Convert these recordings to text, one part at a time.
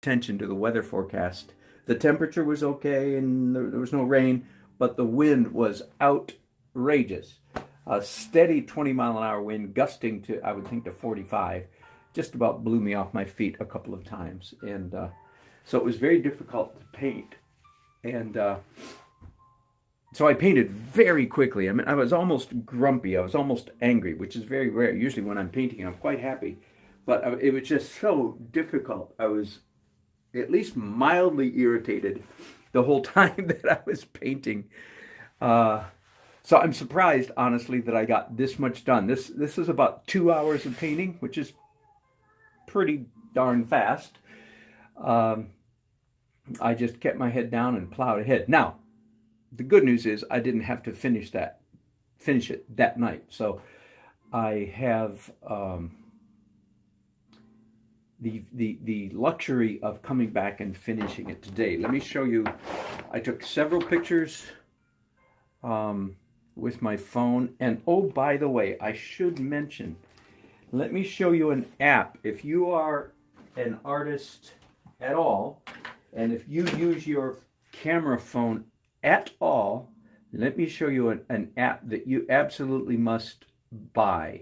attention to the weather forecast. The temperature was okay and there was no rain, but the wind was outrageous. A steady 20-mile-an-hour wind, gusting to, I would think, to 45, just about blew me off my feet a couple of times. And so it was very difficult to paint. And so I painted very quickly. I mean, I was almost grumpy. I was almost angry, which is very rare. Usually when I'm painting, I'm quite happy. But it was just so difficult. I was at least mildly irritated the whole time that I was painting. So I'm surprised, honestly, that I got this much done. This is about 2 hours of painting, which is pretty darn fast. I just kept my head down and plowed ahead. Now, the good news is I didn't have to finish it that night. So I have the luxury of coming back and finishing it today. Let me show you. I took several pictures with my phone. And oh, by the way, I should mention, let me show you an app. If you are an artist at all, and if you use your camera phone at all, let me show you an app that you absolutely must buy.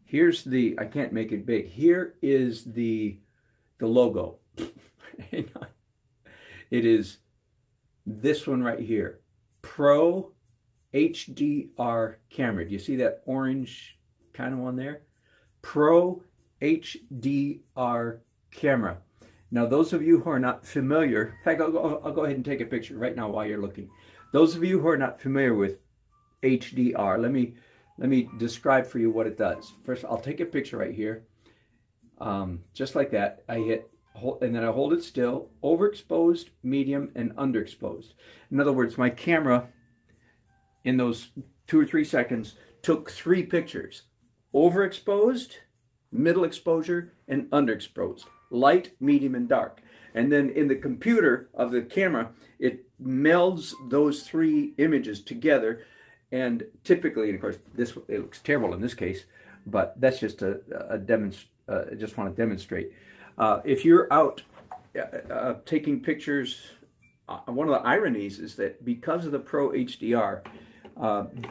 Here's the, I can't make it big. Here is the logo. Hang on. It is this one right here. Pro HDR camera. Do you see that orange kind of one there? Pro HDR camera. Now, those of you who are not familiar, in fact, I'll go ahead and take a picture right now while you're looking. Those of you who are not familiar with HDR, let me describe for you what it does. First, I'll take a picture right here, just like that. I hit, and then I hold it still, overexposed, medium, and underexposed. In other words, my camera, in those 2 or 3 seconds, took 3 pictures: overexposed, middle exposure, and underexposed. Light, medium, and dark. And then in the computer of the camera, it melds those 3 images together. And typically, and of course, it looks terrible in this case, but that's just I just want to demonstrate. If you're out taking pictures, one of the ironies is that because of the Pro HDR,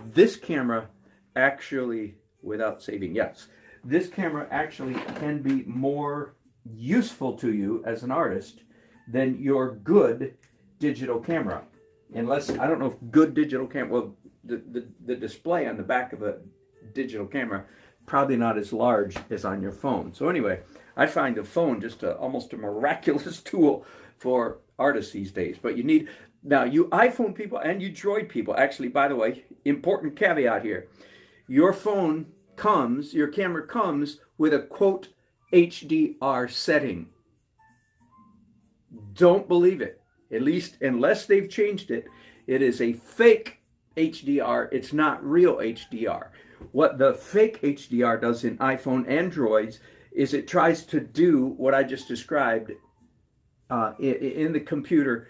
this camera actually, without saving, yes, this camera actually can be more useful to you as an artist than your good digital camera. Unless, I don't know if good digital camera, well, the display on the back of a digital camera, probably not as large as on your phone. So anyway, I find the phone just almost a miraculous tool for artists these days. But you need, now you iPhone people and you Droid people, actually, by the way, important caveat here. Your phone comes, your camera comes with a quote HDR setting. Don't believe it. At least unless they've changed it, it is a fake HDR. It's not real HDR. What the fake HDR does in iPhone and Droids is it tries to do what I just described in the computer.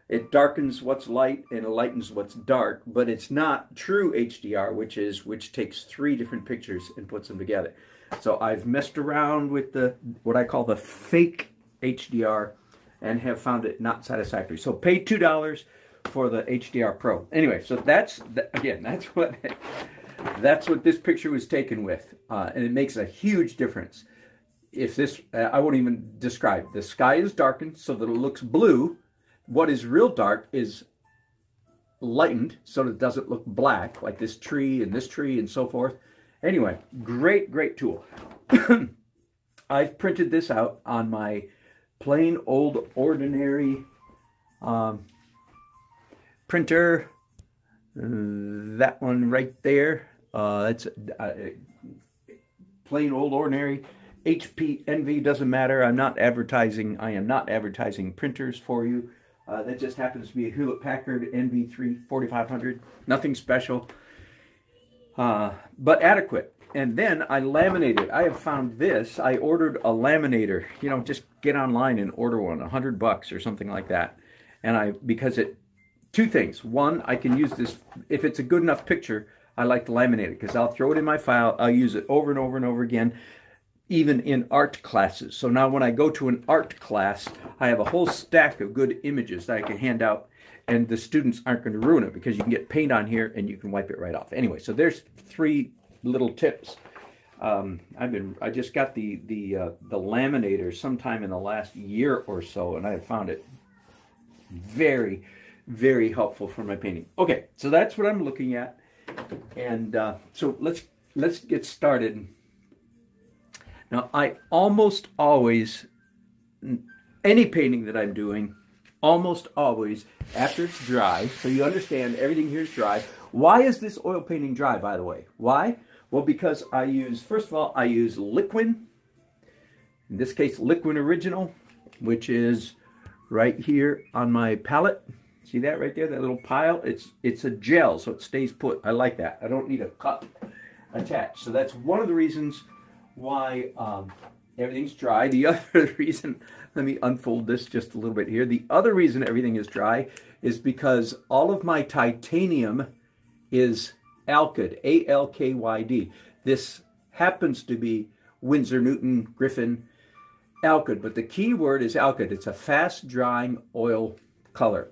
It darkens what's light and it lightens what's dark, but it's not true HDR, which takes 3 different pictures and puts them together. So I've messed around with what I call the fake HDR and have found it not satisfactory. So pay $2 for the HDR Pro. Anyway, so that's what this picture was taken with, and it makes a huge difference. If this, I won't even describe. The sky is darkened so that it looks blue. What is real dark is lightened so that it doesn't look black, like this tree and so forth. Anyway, great tool. I've printed this out on my plain old ordinary printer. That one right there. That's plain old ordinary HP Envy. Doesn't matter. I'm not advertising. I am not advertising printers for you. That just happens to be a Hewlett Packard NV3 4500. Nothing special. But adequate. And then I laminated. I have found this. I ordered a laminator. You know, just get online and order one, $100 or something like that. And because it, 2 things. One, I can use this, if it's a good enough picture, I like to laminate it because I'll throw it in my file. I'll use it over and over and over again. even in art classes. So now when I go to an art class, I have a whole stack of good images that I can hand out, and the students aren't going to ruin it because you can get paint on here and you can wipe it right off. Anyway, so there's 3 little tips. I just got the laminator sometime in the last year or so, and I have found it very, very helpful for my painting. Okay, so that's what I'm looking at, and so let's get started. Now, I almost always, any painting that I'm doing, almost always, after it's dry, so you understand everything here is dry. Why is this oil painting dry, by the way? Why? Well, because I use, first of all, I use Liquin, in this case, Liquin Original, which is right here on my palette. See that right there, that little pile? It's a gel, so it stays put. I like that. I don't need a cup attached. So that's one of the reasons why everything's dry. The other reason, let me unfold this just a little bit here. The other reason everything is dry is because all of my titanium is Alkyd, A-L-K-Y-D. This happens to be Winsor Newton Griffin Alkyd, but the key word is Alkyd. It's a fast drying oil color,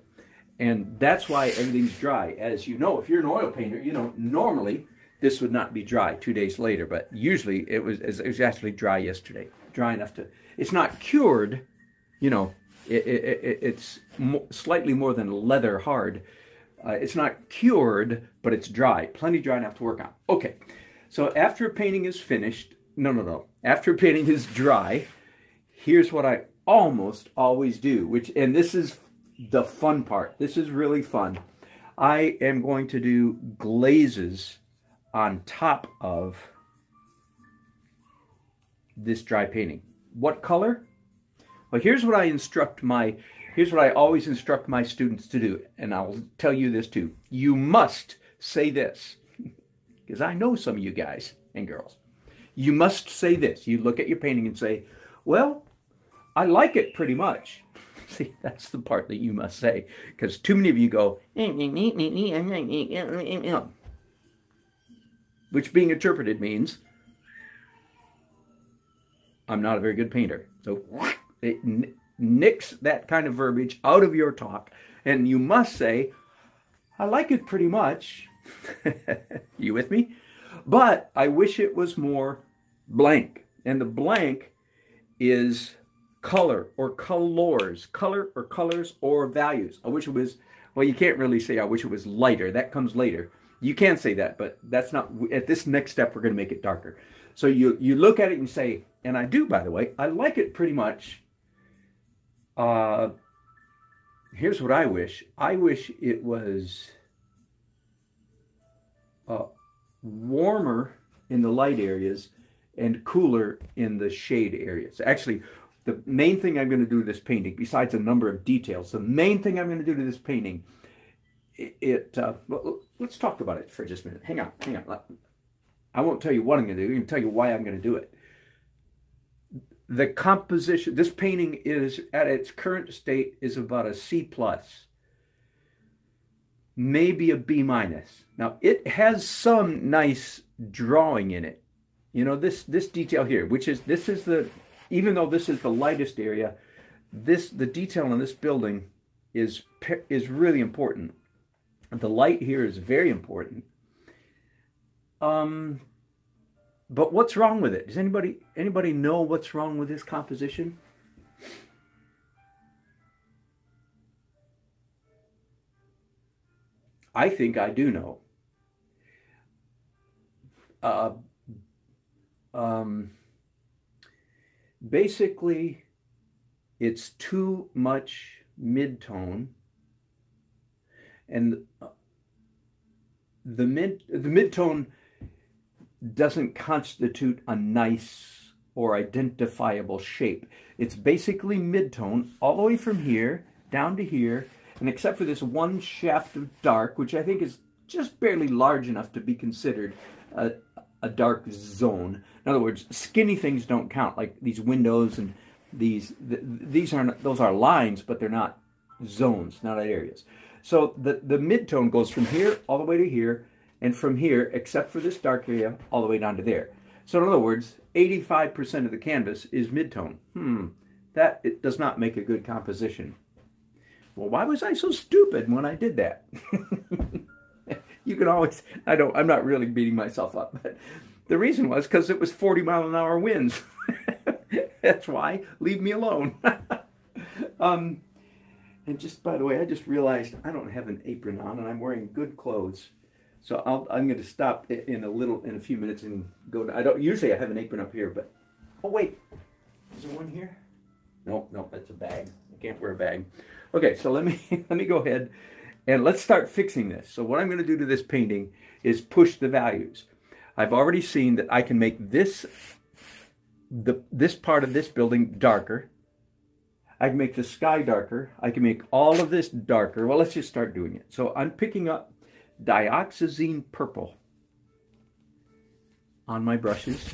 and that's why everything's dry. As you know, if you're an oil painter, you know normally this would not be dry 2 days later, but usually it was actually dry yesterday. Dry enough to, it's not cured, you know, it's slightly more than leather hard. It's not cured, but it's dry, plenty dry enough to work on. Okay, so after a painting is finished, no. After a painting is dry, here's what I almost always do, and this is the fun part. This is really fun. I am going to do glazes on top of this dry painting. What color? Well, here's what I always instruct my students to do, and I'll tell you this too. You must say this, because I know some of you guys and girls. You must say this. You look at your painting and say, well, I like it pretty much. See, that's the part that you must say, because too many of you go, which being interpreted means I'm not a very good painter. So it nix that kind of verbiage out of your talk, and you must say, I like it pretty much. You with me? But I wish it was more blank. And the blank is color or colors, color or colors or values. I wish it was, well, you can't really say I wish it was lighter. That comes later. You can say that, but that's not, at this next step, we're going to make it darker. So you look at it and say, and I do, by the way, I like it pretty much. Here's what I wish. I wish it was warmer in the light areas and cooler in the shade areas. Actually, the main thing I'm going to do to this painting, besides a number of details, the main thing I'm going to do to this painting, well, let's talk about it for just a minute. Hang on. I won't tell you what I'm going to do. I'm going to tell you why I'm going to do it. The composition, this painting is, at its current state, is about a C+, maybe a B-. Now, it has some nice drawing in it. You know, this detail here, even though this is the lightest area, the detail in this building is really important. The light here is very important. But what's wrong with it? Does anybody know what's wrong with this composition? I think I do know. Basically, it's too much mid-tone, and the mid-tone doesn't constitute a nice or identifiable shape. It's basically mid-tone all the way from here down to here, and except for this one shaft of dark, which I think is just barely large enough to be considered a dark zone. In other words, skinny things don't count, like these windows and these aren't, those are lines, but they're not zones, not areas. So the mid-tone goes from here all the way to here, and from here, except for this dark area, all the way down to there. So in other words, 85% of the canvas is midtone. That it does not make a good composition. Well, why was I so stupid when I did that? You can always, I'm not really beating myself up, but the reason was because it was 40-mile-an-hour winds. That's why. Leave me alone. And just, by the way, I just realized I don't have an apron on and I'm wearing good clothes. So I'm going to stop in a few minutes and go to, usually I have an apron up here, but, oh wait, is there one here? No, that's a bag. I can't wear a bag. Okay, so let me go ahead and let's start fixing this. So what I'm going to do to this painting is push the values. I've already seen that I can make this part of this building darker. I can make the sky darker. I can make all of this darker. Well, let's just start doing it. So I'm picking up dioxazine purple on my brushes.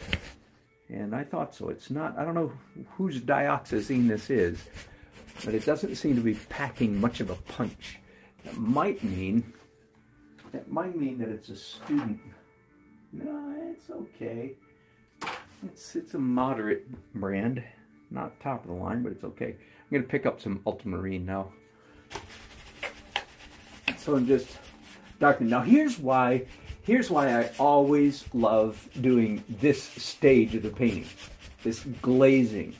And I thought so. It's not, I don't know whose dioxazine this is, but it doesn't seem to be packing much of a punch. That might mean that it's a student. No, it's okay. It's a moderate brand. Not top of the line, but it's okay. I'm going to pick up some ultramarine now. So I'm just darkening. Now here's why I always love doing this stage of the painting, this glazing.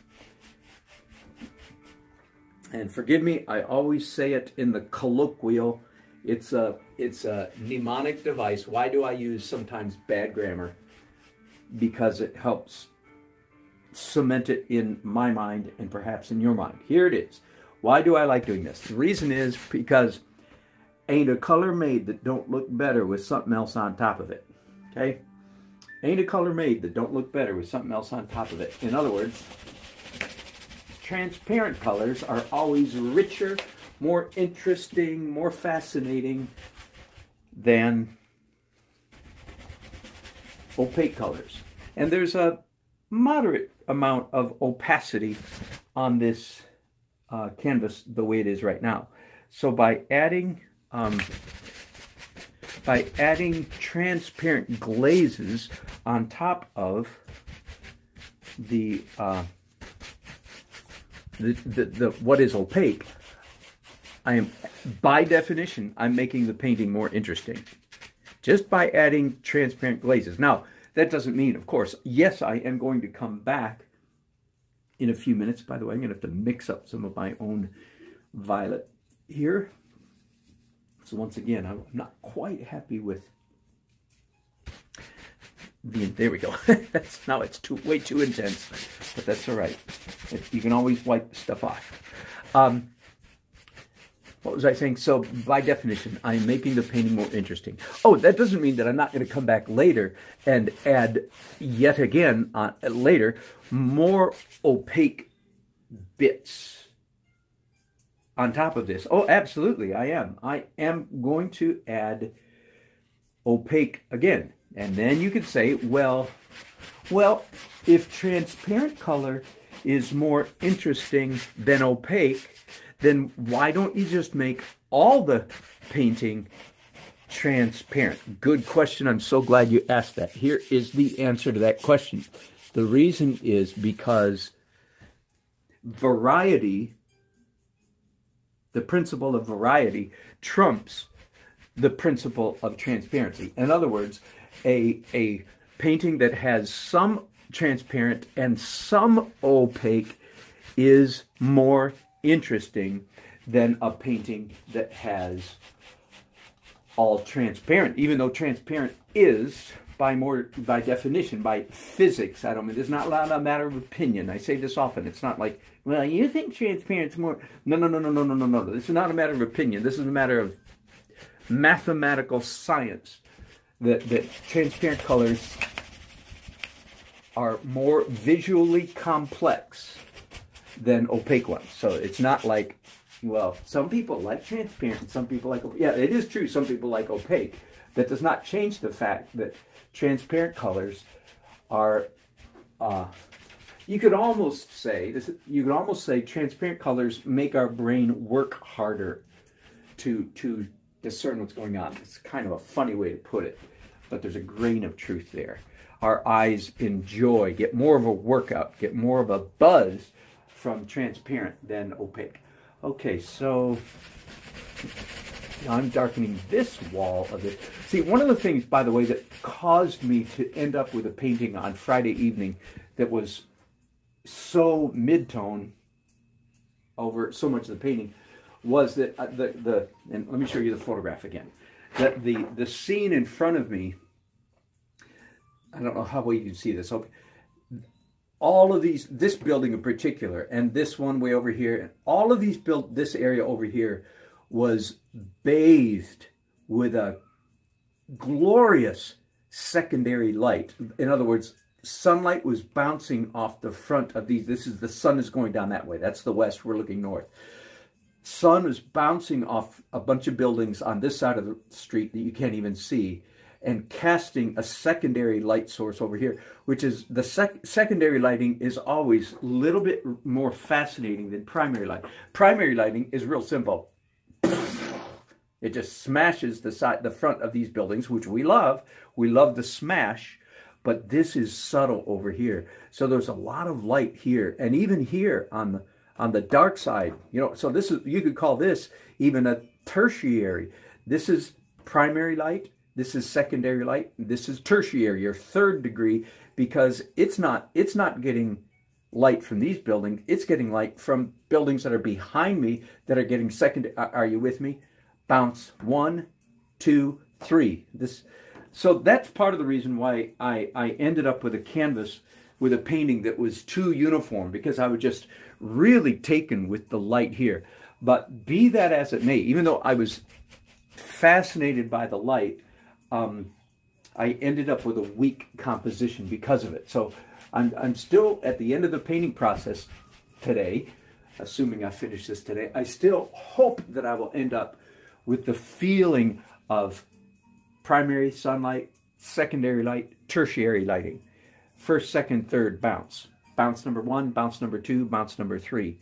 And forgive me, I always say it in the colloquial. It's a mnemonic device. Why do I use sometimes bad grammar? Because it helps cement it in my mind and perhaps in your mind. Here it is. Why do I like doing this? The reason is because ain't a color made that don't look better with something else on top of it. Okay? Ain't a color made that don't look better with something else on top of it. In other words, transparent colors are always richer, more interesting, more fascinating than opaque colors. And there's a moderate amount of opacity on this canvas the way it is right now. So by adding transparent glazes on top of the what is opaque, I am, by definition, I'm making the painting more interesting just by adding transparent glazes. Now, that doesn't mean, of course, yes, I am going to come back in a few minutes. By the way, I'm going to have to mix up some of my own violet here. So once again, I'm not quite happy with there we go. Now it's way too intense, but that's all right. You can always wipe stuff off. What was I saying? So by definition, I'm making the painting more interesting. Oh, that doesn't mean that I'm not going to come back later and add yet again later more opaque bits on top of this. Oh, absolutely, I am. I am going to add opaque again. And then you could say, well, if transparent color is more interesting than opaque, then why don't you just make all the painting transparent? Good question. I'm so glad you asked that. Here is the answer to that question. The reason is because variety, the principle of variety, trumps the principle of transparency. In other words, a painting that has some transparent and some opaque is more interesting than a painting that has all transparent, even though transparent is by definition, by physics. I don't mean, it's not a matter of opinion. I say this often. It's not like, well, you think transparent's more. No. This is not a matter of opinion. This is a matter of mathematical science. That transparent colors are more visually complex than opaque ones. So it's not like, well, some people like transparent, some people like opaque. Yeah, it is true, some people like opaque. That does not change the fact that transparent colors are, you could almost say transparent colors make our brain work harder to discern what's going on. It's kind of a funny way to put it, but there's a grain of truth there. our eyes enjoy, get more of a workout, get more of a buzz from transparent than opaque. Okay, so I'm darkening this wall of it. See, one of the things, by the way, that caused me to end up with a painting on Friday evening that was so mid-tone over so much of the painting was that and let me show you the photograph again. That the scene in front of me, I don't know how well you can see this. Okay, all of these, this building in particular, and this one way over here, all of these this area over here was bathed with a glorious secondary light. In other words, sunlight was bouncing off the front of these. This is the sun is going down that way. That's the west. We're looking north. Sun is bouncing off a bunch of buildings on this side of the street that you can't even see, and casting a secondary light source over here, which is the secondary lighting is always a little bit more fascinating than primary light. Primary lighting is real simple. It just smashes the front of these buildings, which we love. We love the smash, but this is subtle over here. So there's a lot of light here, and even here on the dark side, you know. So this is, you could call this even a tertiary. This is primary light. This is secondary light. This is tertiary or third degree, because it's not getting light from these buildings. It's getting light from buildings that are behind me that are getting second. Are you with me? Bounce 1, 2, 3. So that's part of the reason why I ended up with a canvas with a painting that was too uniform, because I was just really taken with the light here. But be that as it may, even though I was fascinated by the light, I ended up with a weak composition because of it. So I'm still at the end of the painting process today, assuming I finish this today. I still hope that I will end up with the feeling of primary sunlight, secondary light, tertiary lighting. First, second, third bounce. Bounce number 1, bounce number 2, bounce number 3.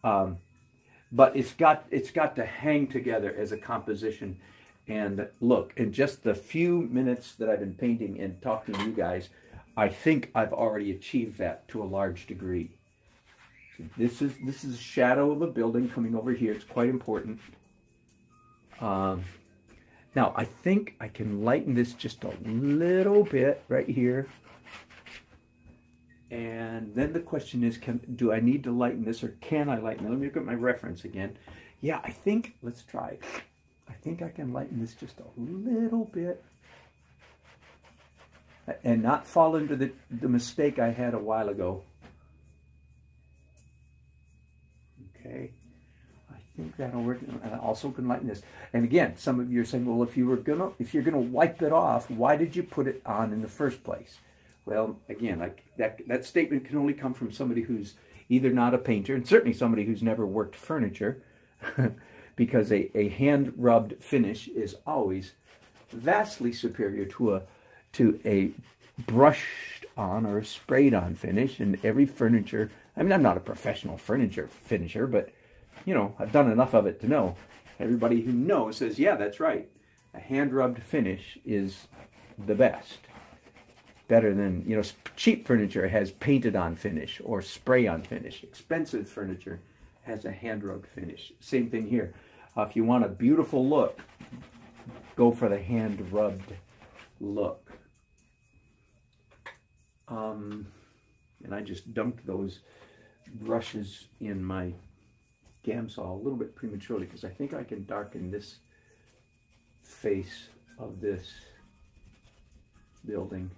But it's got to hang together as a composition. And look, in just the few minutes that I've been painting and talking to you guys, I think I've already achieved that to a large degree. So this is a shadow of a building coming over here. It's quite important. Now, I think I can lighten this just a little bit right here. And then the question is, do I need to lighten this, or can I lighten it? Let me look at my reference again. Yeah, I think, let's try. I think I can lighten this just a little bit. And not fall into the mistake I had a while ago. Okay. I think that'll work. And I also can lighten this. And again, some of you are saying, well, if you're gonna wipe it off, why did you put it on in the first place? Well, again, that statement can only come from somebody who's either not a painter, and certainly somebody who's never worked furniture, because a hand-rubbed finish is always vastly superior to a brushed on or a sprayed on finish. And every furniture, I mean, I'm not a professional furniture finisher, but you know, I've done enough of it to know. Everybody who knows says, yeah, that's right. A hand-rubbed finish is the best. Better than, you know, cheap furniture has painted on finish or spray on finish. Expensive furniture has a hand-rubbed finish. Same thing here. If you want a beautiful look, go for the hand-rubbed look. And I just dumped those brushes in my Gamsol a little bit prematurely, because I think I can darken this face of this building.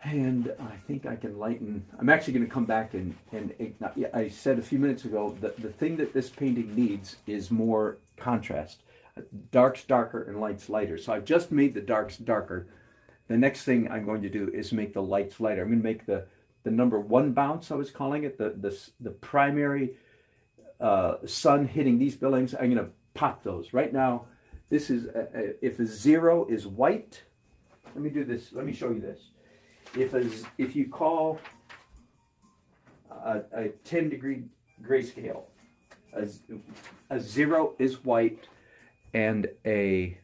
And I think I can lighten. I'm actually going to come back and I said a few minutes ago that the thing that this painting needs is more contrast. Darks darker and lights lighter. So I've just made the darks darker. The next thing I'm going to do is make the lights lighter. I'm going to make the number 1 bounce, I was calling it, the primary sun hitting these buildings. I'm going to pop those. Right now, this is, if a 0 is white, let me do this, let me show you this. If you call a 10-degree grayscale, a 0 is white, and a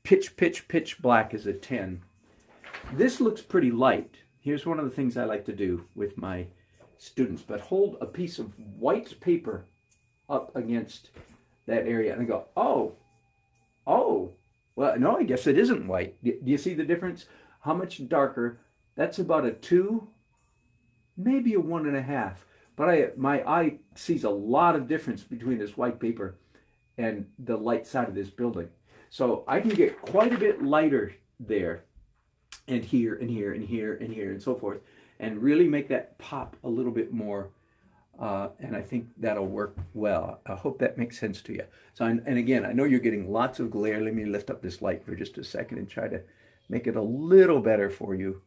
pitch black is a 10. This looks pretty light. Here's one of the things I like to do with my students, but hold a piece of white paper up against that area and I go, oh, well, no, I guess it isn't white. Do you see the difference? How much darker? That's about a 2, maybe a 1.5. But my eye sees a lot of difference between this white paper and the light side of this building. So I can get quite a bit lighter there, and here, and here, and here, and here, and so forth, and really make that pop a little bit more. And I think that'll work well. I hope that makes sense to you. So, and again, I know you're getting lots of glare. Let me lift up this light for just a second and try to make it a little better for you.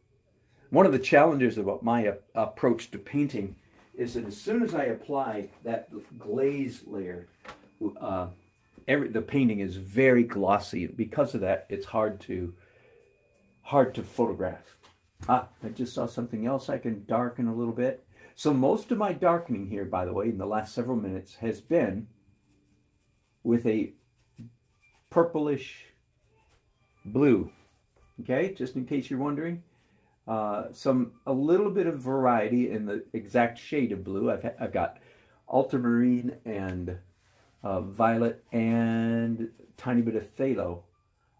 One of the challenges about my approach to painting is that as soon as I apply that glaze layer, the painting is very glossy. Because of that, it's hard to photograph. I just saw something else I can darken a little bit. So most of my darkening here, by the way, in the last several minutes has been with a purplish blue. Okay, just in case you're wondering. A little bit of variety in the exact shade of blue. I've got ultramarine and violet and a tiny bit of phthalo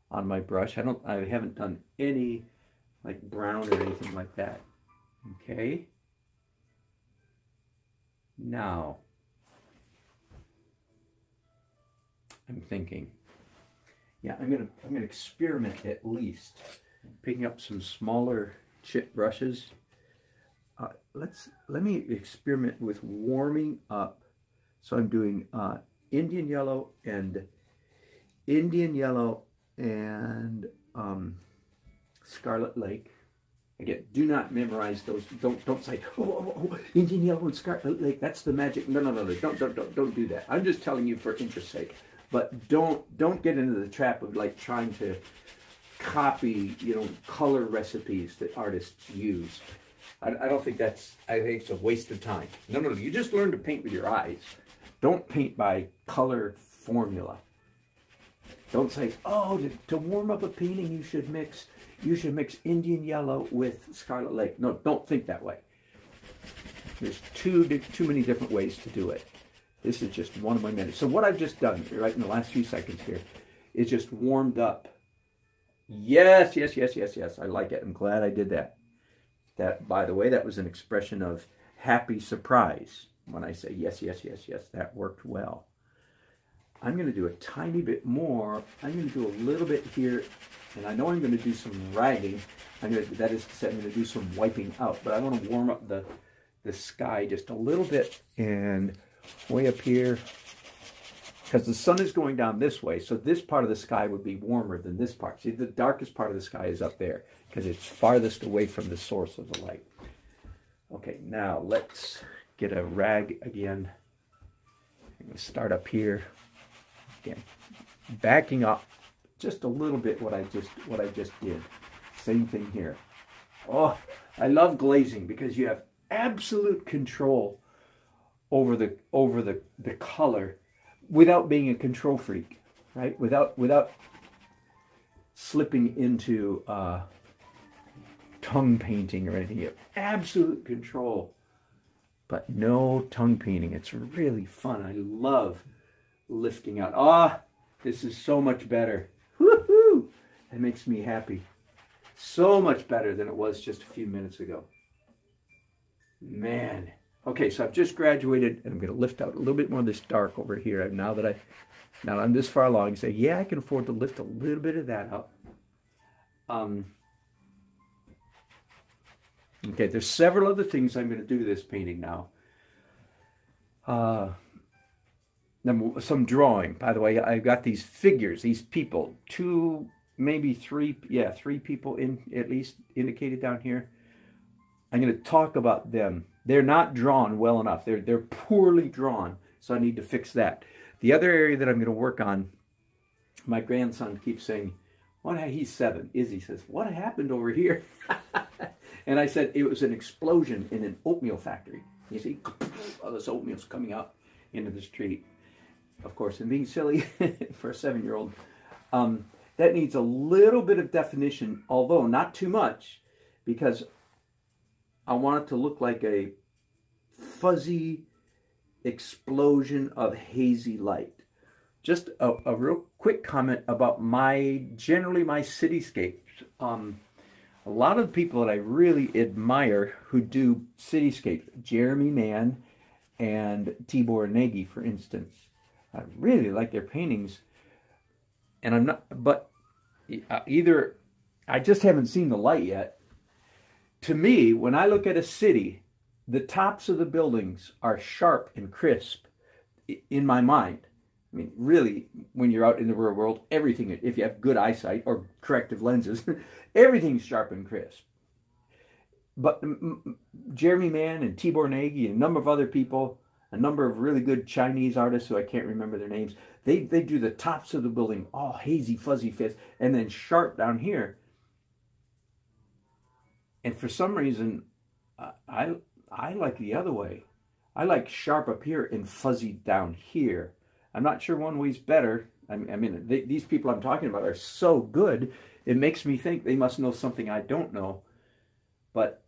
on my brush. I haven't done any like brown or anything like that. Okay. Now I'm thinking, yeah, I'm gonna experiment at least picking up some smaller chip brushes. Let me experiment with warming up. So I'm doing Indian yellow and Scarlet Lake. Again, do not memorize those. Don't say, oh, Indian yellow and Scarlet Lake. That's the magic. No. Don't do that. I'm just telling you for interest's sake. But don't get into the trap of like trying to copy, color recipes that artists use. I don't think I think it's a waste of time. No. You just learn to paint with your eyes. Don't paint by color formula. Don't say, oh, to warm up a painting you should mix Indian yellow with Scarlet Lake. No, don't think that way. There's too many different ways to do it. This is just one of my minutes. So what I've just done right in the last few seconds here is just warmed up. Yes. I like it. I'm glad I did that. That, by the way, that was an expression of happy surprise. When I say yes, that worked well. I'm going to do a tiny bit more. I'm going to do a little bit here, and I know I'm going to do some ragging. That is to say, I'm going to do some wiping out, but I want to warm up the sky just a little bit, and way up here, because the sun is going down this way, so this part of the sky would be warmer than this part. See, the darkest part of the sky is up there, because it's farthest away from the source of the light. Okay, now let's get a rag again. I'm going to start up here. Again, backing up just a little bit what I just did. Same thing here. Oh, I love glazing because you have absolute control over the color without being a control freak, right? Without slipping into tongue painting or anything. You have absolute control, but no tongue painting. It's really fun. I love lifting out. Ah, this is so much better. Woohoo! That makes me happy. So much better than it was just a few minutes ago. Man. Okay, so I've just graduated, and I'm going to lift out a little bit more of this dark over here. Now that I'm this far along, you say, yeah, I can afford to lift a little bit of that up. Okay, there's several other things I'm going to do to this painting now. Some drawing. By the way, I've got these figures, these people, maybe three people at least indicated down here. I'm going to talk about them. They're not drawn well enough. They're poorly drawn, so I need to fix that. The other area that I'm going to work on, my grandson keeps saying, he's 7. Izzy says, what happened over here? And I said, it was an explosion in an oatmeal factory. You see, all this oatmeal's coming out into the street. of course, and being silly for a 7-year-old, that needs a little bit of definition, although not too much, because I want it to look like a fuzzy explosion of hazy light. Just a real quick comment about generally my cityscapes. A lot of the people that I really admire who do cityscapes, Jeremy Mann and Tibor Nagy, for instance, I really like their paintings. And I'm not, but either I just haven't seen the light yet. To me, when I look at a city, the tops of the buildings are sharp and crisp in my mind. I mean, really, when you're out in the real world, everything, if you have good eyesight or corrective lenses, everything's sharp and crisp. But Jeremy Mann and Tibor Nagy and a number of other people, a number of really good Chinese artists who I can't remember their names, they do the tops of the building all hazy, fuzzy fits, and then sharp down here. And for some reason, I like the other way. I like sharp up here and fuzzy down here. I'm not sure one way's better. I mean, these people I'm talking about are so good, it makes me think they must know something I don't know. But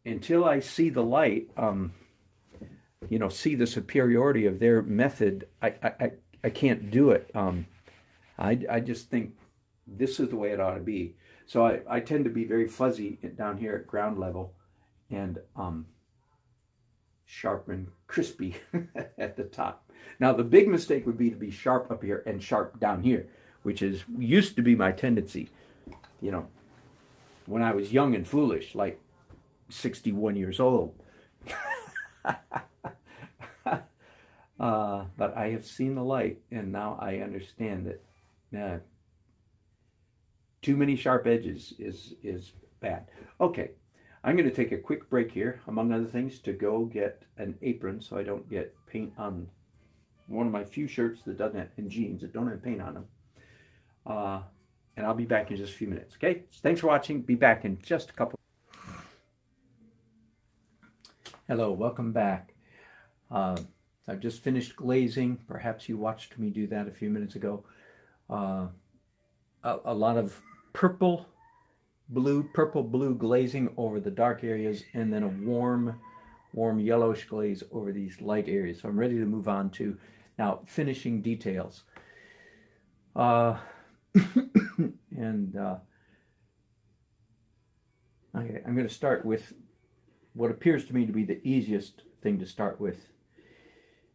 until I see the light, you know, see the superiority of their method, I can't do it. I just think this is the way it ought to be. So I tend to be very fuzzy down here at ground level, and sharp and crispy at the top. Now, the big mistake would be to be sharp up here and sharp down here, which used to be my tendency, you know, when I was young and foolish, like 61 years old. But I have seen the light, and now I understand that too many sharp edges is bad. Okay, I'm going to take a quick break here, among other things, to go get an apron so I don't get paint on one of my few shirts that doesn't have, and jeans that don't have paint on them. And I'll be back in just a few minutes. Okay, thanks for watching. Be back in just a couple. Hello, welcome back. I've just finished glazing. Perhaps you watched me do that a few minutes ago. A lot of purple blue glazing over the dark areas, and then a warm yellowish glaze over these light areas. So I'm ready to move on to now finishing details. Okay, I'm going to start with what appears to me to be the easiest thing to start with.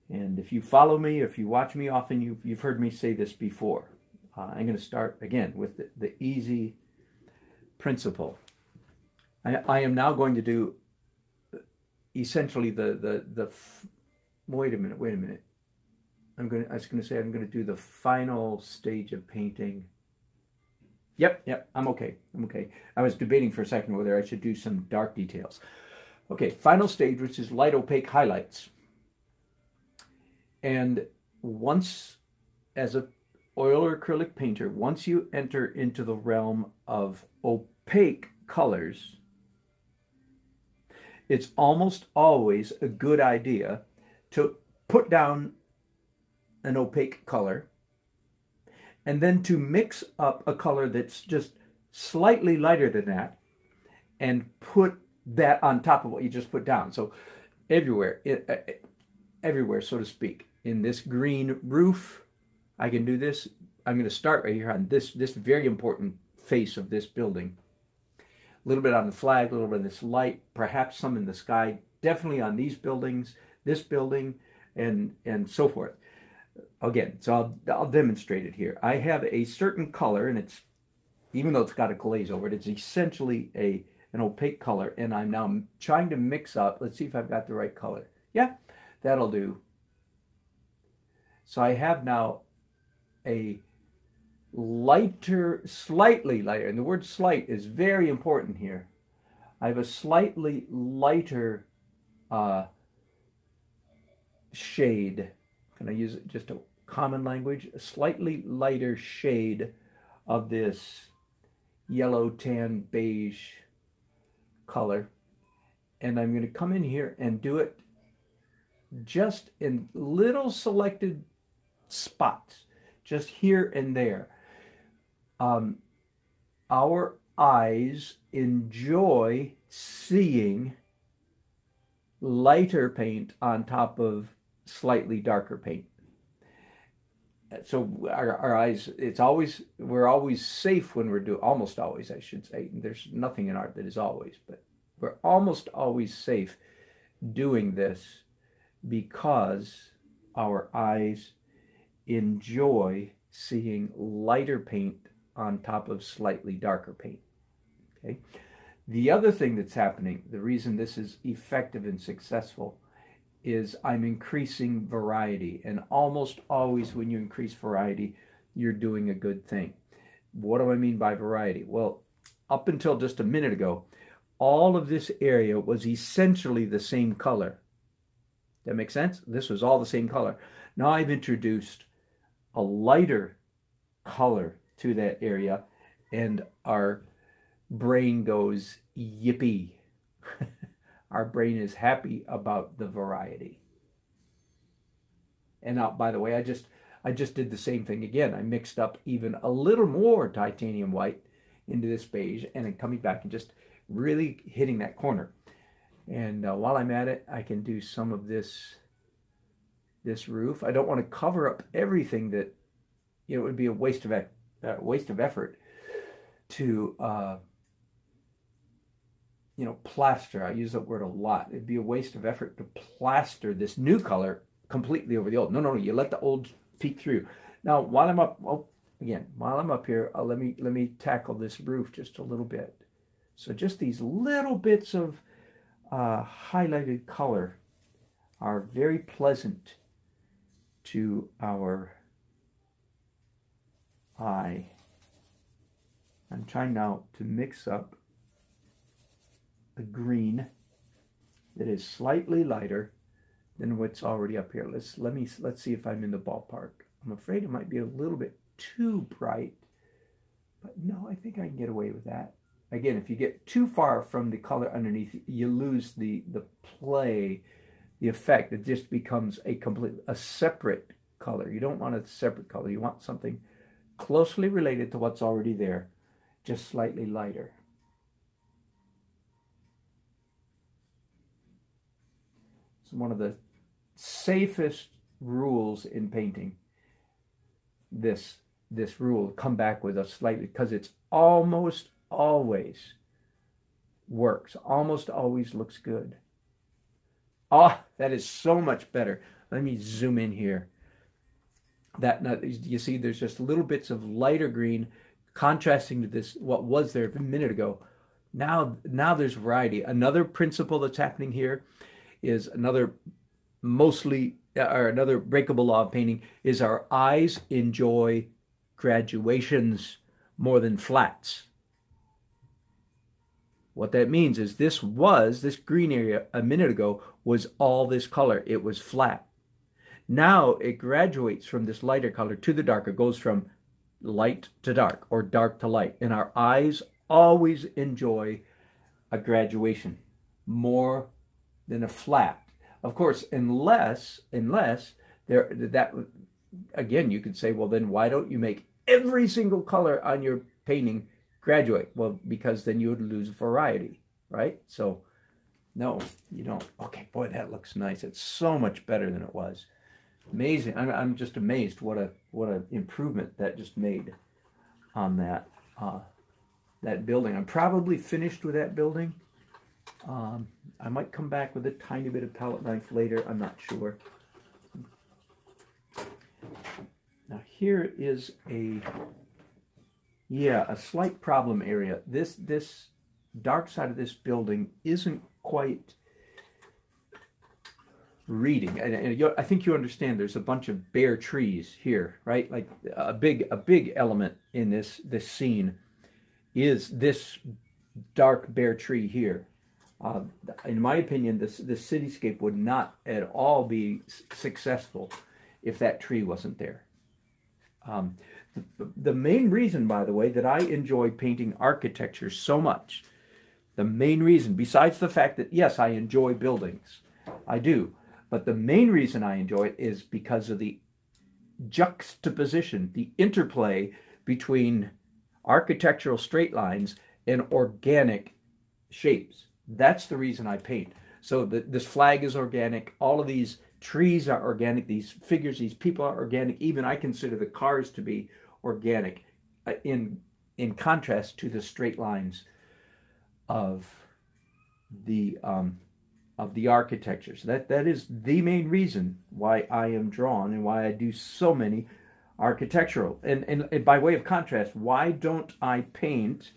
And if you follow me, if you watch me often, you've heard me say this before. I'm going to start again with the easy principle. I am now going to do essentially wait a minute. I was going to say I'm going to do the final stage of painting. Yep, I'm okay. I was debating for a second whether I should do some dark details. Okay, final stage, which is light opaque highlights. And once, as an oil or acrylic painter, once you enter into the realm of opaque colors, it's almost always a good idea to put down an opaque color and then to mix up a color that's just slightly lighter than that and put that on top of what you just put down. So everywhere, so to speak. In this green roof, I can do this. I'm going to start right here on this very important face of this building. A little bit on the flag, a little bit on this light, perhaps some in the sky, definitely on these buildings, this building, and so forth. Again, so I'll demonstrate it here. I have a certain color, and it's, even though it's got a glaze over it, it's essentially an opaque color, and I'm now trying to mix up. Let's see if I've got the right color. Yeah, that'll do. So I have now a lighter, slightly lighter, and the word slight is very important here. I have a slightly lighter shade. Can I use it just a common language? A slightly lighter shade of this yellow, tan, beige color. And I'm going to come in here and do it just in little selected spots, just here and there. Our eyes enjoy seeing lighter paint on top of slightly darker paint. So our eyes, we're always safe when we're doing, almost always, I should say. There's nothing in art that is always, but we're almost always safe doing this because our eyes enjoy seeing lighter paint on top of slightly darker paint. Okay. The other thing that's happening, the reason this is effective and successful, is I'm increasing variety. And almost always when you increase variety, you're doing a good thing. What do I mean by variety? Well, up until just a minute ago, all of this area was essentially the same color. That makes sense? This was all the same color. Now I've introduced a lighter color to that area, and our brain goes, yippee. Our brain is happy about the variety. And now, by the way, I just did the same thing again. I mixed up even a little more titanium white into this beige, and then coming back and just really hitting that corner. And while I'm at it, I can do some of this roof. I don't want to cover up everything that, it would be a waste of effort to plaster. I use that word a lot. It'd be a waste of effort to plaster this new color completely over the old. No, you let the old peek through. Now, while I'm up, while I'm up here, let me tackle this roof just a little bit. So just these little bits of highlighted color are very pleasant to our eye. I'm trying now to mix up a green that is slightly lighter than what's already up here. Let's see if I'm in the ballpark. I'm afraid it might be a little bit too bright, but no, I think I can get away with that. Again, if you get too far from the color underneath, you lose the play, the effect. It just becomes a separate color. You don't want a separate color. You want something closely related to what's already there, just slightly lighter. It's one of the safest rules in painting. This rule, come back with a slightly, because it's almost always works, almost always looks good. Oh, that is so much better. Let me zoom in here. You see, there's just little bits of lighter green contrasting to this, what was there a minute ago. Now there's variety. Another principle that's happening here is another breakable law of painting is our eyes enjoy graduations more than flats. What that means is this green area a minute ago was all this color. It was flat. Now it graduates from this lighter color to the darker, goes from light to dark or dark to light. And our eyes always enjoy a graduation more than a flat. Of course, unless again, you could say, well, then why don't you make every single color on your painting graduate? Well, because then you would lose variety, right? So no, you don't. Okay, boy, that looks nice. It's so much better than it was. Amazing. I'm just amazed what a improvement that just made on that building. I'm probably finished with that building. I might come back with a tiny bit of palette knife later. I'm not sure. Now here is a slight problem area. This dark side of this building isn't quite reading. And I think you understand there's a bunch of bare trees here, right? Like a big element in this scene is this dark bare tree here. In my opinion, this cityscape would not at all be successful if that tree wasn't there. The main reason, by the way, that I enjoy painting architecture so much, the main reason, besides the fact that, yes, I enjoy buildings, I do, but the main reason I enjoy it is because of the juxtaposition, the interplay between architectural straight lines and organic shapes. That's the reason I paint. So this flag is organic. All of these trees are organic. These figures, these people are organic. Even I consider the cars to be organic in contrast to the straight lines of the architecture. So that is the main reason why I am drawn and why I do so many architectural. And by way of contrast, why don't I paint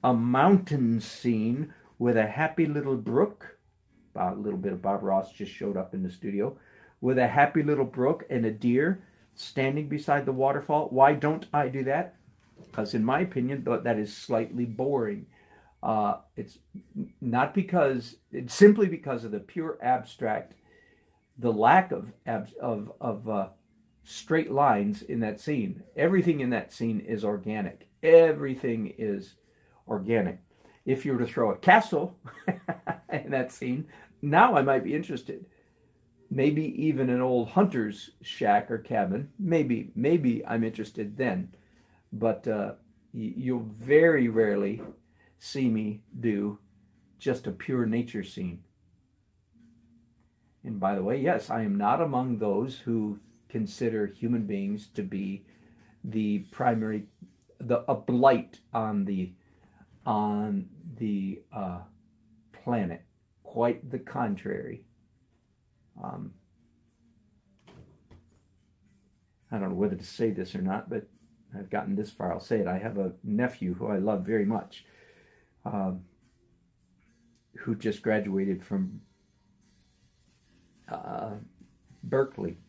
a mountain scene with a happy little brook? A little bit of Bob Ross just showed up in the studio with a happy little brook and a deer standing beside the waterfall. Why don't I do that? Because in my opinion, that is slightly boring. It's not because, it's simply because of the pure abstract, the lack of straight lines in that scene. Everything in that scene is organic. Everything is organic. If you were to throw a castle in that scene, now I might be interested. Maybe even an old hunter's shack or cabin. Maybe I'm interested then. But you'll very rarely see me do just a pure nature scene. And by the way, yes, I am not among those who consider human beings to be the primary, a blight on the planet. Quite the contrary. I don't know whether to say this or not, but I've gotten this far. I'll say it. I have a nephew who I love very much, who just graduated from Berkeley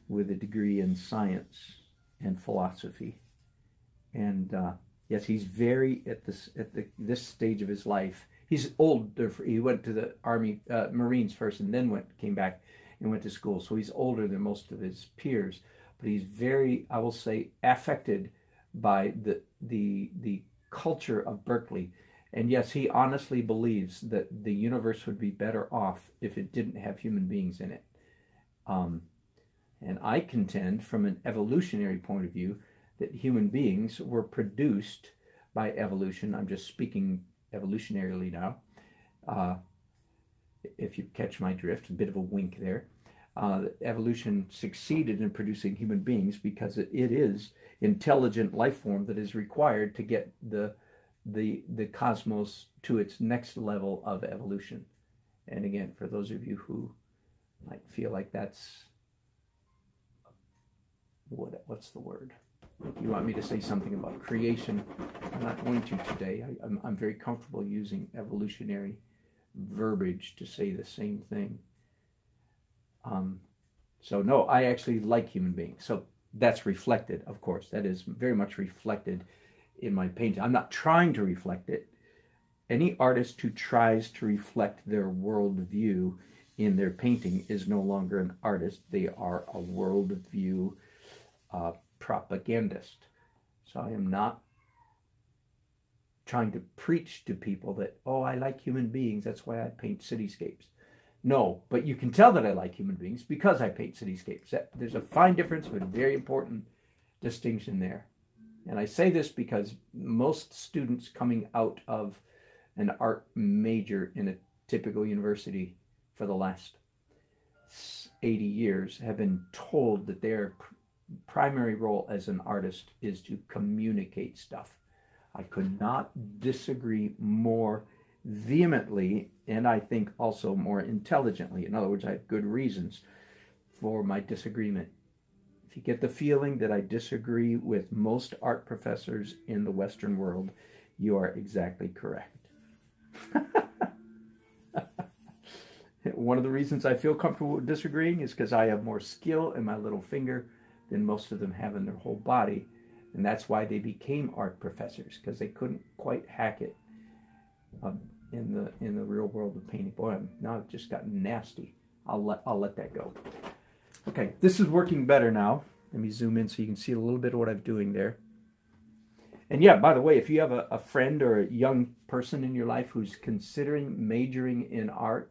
with a degree in science and philosophy. And yes, he's very at this stage of his life. He's older. He went to the Army, Marines first, and then came back and went to school. So he's older than most of his peers. But he's very, I will say, affected by the culture of Berkeley. And yes, he honestly believes that the universe would be better off if it didn't have human beings in it. And I contend, from an evolutionary point of view, that human beings were produced by evolution. I'm just speaking evolutionarily now. If you catch my drift, a bit of a wink there. Evolution succeeded in producing human beings because it is intelligent life form that is required to get the cosmos to its next level of evolution. And again, for those of you who might feel like that's what's the word? You want me to say something about creation? I'm not going to today. I'm very comfortable using evolutionary verbiage to say the same thing. So no, I actually like human beings. So that's reflected, of course. That is very much reflected in my painting. I'm not trying to reflect it. Any artist who tries to reflect their worldview in their painting is no longer an artist. They are a worldview propagandist. So I am not trying to preach to people that, oh, I like human beings, that's why I paint cityscapes. No, but you can tell that I like human beings because I paint cityscapes. There's a fine difference, but a very important distinction there. And I say this because most students coming out of an art major in a typical university for the last 80 years have been told that their primary role as an artist is to communicate stuff. I could not disagree more vehemently, and I think also more intelligently. In other words, I have good reasons for my disagreement. If you get the feeling that I disagree with most art professors in the Western world, you are exactly correct. One of the reasons I feel comfortable with disagreeing is because I have more skill in my little finger than most of them have in their whole body. And that's why they became art professors, because they couldn't quite hack it in the real world of painting. Boy, now I've just gotten nasty. I'll let that go. Okay, this is working better now. Let me zoom in so you can see a little bit of what I'm doing there. And yeah, by the way, if you have a friend or a young person in your life who's considering majoring in art,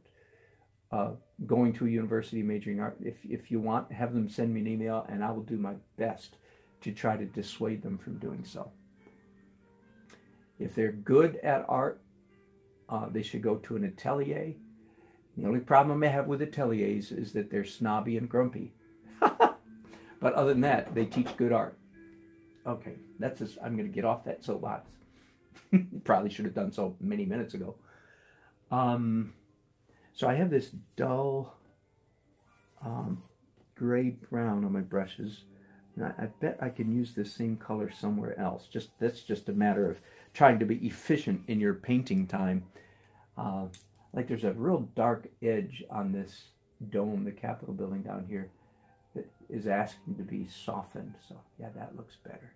going to a university majoring art, if you want, have them send me an email, and I will do my best to try to dissuade them from doing so. If they're good at art, they should go to an atelier. The only problem I have with ateliers is that they're snobby and grumpy. But other than that, they teach good art. Okay, I'm going to get off that soapbox. Probably should have done so many minutes ago. So I have this dull gray-brown on my brushes. And I bet I can use this same color somewhere else. That's just a matter of trying to be efficient in your painting time. Like there's a real dark edge on this dome, the Capitol building down here, that is asking to be softened. So yeah, that looks better.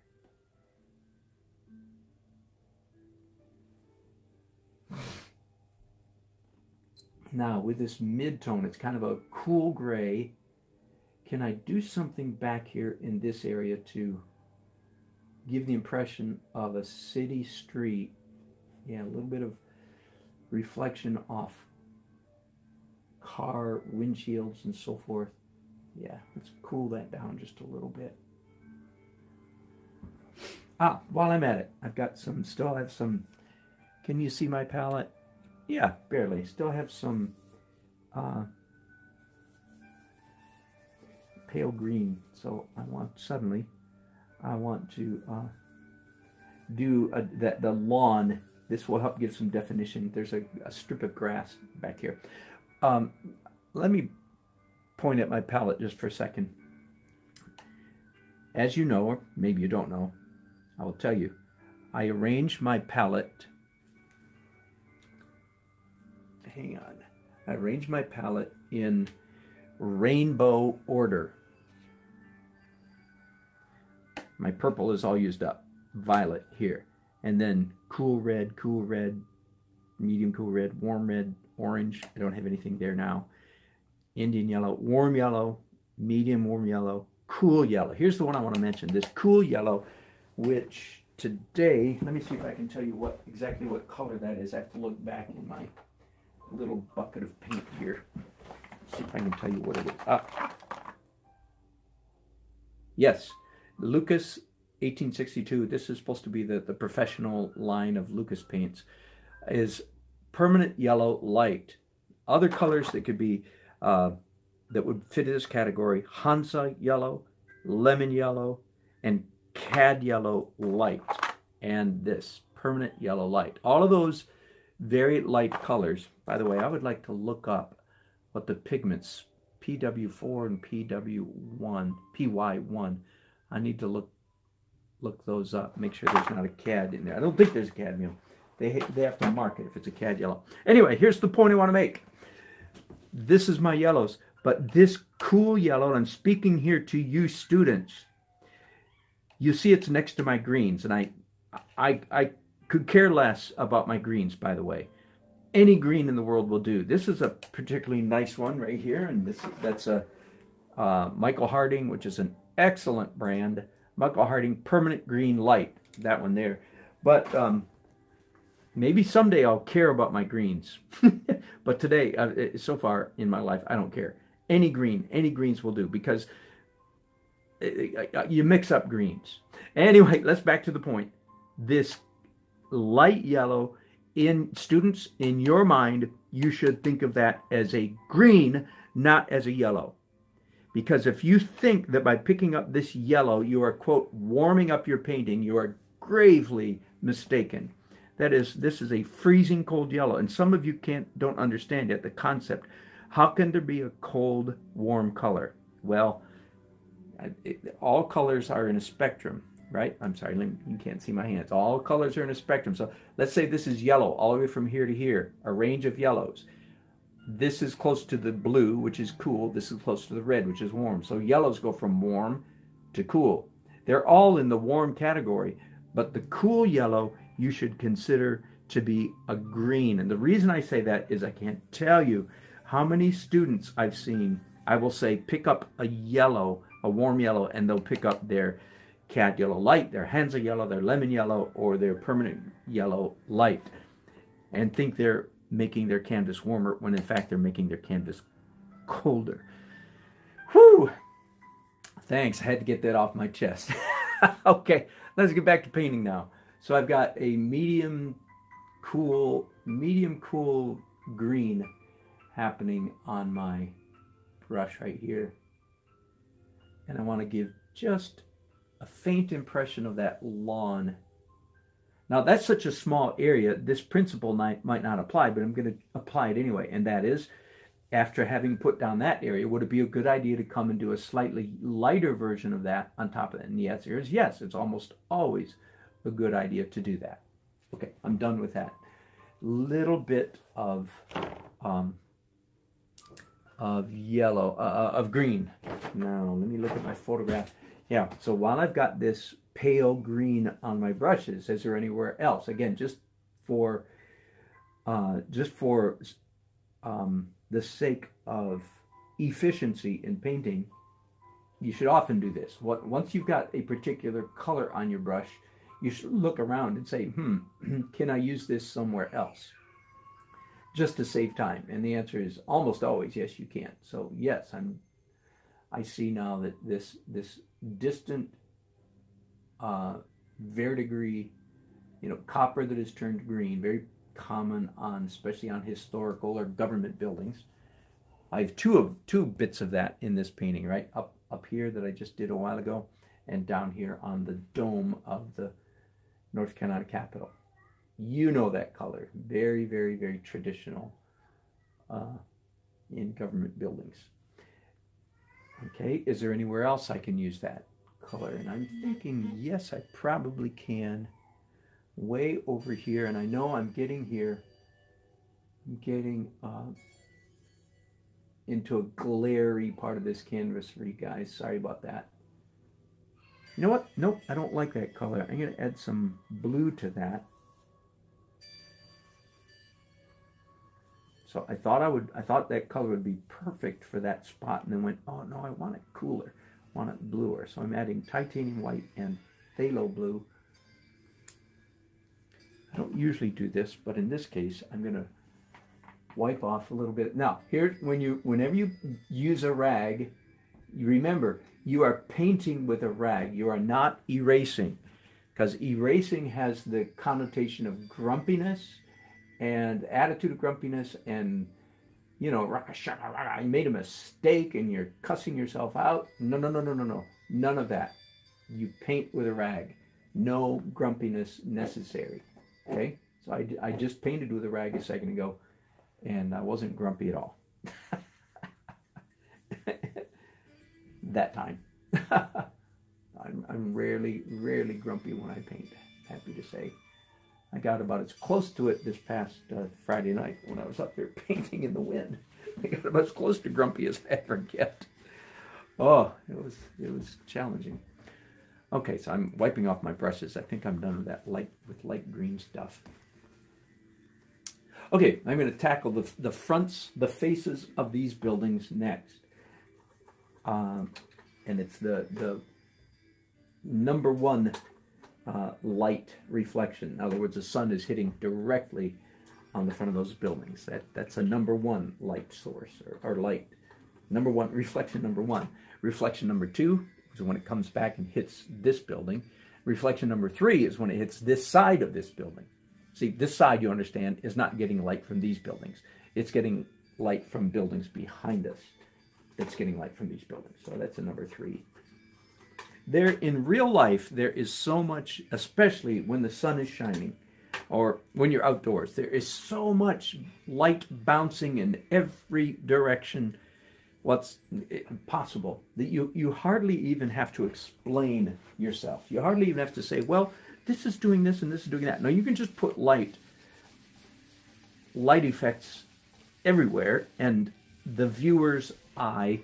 Now with this mid-tone, it's kind of a cool gray. Can I do something back here in this area to give the impression of a city street? Yeah, a little bit of reflection off car windshields and so forth. Yeah, let's cool that down just a little bit. While I'm at it, still have some, can you see my palette? Yeah, barely. Still have some pale green. So I want to do the lawn. This will help give some definition. There's a strip of grass back here. Let me point at my palette just for a second. As you know, or maybe you don't know, I will tell you, I arranged my palette. Hang on. I arranged my palette in rainbow order. My purple is all used up. Violet here. And then cool red, medium cool red, warm red, orange. I don't have anything there now. Indian yellow, warm yellow, medium warm yellow, cool yellow. Here's the one I want to mention. This cool yellow, which today, let me see if I can tell you exactly what color that is. I have to look back in my little bucket of paint here. See if I can tell you what it is. Yes, Lucas 1862. This is supposed to be the professional line of Lucas paints. Is permanent yellow light. Other colors that could be that would fit in this category: Hansa yellow, lemon yellow, and cad yellow light. And this permanent yellow light. All of those very light colors. By the way, I would like to look up what the pigments PW4 and PW1, PY1. I need to look those up. Make sure there's not a cad in there. I don't think there's a cadmium. They have to mark it if it's a cad yellow. Anyway, here's the point I want to make. This is my yellows, but this cool yellow, and I'm speaking here to you students. You see it's next to my greens, and I could care less about my greens, by the way. Any green in the world will do. This is a particularly nice one right here, and that's a Michael Harding, which is an excellent brand. Michael Harding Permanent Green Light, that one there. But maybe someday I'll care about my greens. But today, so far in my life, I don't care. Any greens will do, because you mix up greens. Anyway, let's back to the point. This light yellow, students, in your mind, you should think of that as a green, not as a yellow. Because if you think that by picking up this yellow, you are, quote, warming up your painting, you are gravely mistaken. This is a freezing cold yellow. And some of you don't understand yet the concept. How can there be a cold, warm color? Well, all colors are in a spectrum, right? I'm sorry, you can't see my hands. All colors are in a spectrum. So let's say this is yellow all the way from here to here, a range of yellows. This is close to the blue, which is cool. This is close to the red, which is warm. So yellows go from warm to cool. They're all in the warm category, but the cool yellow you should consider to be a green. And the reason I say that is I can't tell you how many students I've seen, I will say, pick up a yellow, a warm yellow, and they'll pick up their cad yellow light, their Hansa yellow, their lemon yellow, or their permanent yellow light, and think they're making their canvas warmer when in fact they're making their canvas colder. Whew! Thanks, I had to get that off my chest. Okay, let's get back to painting now. So I've got a medium cool green happening on my brush right here. And I want to give just a faint impression of that lawn. Now that's such a small area, this principle might not apply, but I'm going to apply it anyway. And that is, after having put down that area, would it be a good idea to come and do a slightly lighter version of that on top of it? And the answer is yes, it's almost always a good idea to do that. Okay, I'm done with that. Little bit of yellow, of green. Now, let me look at my photograph. Yeah, so while I've got this pale green on my brushes, is there anywhere else? Again, just for the sake of efficiency in painting, you should often do this. Once you've got a particular color on your brush, you should look around and say, can I use this somewhere else? Just to save time. And the answer is almost always yes, you can. So yes, I see now that this distant verdigris, copper that is turned green, very common especially on historical or government buildings. I have two bits of that in this painting, right? Up here that I just did a while ago, and down here on the dome of the North Carolina Capitol. You know that color. Very, very, very traditional in government buildings. Okay, is there anywhere else I can use that color? And I'm thinking, yes, I probably can. Way over here, and I know I'm getting here. I'm getting into a glary part of this canvas for you guys. Sorry about that. You know what? Nope, I don't like that color. I'm going to add some blue to that. So I thought that color would be perfect for that spot, and then went, oh no, I want it cooler. I want it bluer. So I'm adding titanium white and phthalo blue. I don't usually do this, but in this case, I'm going to wipe off a little bit. Now, whenever you use a rag, you remember, you are painting with a rag. You are not erasing, because erasing has the connotation of grumpiness and attitude of grumpiness, and you made a mistake and you're cussing yourself out. No. None of that. You paint with a rag. No grumpiness necessary. Okay? So I just painted with a rag a second ago, and I wasn't grumpy at all. That time. I'm rarely grumpy when I paint, happy to say. I got about as close to it this past Friday night when I was up there painting in the wind. I got about as close to grumpy as I ever get. Oh, it was challenging. Okay, so I'm wiping off my brushes. I think I'm done with that light green stuff. Okay, I'm going to tackle the fronts, the faces of these buildings next. And it's the number one light reflection. In other words, the sun is hitting directly on the front of those buildings. That's a number one light source, or light. Reflection number one. Reflection number two is when it comes back and hits this building. Reflection number three is when it hits this side of this building. See, this side, you understand, is not getting light from these buildings. It's getting light from buildings behind us. It's getting light from these buildings. So that's a number three. There, in real life, there is so much, especially when the sun is shining or when you're outdoors, there is so much light bouncing in every direction, what's possible, that you hardly even have to explain yourself. You hardly even have to say, well, this is doing this and this is doing that. No, you can just put light effects everywhere, and the viewer's eye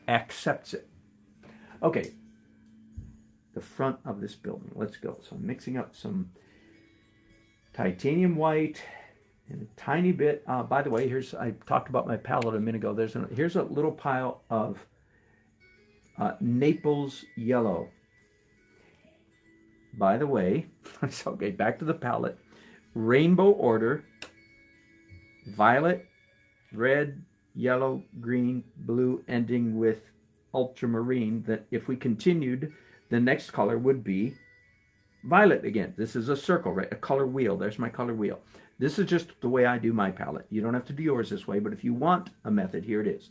accepts it. Okay. The front of this building. Let's go. So I'm mixing up some titanium white and a tiny bit. By the way, I talked about my palette a minute ago. Here's a little pile of Naples yellow. By the way, okay, back to the palette. Rainbow order. violet, red, yellow, green, blue, ending with ultramarine, that if we continued, the next color would be violet again. This is a circle, right? A color wheel. There's my color wheel. This is just the way I do my palette. You don't have to do yours this way, but if you want a method, here it is.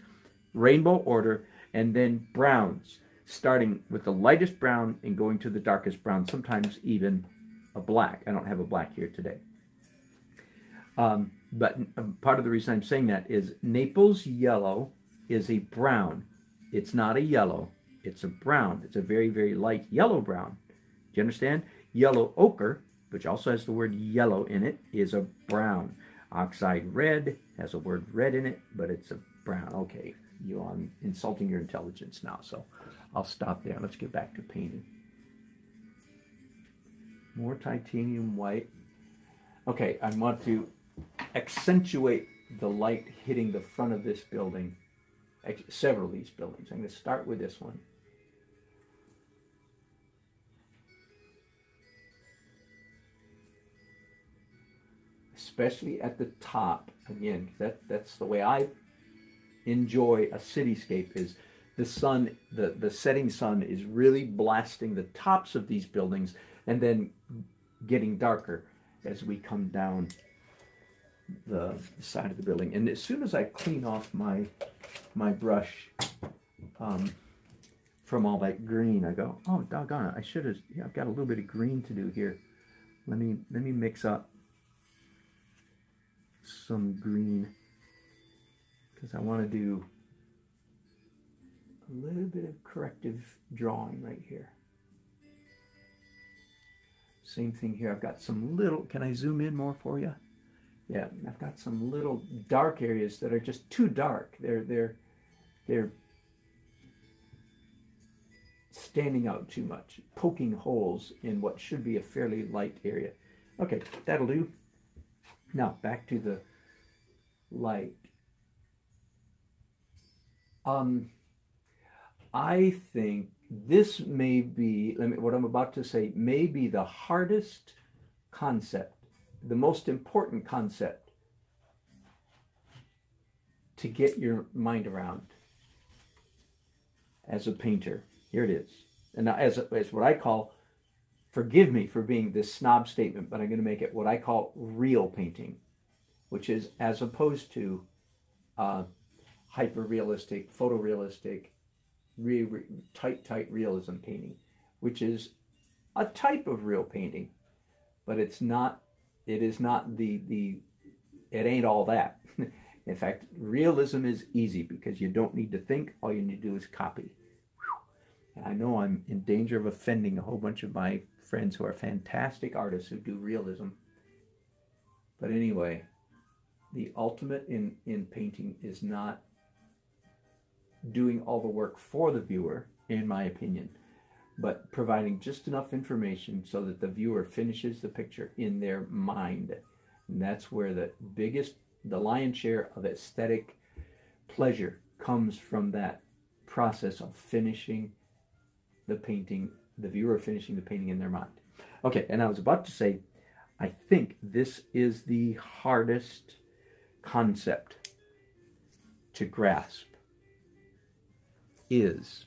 Rainbow order, and then browns, starting with the lightest brown and going to the darkest brown, sometimes even a black. I don't have a black here today. But part of the reason I'm saying that is Naples yellow is a brown. It's not a yellow. It's a brown. It's a very, very light yellow brown. Do you understand? Yellow ochre, which also has the word yellow in it, is a brown. Oxide red has a word red in it, but it's a brown. Okay, I'm insulting your intelligence now, so I'll stop there. Let's get back to painting. More titanium white. Okay, I want to accentuate the light hitting the front of this building, several of these buildings. I'm going to start with this one. Especially at the top, again, that's the way I enjoy a cityscape, is the sun, the setting sun is really blasting the tops of these buildings and then getting darker as we come down the side of the building. And as soon as I clean off my brush from all that green, I go, oh, doggone it, I should have, yeah, I've got a little bit of green to do here. Let me mix up some green, because I want to do a little bit of corrective drawing right here. Same thing here. I've got some little, can I zoom in more for you? Yeah, I've got some little dark areas that are just too dark. They're standing out too much, poking holes in what should be a fairly light area. Okay, that'll do. Now back to the light. I think this may be, what I'm about to say may be the hardest concept, the most important concept to get your mind around as a painter. Here it is. And now as what I call, forgive me for being this snob statement, but I'm going to make it what I call real painting, which is as opposed to hyper-realistic, photorealistic, tight realism painting, which is a type of real painting, but it is not it ain't all that. In fact, realism is easy because you don't need to think, all you need to do is copy. And I know I'm in danger of offending a whole bunch of my friends who are fantastic artists who do realism. But anyway, the ultimate in painting is not doing all the work for the viewer, in my opinion, but providing just enough information so that the viewer finishes the picture in their mind. And that's where the lion's share of aesthetic pleasure comes, from that process of finishing the painting, the viewer finishing the painting in their mind. Okay, and I was about to say, I think this is the hardest concept to grasp, is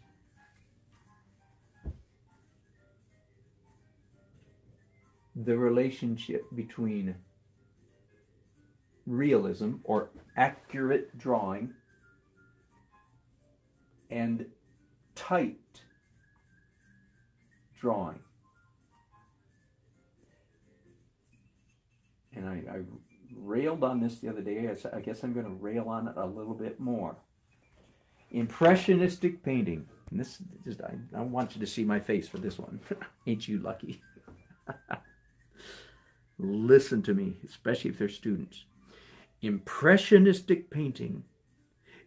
the relationship between realism or accurate drawing and tight drawing. And I railed on this the other day. I guess I'm going to rail on it a little bit more. Impressionistic painting. And this just, I want you to see my face for this one. Ain't you lucky? Listen to me, especially if they're students. Impressionistic painting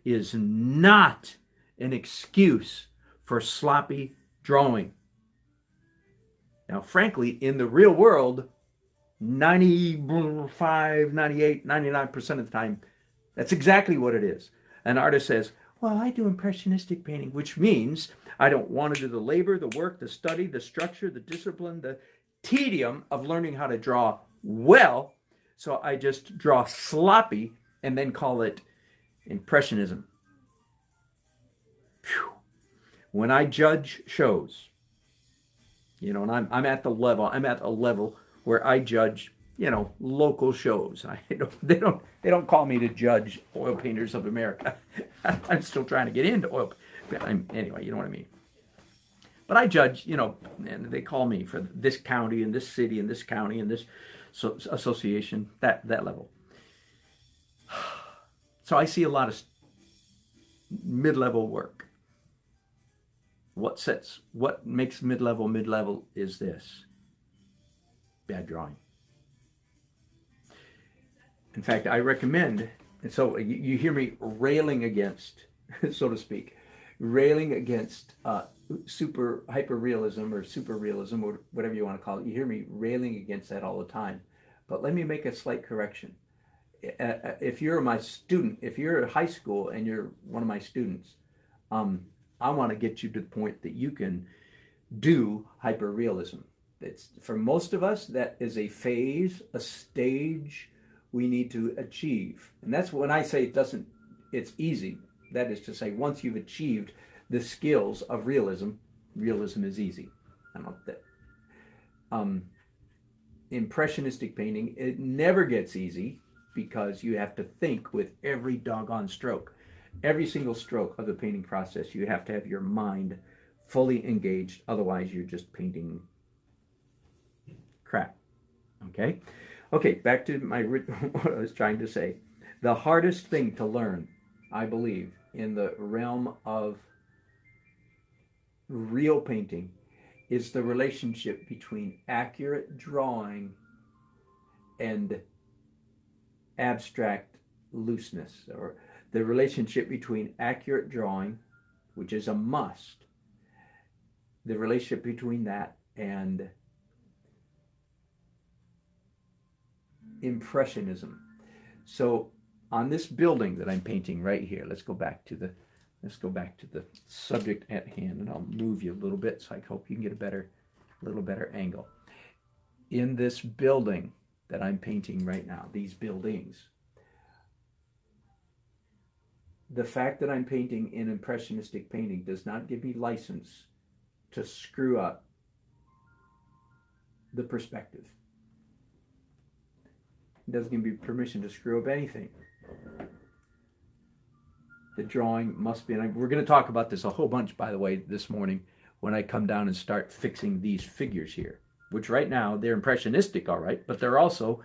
is not an excuse for sloppy drawing. Now, frankly, in the real world, 95, 98, 99% of the time, that's exactly what it is. An artist says, well, I do impressionistic painting, which means I don't want to do the labor, the work, the study, the structure, the discipline, the tedium of learning how to draw well. So I just draw sloppy and then call it impressionism. Whew. When I judge shows, you know, and I'm at a level where I judge, you know, local shows. They don't call me to judge oil painters of America. I'm still trying to get into oil. Anyway, you know what I mean. But I judge, you know, and they call me for this county and this city and this county and this association, that level. So I see a lot of mid-level work. What makes mid-level is this: bad drawing. In fact, I recommend, and so you hear me railing against, so to speak, railing against super hyper-realism or super realism or whatever you want to call it. You hear me railing against that all the time. But let me make a slight correction. If you're my student, if you're at high school and you're one of my students, I want to get you to the point that you can do hyper-realism. It's, for most of us, that is a phase, a stage we need to achieve. And that's when I say it's easy. That is to say, once you've achieved the skills of realism, realism is easy. I don't know that. Impressionistic painting, it never gets easy because you have to think with every doggone stroke. Every single stroke of the painting process, you have to have your mind fully engaged. Otherwise, you're just painting crap. Okay? Okay, back to what I was trying to say. The hardest thing to learn, I believe, in the realm of real painting is the relationship between accurate drawing and abstract looseness, or the relationship between accurate drawing, which is a must, the relationship between that and impressionism. So on this building that I'm painting right here, let's go back to the subject at hand, and I'll move you a little bit so I hope you can get a little better angle. In this building that I'm painting right now, these buildings, the fact that I'm painting in impressionistic painting does not give me license to screw up the perspective. It doesn't give me permission to screw up anything. The drawing must be, and we're going to talk about this a whole bunch, by the way, this morning when I come down and start fixing these figures here, which right now they're impressionistic, all right, but they're also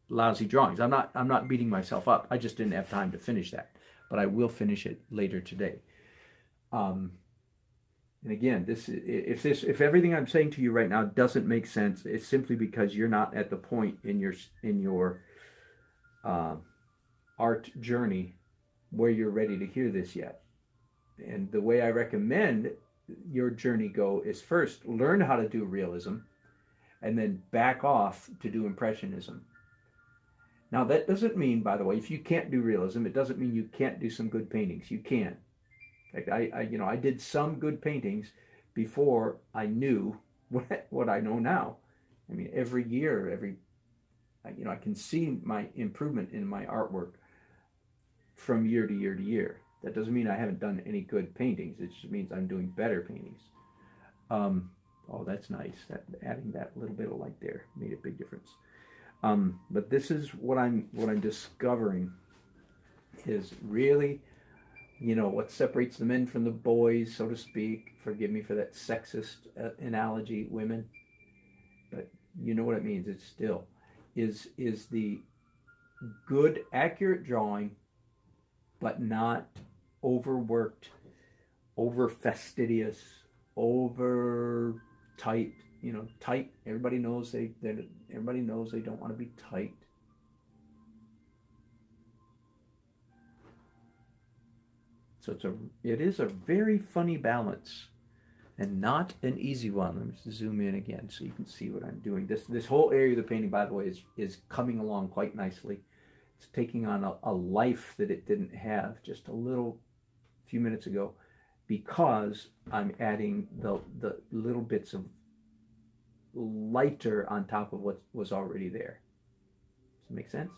lousy drawings. I'm not beating myself up. I just didn't have time to finish that, but I will finish it later today. And again, if everything I'm saying to you right now doesn't make sense, it's simply because you're not at the point in your art journey where you're ready to hear this yet. And the way I recommend your journey go is first learn how to do realism and then back off to do impressionism. Now that doesn't mean, by the way, if you can't do realism, it doesn't mean you can't do some good paintings. You can. In fact, I did some good paintings before I knew what I know now. I mean, every year, I can see my improvement in my artwork from year to year to year. That doesn't mean I haven't done any good paintings. It just means I'm doing better paintings. Oh, that's nice. Adding that little bit of light there made a big difference. But this is what I'm discovering is really, what separates the men from the boys, so to speak. Forgive me for that sexist analogy, women, but you know what it means. It's still is the good, accurate drawing, but not overworked, over fastidious, over tight. Tight. Everybody knows they don't want to be tight. So it is a very funny balance, and not an easy one. Let me just zoom in again so you can see what I'm doing. This whole area of the painting, by the way, is coming along quite nicely. It's taking on a life that it didn't have just a few minutes ago, because I'm adding the little bits of lighter on top of what was already there. Does it make sense?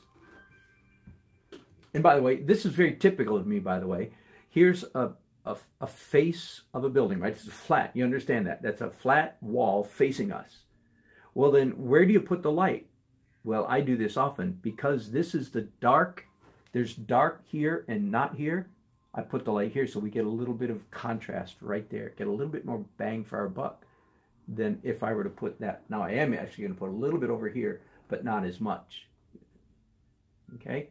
And by the way, this is very typical of me, by the way. Here's a face of a building, right? It's flat. You understand that? That's a flat wall facing us. Well, then where do you put the light? Well, I do this often because this is the dark. There's dark here and not here. I put the light here so we get a little bit of contrast right there. Get a little bit more bang for our buck than if I were to put that. Now, I am actually going to put a little bit over here, but not as much. Okay?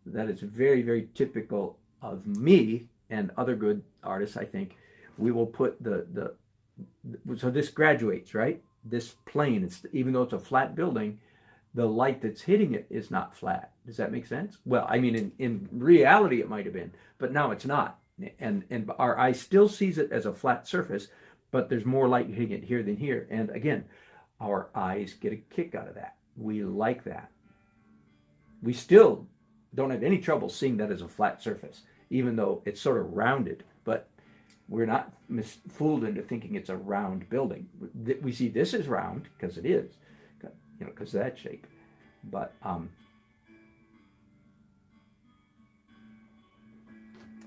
That is very, very typical of me and other good artists, I think. We will put so this graduates, right? This plane, even though it's a flat building, the light that's hitting it is not flat. Does that make sense? Well, I mean, in reality, it might have been, but now it's not. And our eye still sees it as a flat surface, but there's more light hitting it here than here. And again, our eyes get a kick out of that. We like that. We still don't have any trouble seeing that as a flat surface, even though it's sort of rounded, but we're not fooled into thinking it's a round building. We see this as round because it is, you know, because of that shape. But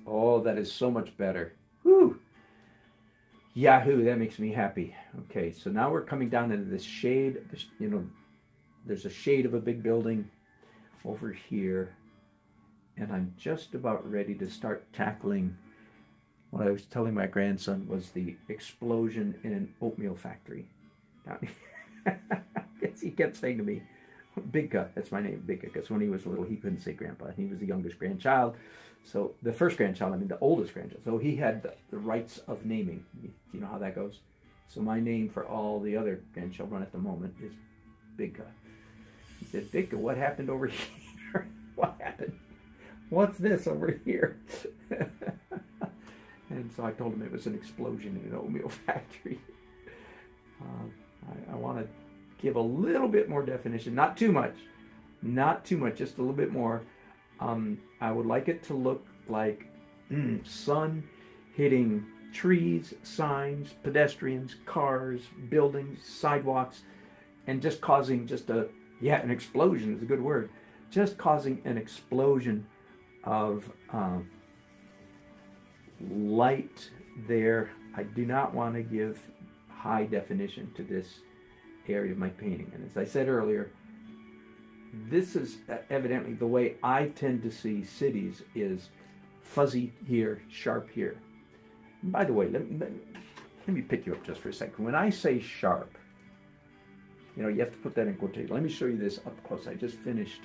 oh, that is so much better. Whew. Yahoo, that makes me happy. Okay, so now we're coming down into this shade. You know, there's a shade of a big building over here. And I'm just about ready to start tackling what I was telling my grandson was the explosion in an oatmeal factory. He kept saying to me, Bigka, that's my name, Bigka, because when he was little, he couldn't say grandpa. He was the youngest grandchild. So the first grandchild, I mean the oldest grandchild. So he had the rights of naming. You know how that goes? So my name for all the other grandchildren at the moment is Bigka. He said, Bigka, what happened over here? What happened? What's this over here? And so I told him it was an explosion in an oatmeal factory. I want to give a little bit more definition, not too much, just a little bit more. I would like it to look like sun hitting trees, signs, pedestrians, cars, buildings, sidewalks, and just causing an explosion is a good word, just causing an explosion of light there. I do not want to give high definition to this area of my painting. And as I said earlier, this is evidently the way I tend to see cities is fuzzy here, sharp here. And by the way, let me pick you up just for a second. When I say sharp, you know, you have to put that in quotation. Let me show you this up close. I just finished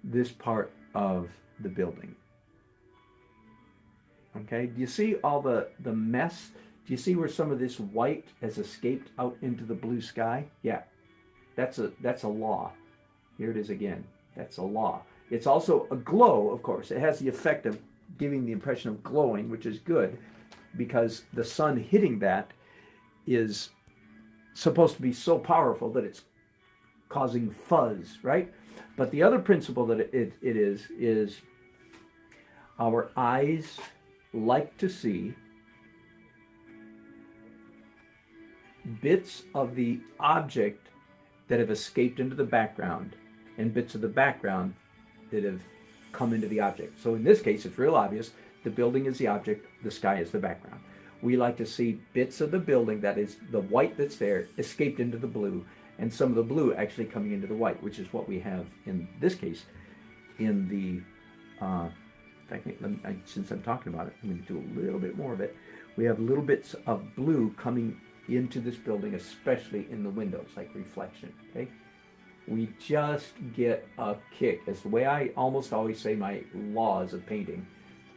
this part of the building. Okay, do you see all the mess? Do you see where some of this white has escaped out into the blue sky? Yeah, that's a law. Here it is again. That's a law. It's also a glow, of course. It has the effect of giving the impression of glowing, which is good because the sun hitting that is supposed to be so powerful that it's causing fuzz, right? But the other principle that it is our eyes like to see bits of the object that have escaped into the background and bits of the background that have come into the object. So in this case, it's real obvious. The building is the object, the sky is the background. We like to see bits of the building, that is the white that's there, escaped into the blue, and some of the blue actually coming into the white, which is what we have in this case in the, since I'm talking about it, I'm going to do a little bit more of it. We have little bits of blue coming into this building, especially in the windows, like reflection, okay? We just get a kick. It's the way I almost always say my laws of painting.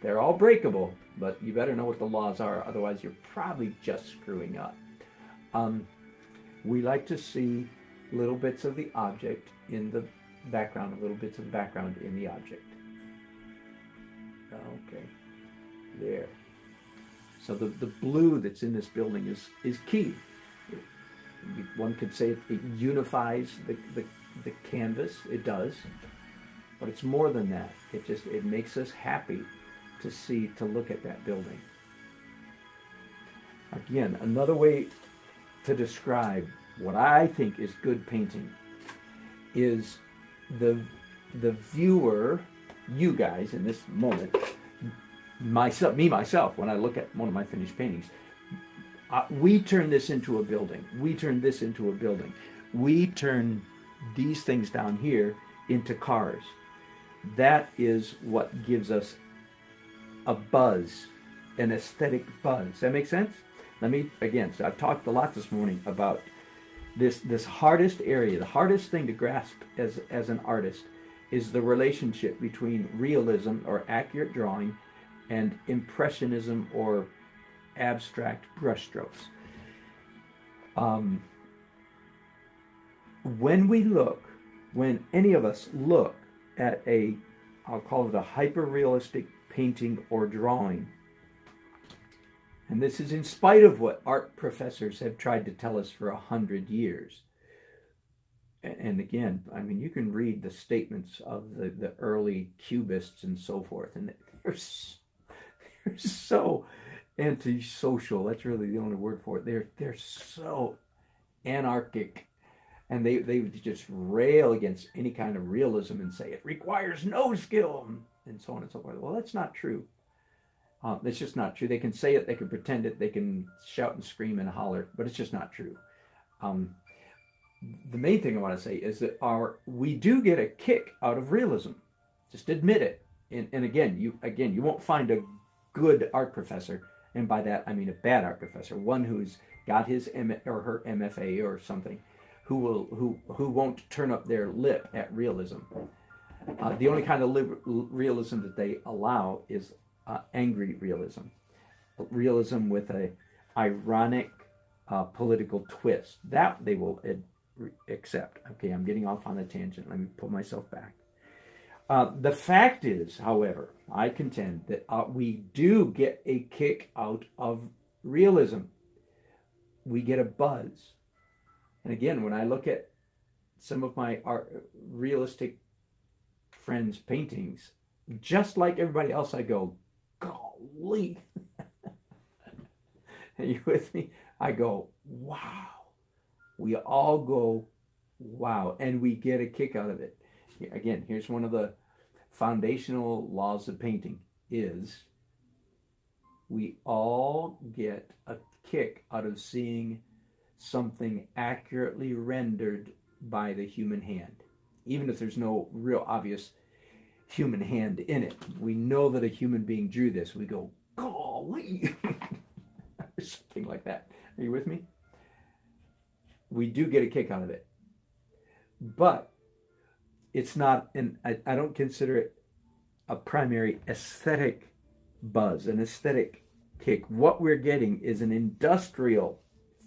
They're all breakable, but you better know what the laws are, otherwise you're probably just screwing up. We like to see little bits of the object in the background, little bits of background in the object. Okay, there. So the blue that's in this building is key. One could say it unifies the canvas. It does, but it's more than that. It makes us happy to look at that building. Again, another way to describe what I think is good painting is the viewer you guys in this moment, myself, when I look at one of my finished paintings, we turn this into a building. We turn this into a building. We turn these things down here into cars. That is what gives us a buzz, an aesthetic buzz. Does that make sense? Let me, again, so I've talked a lot this morning about this hardest area. The hardest thing to grasp as an artist is the relationship between realism or accurate drawing and impressionism or abstract brushstrokes. When any of us look at I'll call it a hyper-realistic painting or drawing, and this is in spite of what art professors have tried to tell us for 100 years. And again, I mean, you can read the statements of the early cubists and so forth, and they're so antisocial. That's really the only word for it. They're so anarchic, and they just rail against any kind of realism and say it requires no skill and so on and so forth. Well, that's not true. It's just not true. They can say it, they can pretend it, they can shout and scream and holler, but it's just not true. The main thing I want to say is that we do get a kick out of realism. Just admit it. And again, you won't find a good art professor, and by that I mean a bad art professor, one who's got his or her MFA or something, who won't turn up their lip at realism. The only kind of realism that they allow is angry realism with a ironic political twist. That they will accept. Okay, I'm getting off on a tangent. Let me pull myself back. The fact is, however, I contend that we do get a kick out of realism. We get a buzz. And again, when I look at some of my realistic friends' paintings, just like everybody else, I go, golly. Are you with me? I go, wow. We all go, wow. And we get a kick out of it. Again, here's one of the foundational laws of painting is we all get a kick out of seeing something accurately rendered by the human hand. Even if there's no real obvious human hand in it. We know that a human being drew this. We go, golly. Something like that. Are you with me? We do get a kick out of it. But it's not, and I don't consider it a primary aesthetic buzz, an aesthetic kick. What we're getting is an industrial,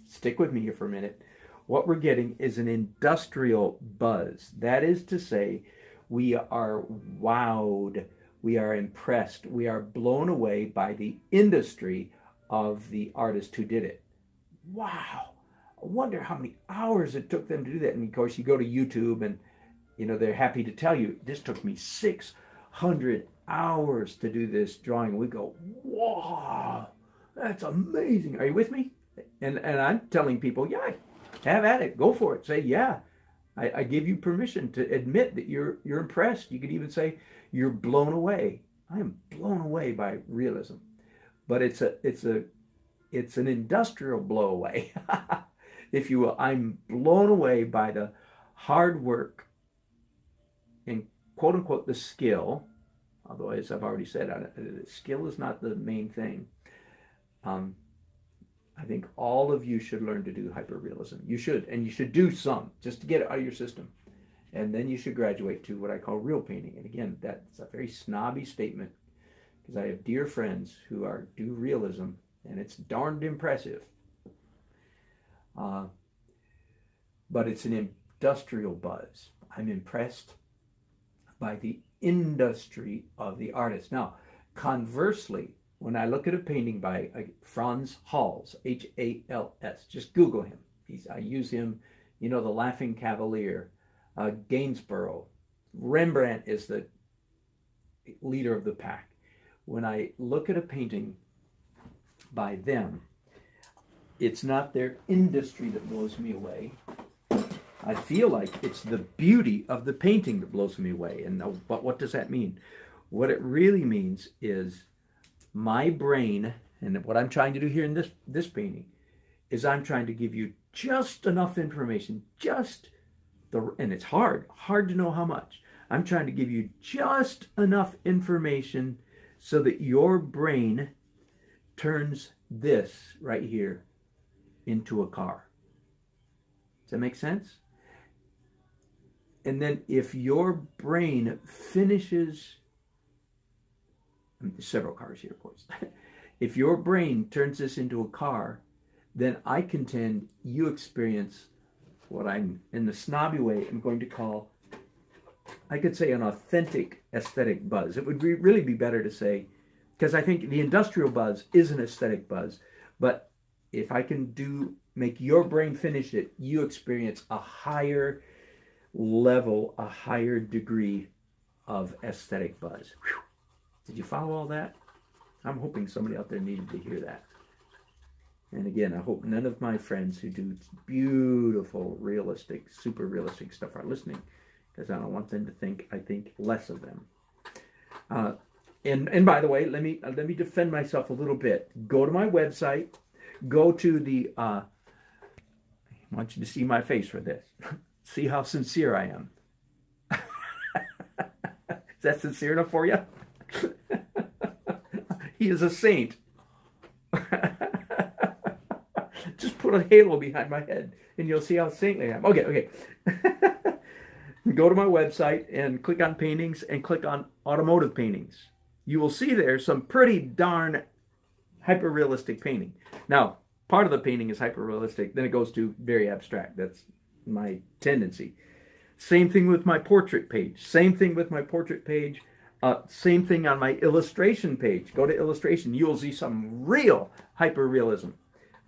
stick with me here for a minute, what we're getting is an industrial buzz. That is to say, we are wowed, we are impressed, we are blown away by the industry of the artist who did it. Wow, I wonder how many hours it took them to do that. And of course, you go to YouTube and they're happy to tell you, this took me 600 hours to do this drawing. We go, wow, that's amazing. Are you with me? And I'm telling people, yeah, have at it. Go for it. Say, yeah, I give you permission to admit that you're impressed. You could even say you're blown away. I am blown away by realism. But it's an industrial blow away, if you will. I'm blown away by the hard work and quote unquote the skill, although as I've already said, skill is not the main thing. I think all of you should learn to do hyperrealism. You should, and you should do some just to get it out of your system. And then you should graduate to what I call real painting. And again, that's a very snobby statement because I have dear friends who do realism, and it's darned impressive. But it's an industrial buzz. I'm impressed by the industry of the artist. Now, conversely, when I look at a painting by Franz Hals, H-A-L-S, just Google him. I use him, the Laughing Cavalier, Gainsborough. Rembrandt is the leader of the pack. When I look at a painting by them, it's not their industry that blows me away. I feel like it's the beauty of the painting that blows me away. But what does that mean? What it really means is my brain, and what I'm trying to do here in this painting, is I'm trying to give you just enough information, and it's hard to know how much. I'm trying to give you just enough information so that your brain turns this right here into a car. Does that make sense? And then if your brain finishes, several cars here, of course. If your brain turns this into a car, then I contend you experience what I'm, in the snobby way, I'm going to call, I could say, an authentic aesthetic buzz. It would really be better to say, because I think the industrial buzz is an aesthetic buzz, but if I can make your brain finish it, you experience a higher level, a higher degree of aesthetic buzz. Whew. Did you follow all that? I'm hoping somebody out there needed to hear that. And again, I hope none of my friends who do beautiful, realistic, super realistic stuff are listening, because I don't want them to think I think less of them. And by the way, let me defend myself a little bit. Go to my website. Go to the. I want you to see my face for this. See how sincere I am. Is that sincere enough for you? He is a saint. Just put a halo behind my head and you'll see how saintly I am. Okay. Go to my website and click on paintings and click on automotive paintings. You will see there some pretty darn hyper-realistic painting. Now, part of the painting is hyper-realistic, then it goes to very abstract. That's my tendency. Same thing with my portrait page. Same thing with my portrait page. Same thing on my illustration page. Go to illustration. You will see some real hyper-realism.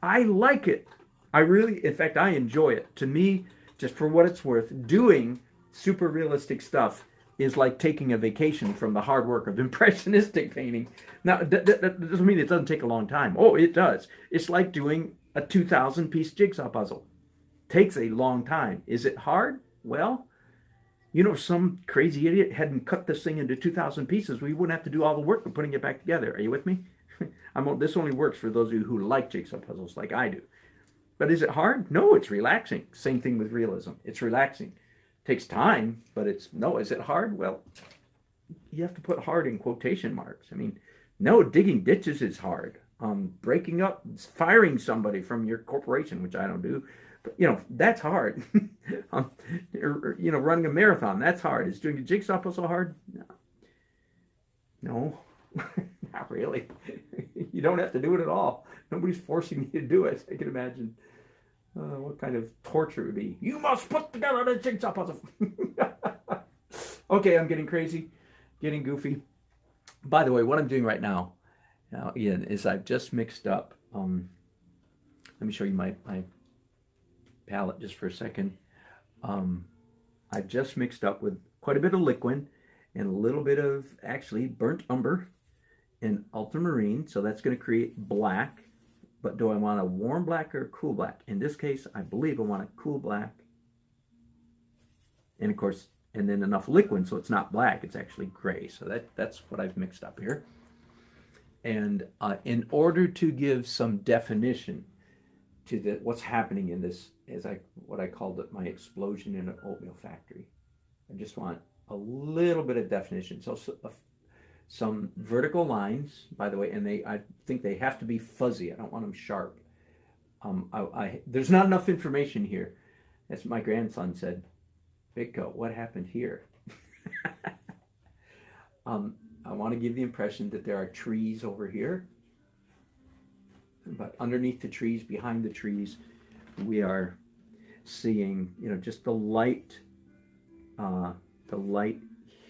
I like it. In fact, I enjoy it. To me, just for what it's worth, doing super realistic stuff is like taking a vacation from the hard work of impressionistic painting. Now, that doesn't mean it doesn't take a long time. Oh, it does. It's like doing a 2,000-piece jigsaw puzzle. Takes a long time. Is it hard? Well, you know, some crazy idiot hadn't cut this thing into 2,000 pieces, we wouldn't have to do all the work of putting it back together. Are you with me? This only works for those of you who like jigsaw puzzles like I do. But is it hard? No, it's relaxing. Same thing with realism. It's relaxing. Takes time, but is it hard? Well, you have to put hard in quotation marks. I mean, no, digging ditches is hard. Breaking up, firing somebody from your corporation, which I don't do, but, that's hard. Running a marathon, that's hard. Is doing a jigsaw puzzle hard? No, not really. You don't have to do it at all. Nobody's forcing you to do it. I can imagine what kind of torture it would be. You must put together the jigsaw puzzle. Okay, I'm getting crazy, getting goofy. By the way, what I'm doing right now, Ian, is I've just mixed up. Let me show you my palette just for a second. I've just mixed up with quite a bit of liquid and a little bit of actually burnt umber and ultramarine. So that's going to create black. But do I want a warm black or a cool black? In this case, I believe I want a cool black. And of course, and then enough liquid so it's not black, it's actually gray. So that's what I've mixed up here. And in order to give some definition to what's happening in this, what I called it, my explosion in an oatmeal factory, I just want a little bit of definition. So some vertical lines, by the way, and I think they have to be fuzzy. I don't want them sharp. There's not enough information here. As my grandson said, Big Coat, what happened here? I want to give the impression that there are trees over here, but underneath the trees, behind the trees, we are seeing, just the light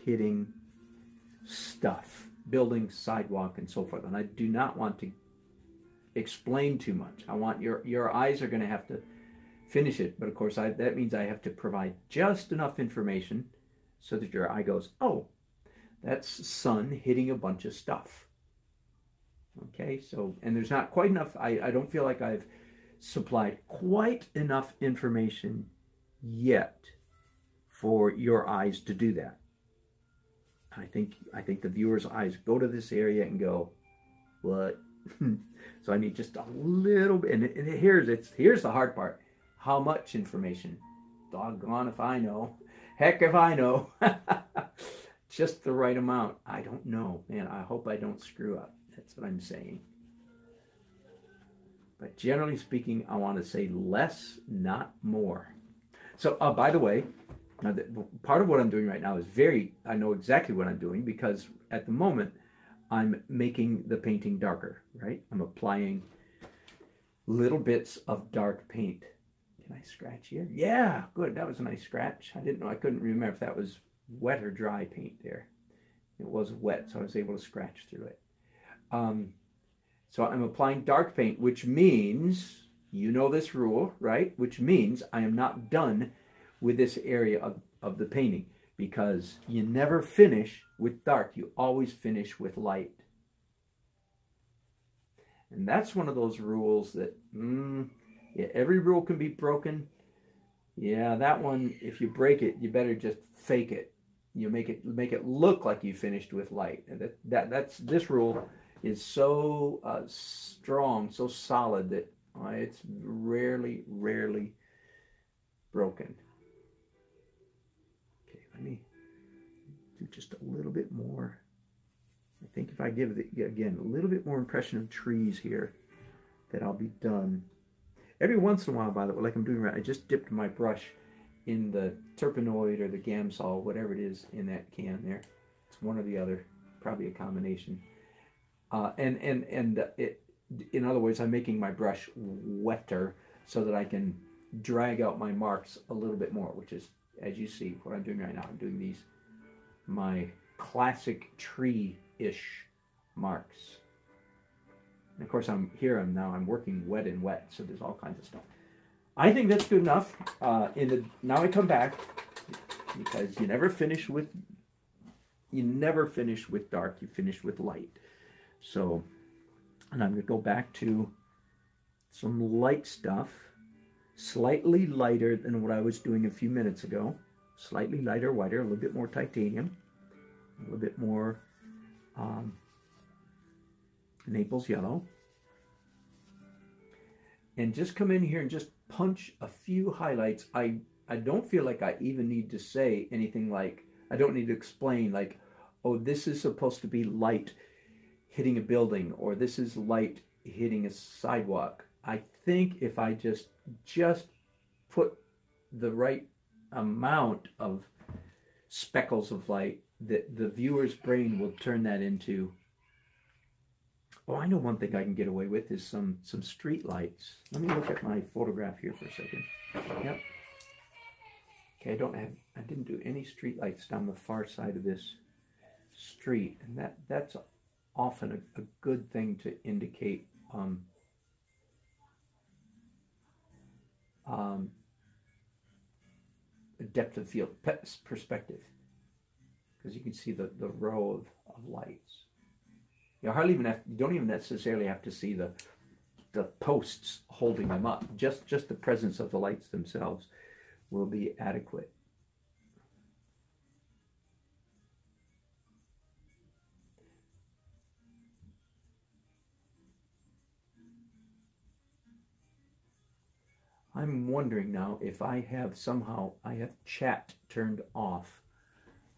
hitting stuff, building, sidewalk, and so forth. And I do not want to explain too much. I want your eyes are going to have to finish it, but of course that means I have to provide just enough information so that your eye goes, oh, that's sun hitting a bunch of stuff. Okay, so, and there's not quite enough, I don't feel like I've supplied quite enough information yet for your eyes to do that. I think the viewer's eyes go to this area and go, what? So I need just a little bit, and here's the hard part. How much information? Doggone if I know. Heck if I know. Just the right amount. I don't know. Man, I hope I don't screw up. That's what I'm saying. But generally speaking, I want to say less, not more. So, by the way, now part of what I'm doing right now is I know exactly what I'm doing, because at the moment, I'm making the painting darker, right? I'm applying little bits of dark paint. Can I scratch here? Yeah, good. That was a nice scratch. I couldn't remember if that was wet or dry paint there. It was wet, so I was able to scratch through it. So I'm applying dark paint, which means, you know this rule, right? Which means I am not done with this area of the painting, because you never finish with dark. You always finish with light. And that's one of those rules that, yeah, every rule can be broken. Yeah, that one, if you break it, you better just fake it. You make it look like you finished with light. And this rule is so strong, so solid, that it's rarely broken. Okay, let me do just a little bit more. I think if I give it, again, a little bit more impression of trees here, that I'll be done. Every once in a while, by the way, like I'm doing right, I just dipped my brush in the Turpenoid or the Gamsol, whatever it is in that can there. It's one or the other, probably a combination. In other words, I'm making my brush wetter so that I can drag out my marks a little bit more, which is, as you see, what I'm doing right now. I'm doing my classic tree-ish marks. And of course, I'm working wet and wet, so there's all kinds of stuff. I think that's good enough. Now I come back, because you never finish with dark. You finish with light. So, and I'm going to go back to some light stuff, slightly lighter than what I was doing a few minutes ago. Slightly lighter, whiter, a little bit more titanium, a little bit more Naples yellow. And just come in here and just punch a few highlights. I don't feel like I even need to say anything like, I don't need to explain like, oh, this is supposed to be light hitting a building, or this is light hitting a sidewalk. I think if I just put the right amount of speckles of light, that the viewer's brain will turn that into, oh, I know one thing I can get away with is some street lights. Let me look at my photograph here for a second. Yep. Okay, I didn't do any street lights down the far side of this street, and that's often a good thing to indicate a depth of field perspective, because you can see the row of lights. You don't even necessarily have to see the posts holding them up. Just the presence of the lights themselves will be adequate. I'm wondering now if I have chat turned off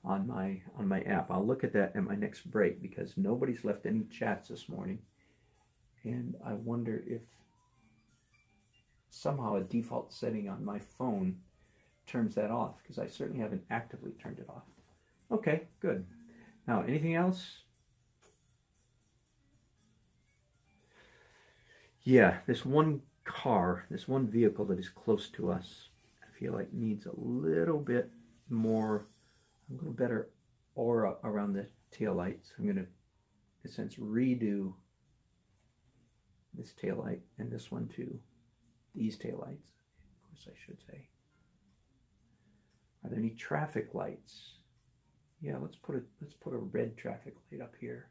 on my app. I'll look at that at my next break, because nobody's left any chats this morning, and I wonder if somehow a default setting on my phone turns that off, because I certainly haven't actively turned it off. Okay, good. Now, anything else? Yeah, this one vehicle that is close to us, I feel like needs a little better aura around the taillights. I'm going to, in a sense, redo this taillight and this one too. These taillights, of course I should say. Are there any traffic lights? Yeah, let's put a red traffic light up here.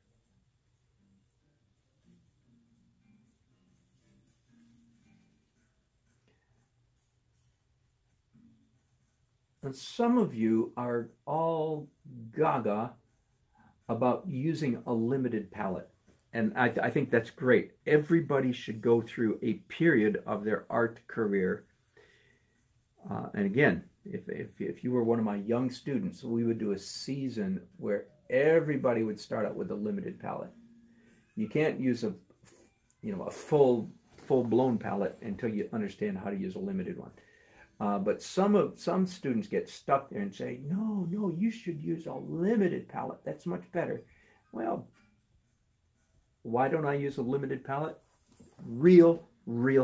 And some of you are all gaga about using a limited palette. And I think that's great. Everybody should go through a period of their art career. And again, if you were one of my young students, we would do a season where everybody would start out with a limited palette. You can't use a full-blown palette until you understand how to use a limited one. But some students get stuck there and say, no, you should use a limited palette. That's much better. Well, why don't I use a limited palette? Real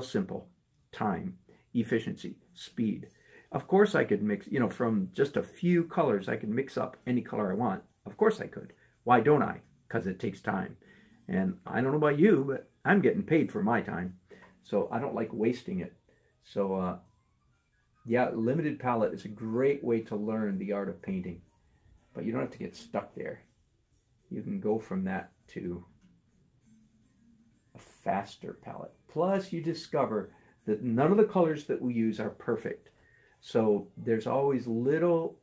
simple. Time, efficiency, speed. Of course I could mix, from just a few colors, I could mix up any color I want. Of course I could. Why don't I? Because it takes time. And I don't know about you, but I'm getting paid for my time. So I don't like wasting it. So, yeah, limited palette is a great way to learn the art of painting. But you don't have to get stuck there. You can go from that to a faster palette. Plus, you discover that none of the colors that we use are perfect. So there's always little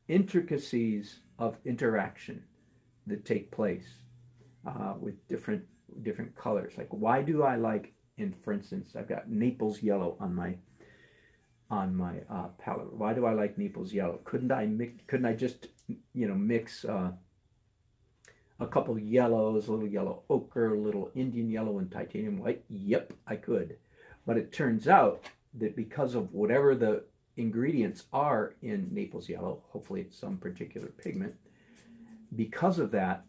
intricacies of interaction that take place with different colors. Like, why do I like, for instance, I've got Naples yellow on my palette. Why do I like Naples yellow? Couldn't I just mix a couple yellows, a little yellow ochre, a little Indian yellow, and titanium white? Yep, I could. But it turns out that because of whatever the ingredients are in Naples yellow, hopefully it's some particular pigment, because of that,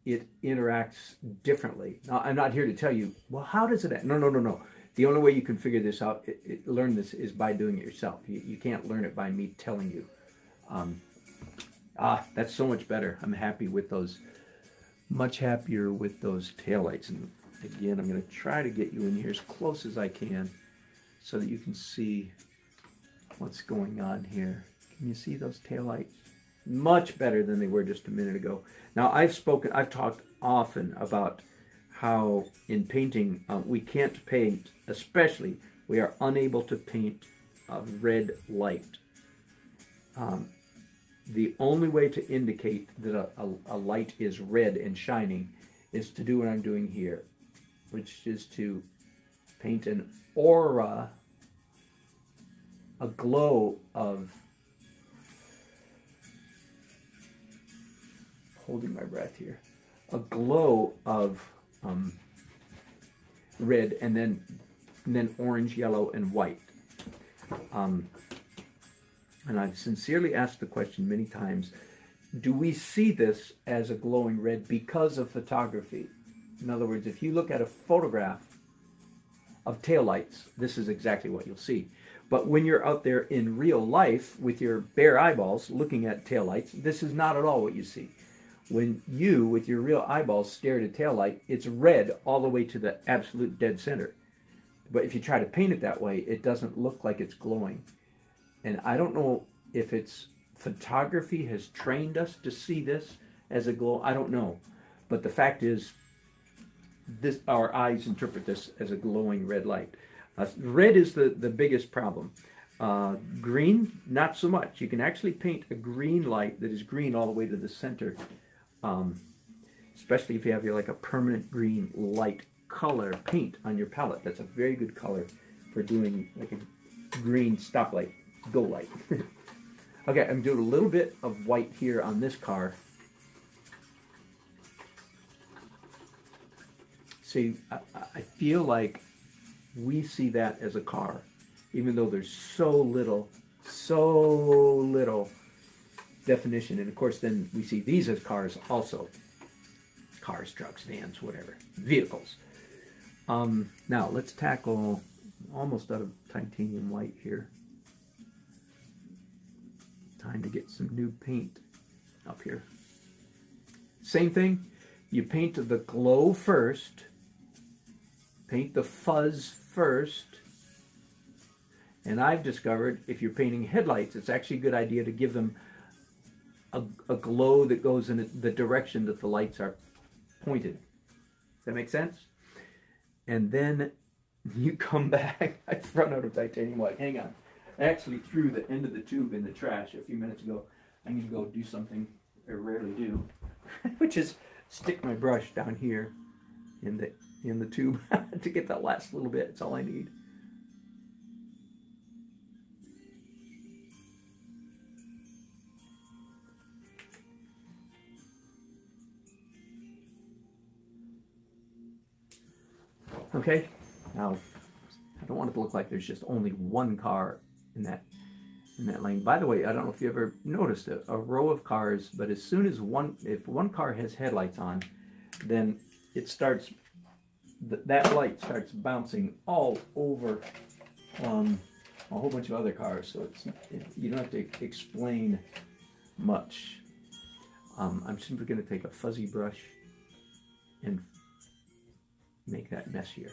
it interacts differently. Now, I'm not here to tell you, well, how does it act? No. The only way you can figure this out, learn this, is by doing it yourself. You can't learn it by me telling you. That's so much better. I'm happy with those, much happier with those taillights. And again, I'm going to try to get you in here as close as I can so that you can see what's going on here. Can you see those taillights? Much better than they were just a minute ago. Now, I've talked often about how in painting, we can't paint, especially, we are unable to paint a red light. The only way to indicate that a light is red and shining is to do what I'm doing here, which is to paint an aura, a glow of, holding my breath here, a glow of red, and then orange, yellow, and white. And I've sincerely asked the question many times, do we see this as a glowing red because of photography? In other words, if you look at a photograph of taillights, this is exactly what you'll see. But when you're out there in real life with your bare eyeballs looking at taillights, this is not at all what you see. When you, with your real eyeballs, stare at a taillight, it's red all the way to the absolute dead center. But if you try to paint it that way, it doesn't look like it's glowing. And I don't know if it's photography has trained us to see this as a glow. I don't know. But the fact is, our eyes interpret this as a glowing red light. Red is the biggest problem. Green, not so much. You can actually paint a green light that is green all the way to the center. Especially if you have like a permanent green light color paint on your palette. That's a very good color for doing like a green stoplight, go light. Okay, I'm doing a little bit of white here on this car. See, I feel like we see that as a car, even though there's so little definition. And of course, then we see these as cars also. Cars, trucks, vans, whatever. Vehicles. Now, let's tackle, almost out of titanium white here. Time to get some new paint up here. Same thing. You paint the glow first. Paint the fuzz first. And I've discovered if you're painting headlights, it's actually a good idea to give them a glow that goes in the direction that the lights are pointed. Does that make sense? And then you come back. I've run out of titanium white. Hang on. I actually threw the end of the tube in the trash a few minutes ago. I'm going to go do something I rarely do, which is stick my brush down here in the tube to get that last little bit. It's all I need. Okay, now I don't want it to look like there's just only one car in that lane. By the way, I don't know if you ever noticed a row of cars, but as soon as if one car has headlights on, then it starts, that light starts bouncing all over a whole bunch of other cars. So you don't have to explain much. I'm simply going to take a fuzzy brush and make that messier.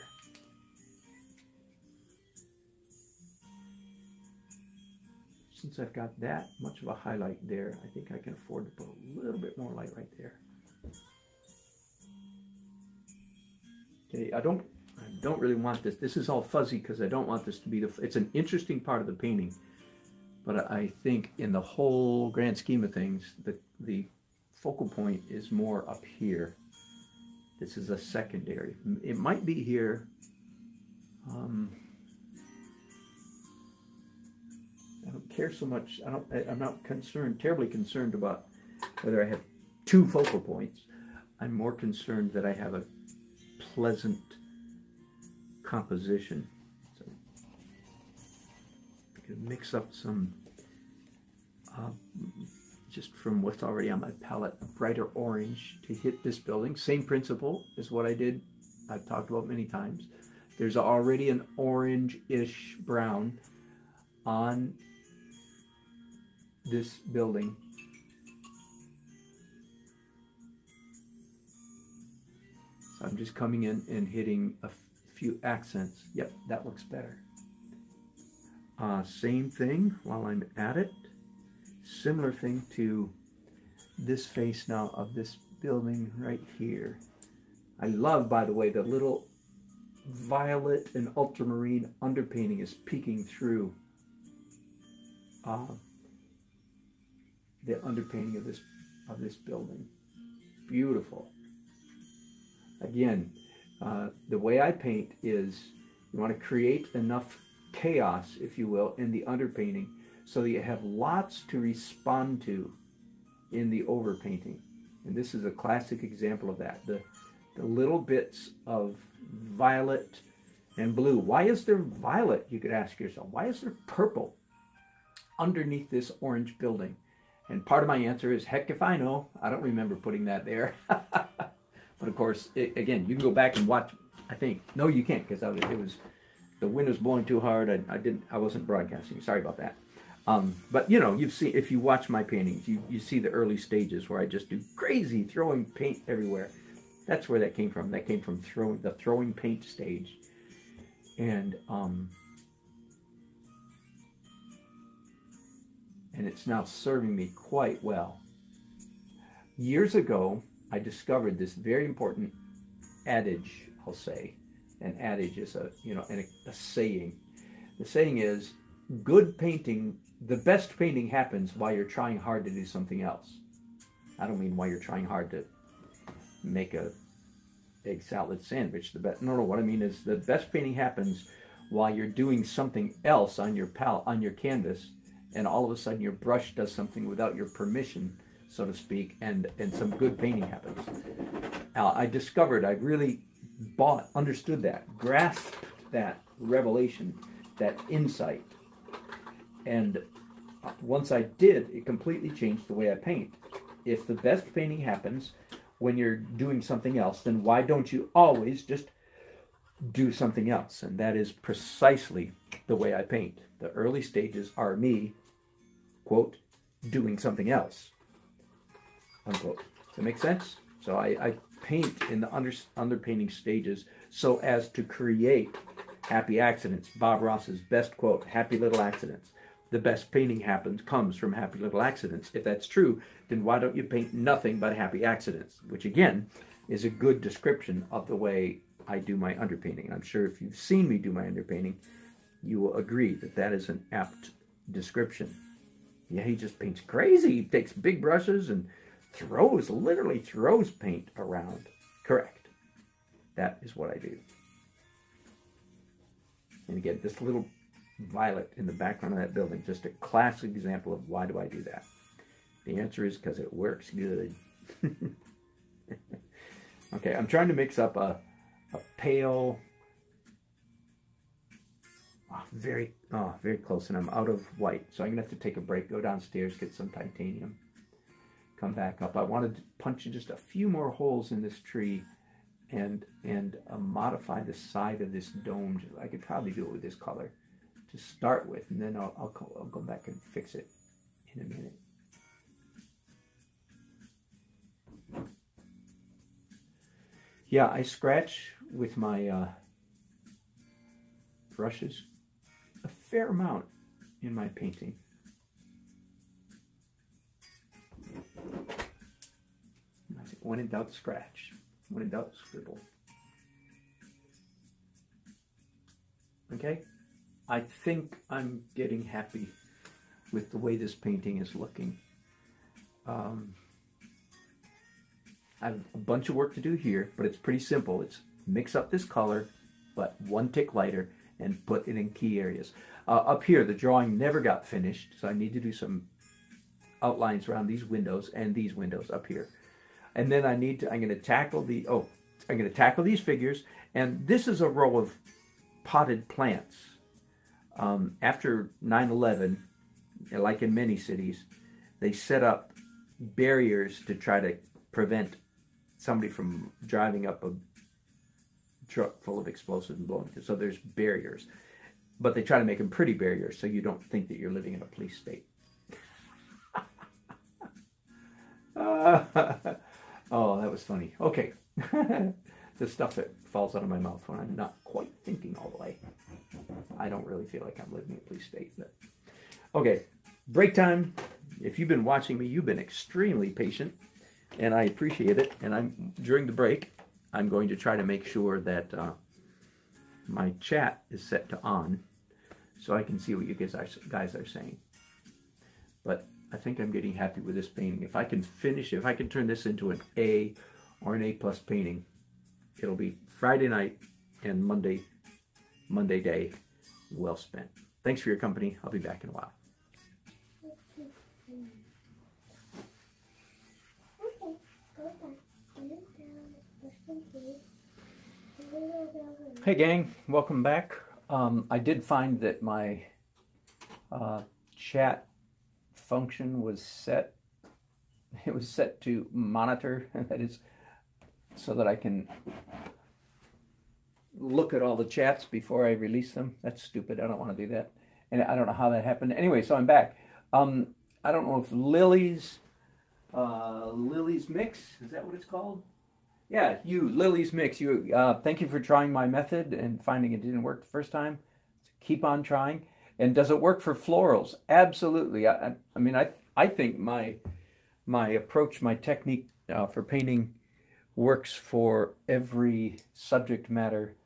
Since I've got that much of a highlight there, I think I can afford to put a little bit more light right there. Okay, I don't really want this. This is all fuzzy because I don't want this to be it's an interesting part of the painting, but I think in the whole grand scheme of things, the focal point is more up here. This is a secondary. It might be here. I don't care so much. I'm not terribly concerned about whether I have two focal points. I'm more concerned that I have a pleasant composition. So I can mix up some, just from what's already on my palette, a brighter orange to hit this building. Same principle as what I did, I've talked about many times. There's already an orange-ish brown on this building. So I'm just coming in and hitting a few accents. Yep, that looks better. Same thing while I'm at it. Similar thing to this face now of this building right here. I love, by the way, the little violet and ultramarine underpainting is peeking through the underpainting of this building. Beautiful. Again, the way I paint is you want to create enough chaos, if you will, in the underpainting so that you have lots to respond to in the overpainting. And this is a classic example of that. The little bits of violet and blue. Why is there violet, you could ask yourself? Why is there purple underneath this orange building? And part of my answer is, heck if I know. I don't remember putting that there. But of course, again, you can go back and watch. I think, no, you can't, because the wind was blowing too hard. I wasn't broadcasting. Sorry about that. But you know, if you watch my paintings, you see the early stages where I just do crazy throwing paint everywhere. That's where that came from. That came from the throwing paint stage. And it's now serving me quite well. Years ago, I discovered this very important adage, I'll say. An adage is a saying. The saying is, good painting, the best painting happens while you're trying hard to do something else. I don't mean while you're trying hard to make a egg salad sandwich. No, what I mean is the best painting happens while you're doing something else on your palette, on your canvas, and all of a sudden your brush does something without your permission, so to speak, and some good painting happens. I discovered, I really understood that, grasped that revelation, that insight. And once I did, it completely changed the way I paint. If the best painting happens when you're doing something else, then why don't you always just do something else? And that is precisely the way I paint. The early stages are me, quote, doing something else, unquote. Does that make sense? So I paint in the underpainting stages so as to create happy accidents. Bob Ross's best quote, happy little accidents. The best painting comes from happy little accidents. If that's true, then why don't you paint nothing but happy accidents? Which again, is a good description of the way I do my underpainting. And I'm sure if you've seen me do my underpainting, you will agree that that is an apt description. Yeah, he just paints crazy. He takes big brushes and literally throws paint around. Correct. That is what I do. And again, this little violet in the background of that building, just a classic example of why do I do that. The answer is because it works good. Okay, I'm trying to mix up a pale, very close, and I'm out of white. So I'm gonna have to take a break, go downstairs, get some titanium, come back up. I wanted to punch in just a few more holes in this tree and modify the side of this dome. I could probably do it with this color to start with, and then I'll go back and fix it in a minute. Yeah, I scratch with my brushes a fair amount in my painting. When in doubt, scratch. When in doubt, scribble. Okay? I think I'm getting happy with the way this painting is looking. I have a bunch of work to do here, but it's pretty simple. It's mix up this color, but one tick lighter, and put it in key areas. Up here, the drawing never got finished, so I need to do some outlines around these windows and these windows up here. And then I'm going to tackle these figures, and this is a row of potted plants. After 9/11, like in many cities, they set up barriers to try to prevent somebody from driving up a truck full of explosives and blowing it. So there's barriers, but they try to make them pretty barriers so you don't think that you're living in a police state. Oh, that was funny. Okay. The stuff that falls out of my mouth when I'm not quite thinking all the way. I don't really feel like I'm living in a police state. But... Okay, break time. If you've been watching me, you've been extremely patient, and I appreciate it. And during the break, I'm going to try to make sure that my chat is set to on so I can see what you guys are saying. But I think I'm getting happy with this painting. If I can finish it, if I can turn this into an A or an A+ painting, it'll be Friday night and Monday day well spent. Thanks for your company. I'll be back in a while. Hey gang, welcome back. I did find that my chat function was set. It was set to monitor, that is, so that I can look at all the chats before I release them. That's stupid. I don't want to do that. And I don't know how that happened. Anyway, so I'm back. I don't know if Lily's Mix, is that what it's called? Yeah, Lily's Mix. Thank you for trying my method and finding it didn't work the first time. Keep on trying. And does it work for florals? Absolutely. I mean, I think my approach, my technique for painting works for every subject matter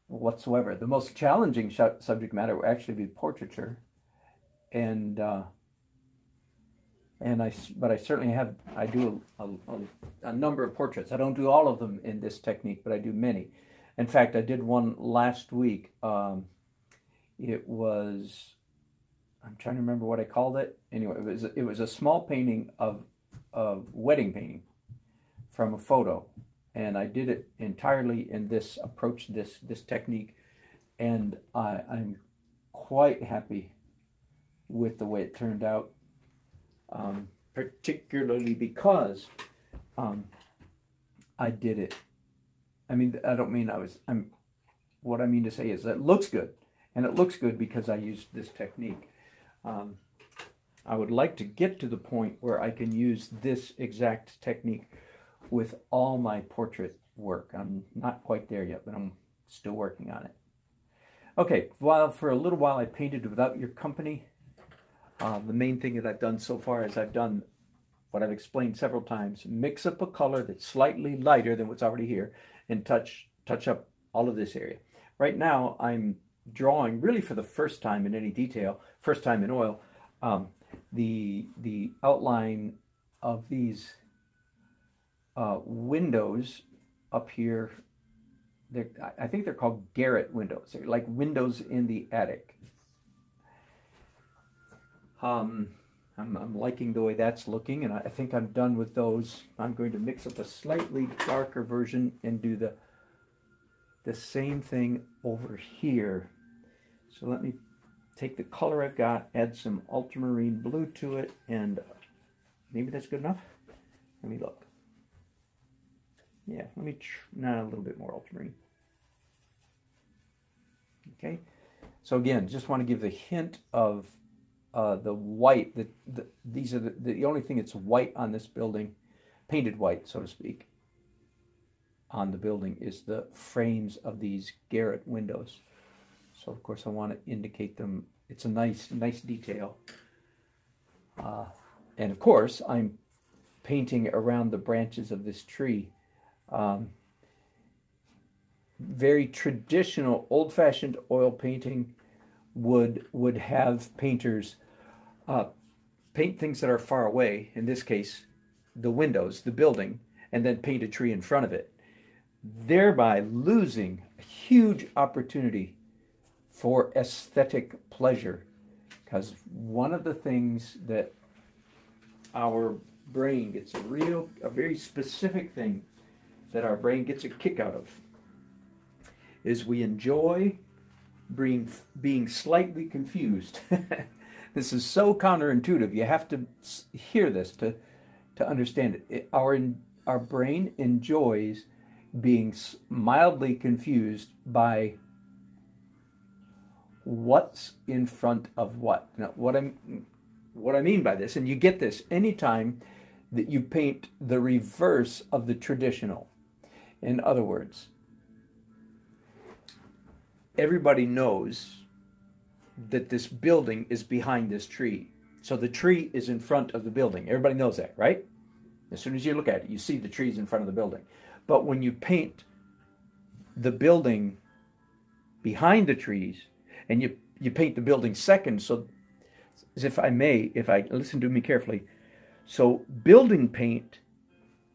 whatsoever. The most challenging subject matter will actually be portraiture, but I certainly I do a number of portraits. I don't do all of them in this technique, but I do many. In fact, I did one last week. It was, I'm trying to remember what I called it. Anyway, it was a small painting of wedding painting from a photo, and I did it entirely in this approach, this technique, and I'm quite happy with the way it turned out, particularly because I did it. I mean, I don't mean what I mean to say is that it looks good, and it looks good because I used this technique. I would like to get to the point where I can use this exact technique with all my portrait work. I'm not quite there yet, but I'm still working on it. Okay, for a little while I painted without your company. The main thing that I've done so far is I've done what I've explained several times: mix up a color that's slightly lighter than what's already here and touch up all of this area. Right now I'm drawing, really for the first time in any detail, first time in oil, the outline of these windows up here. I think they're called garret windows. They're like windows in the attic. I'm liking the way that's looking, and I think I'm done with those. I'm going to mix up a slightly darker version and do the same thing over here. So let me take the color I've got, add some ultramarine blue to it, and maybe that's good enough. Let me look. Yeah, let me a little bit more ultramarine. Okay, so again, just want to give the hint of the white. These are the only thing that's white on this building, painted white, so to speak, on the building is the frames of these garret windows. So of course I want to indicate them. It's a nice detail. And of course I'm painting around the branches of this tree. Very traditional, old-fashioned oil painting would have painters paint things that are far away, in this case the windows, the building, and then paint a tree in front of it, thereby losing a huge opportunity for aesthetic pleasure. Because one of the things that our brain gets a very specific thing that our brain gets a kick out of is we enjoy being slightly confused. This is so counterintuitive. You have to hear this to understand it. Our brain enjoys being mildly confused by what's in front of what. Now, what I mean by this, and you get this anytime that you paint the reverse of the traditional. In other words, everybody knows that this building is behind this tree. So the tree is in front of the building. Everybody knows that, right? As soon as you look at it, you see the trees in front of the building. But when you paint the building behind the trees, and you paint the building second, so as if I listen to me carefully, so building paint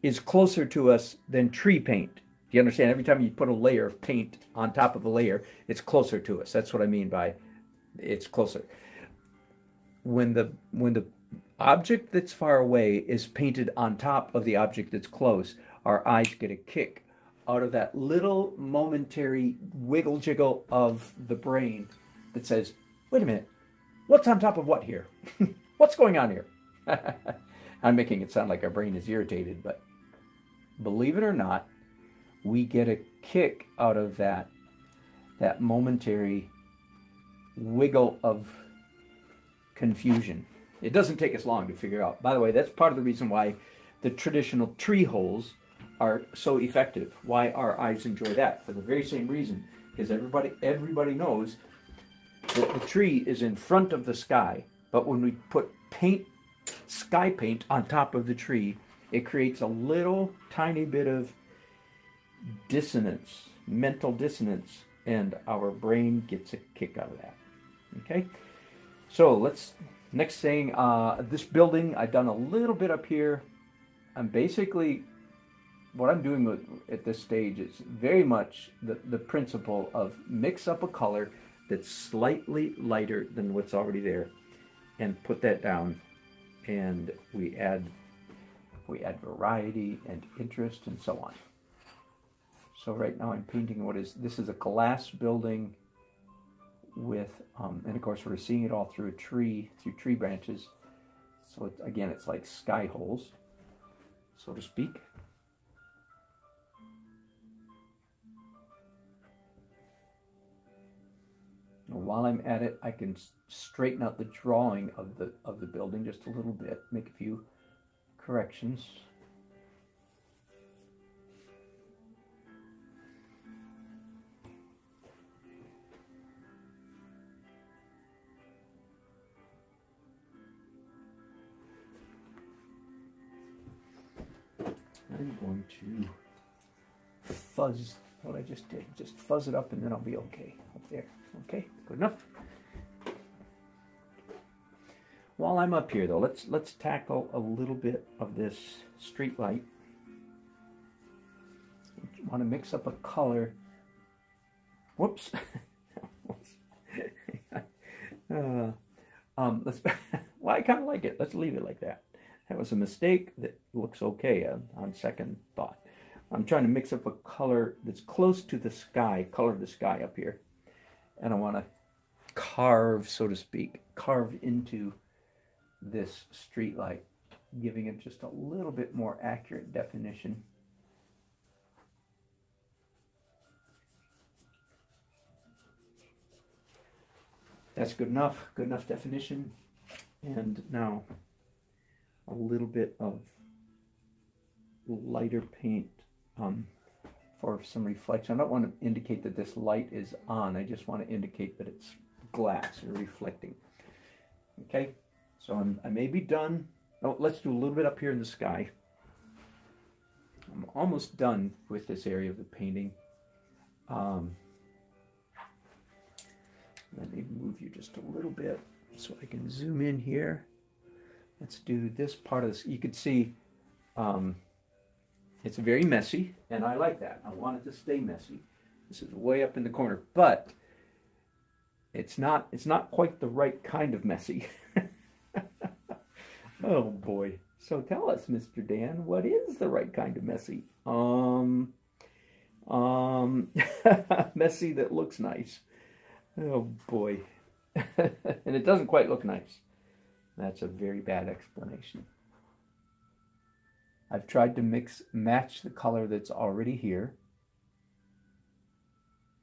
is closer to us than tree paint. Do you understand? Every time you put a layer of paint on top of a layer, it's closer to us. That's what I mean by it's closer. When the object that's far away is painted on top of the object that's close, our eyes get a kick out of that little momentary wiggle jiggle of the brain that says, wait a minute, what's on top of what here? What's going on here? I'm making it sound like our brain is irritated, but believe it or not, we get a kick out of that momentary wiggle of confusion. It doesn't take us long to figure out. By the way, that's part of the reason why the traditional tree holes are so effective. Why our eyes enjoy that, for the very same reason, because everybody knows that the tree is in front of the sky, but when we put sky paint on top of the tree, it creates a little tiny bit of dissonance, mental dissonance, and our brain gets a kick out of that. Okay, so next thing, this building, I've done a little bit up here. I'm basically, what I'm doing at this stage is very much the principle of mix up a color that's slightly lighter than what's already there and put that down, and we add variety and interest and so on. So right now I'm painting this is a glass building with, and of course we're seeing it all through tree branches. So it's like sky holes, so to speak. While I'm at it, I can straighten out the drawing of the building just a little bit, make a few corrections. I'm going to fuzz what I just did. Just fuzz it up and then I'll be okay up there. Okay, good enough. While I'm up here though, let's tackle a little bit of this street light. want to mix up a color. Whoops. Let's. Well, I kind of like it. Let's leave it like that. That was a mistake. That looks okay on second thought. I'm trying to mix up a color that's close to the sky, color of the sky up here. And I want to carve, so to speak, carve into this street light, giving it just a little bit more accurate definition. That's good enough definition. And now a little bit of lighter paint for some reflection. I don't want to indicate that this light is on. I just want to indicate that it's glass or reflecting. Okay, so I may be done. Oh, let's do a little bit up here in the sky. I'm almost done with this area of the painting. Let me move you just a little bit so I can zoom in here. Let's do this part of this. You can see it's very messy, and I like that. I want it to stay messy. This is way up in the corner, but it's not quite the right kind of messy. Oh boy. So tell us, Mr. Dan, what is the right kind of messy? Messy that looks nice. Oh boy. And it doesn't quite look nice. That's a very bad explanation. I've tried to match the color that's already here,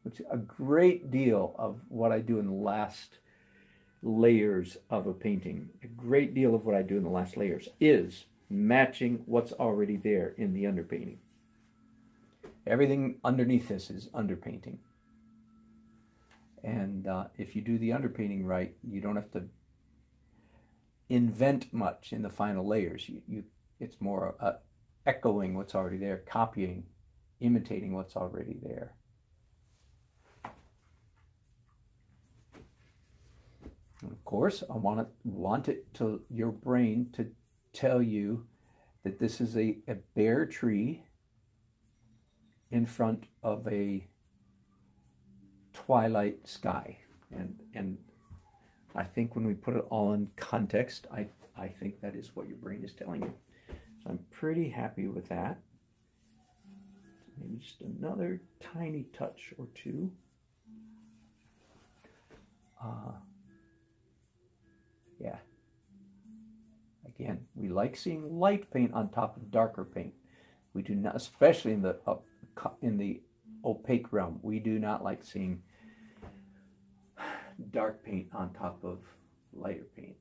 which is a great deal of what I do in the last layers of a painting. A great deal of what I do in the last layers is matching what's already there in the underpainting. Everything underneath this is underpainting. And if you do the underpainting right, you don't have to invent much in the final layers. It's more echoing what's already there, copying, imitating what's already there. And of course, I want it to your brain to tell you that this is a bare tree in front of a twilight sky, and I think when we put it all in context, I think that is what your brain is telling you. So I'm pretty happy with that. Maybe just another tiny touch or two. Yeah. Again, we like seeing light paint on top of darker paint. We do not, especially in the opaque realm, we do not like seeing dark paint on top of lighter paint.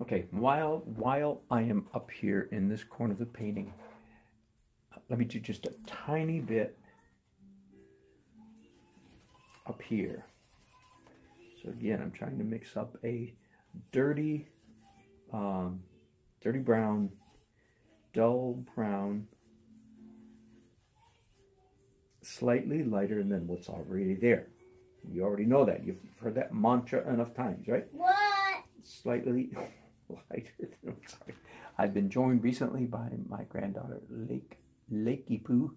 Okay, while I am up here in this corner of the painting, let me do just a tiny bit up here. So again, I'm trying to mix up a dirty brown, dull brown, slightly lighter than what's already there. You already know that. You've heard that mantra enough times, right? What? Slightly lighter. Sorry. I've been joined recently by my granddaughter, Lakey Poo.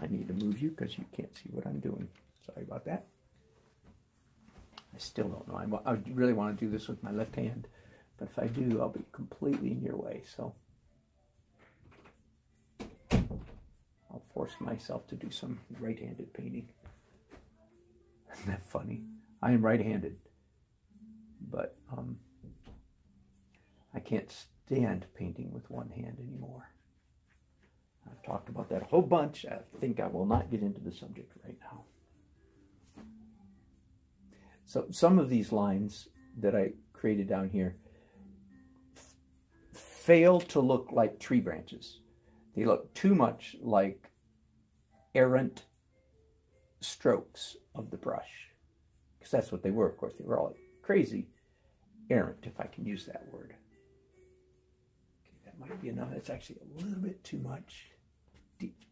I need to move you because you can't see what I'm doing. Sorry about that. I still don't know. I really want to do this with my left hand, but if I do, I'll be completely in your way. So I'll force myself to do some right-handed painting. Isn't that funny? I am right-handed, but I can't stand painting with one hand anymore. I've talked about that a whole bunch. I think I will not get into the subject right now. So some of these lines that I created down here fail to look like tree branches. They look too much like errant strokes of the brush, because that's what they were. Of course, they were all like crazy errant, if I can use that word. Okay, that might be enough. That's actually a little bit too much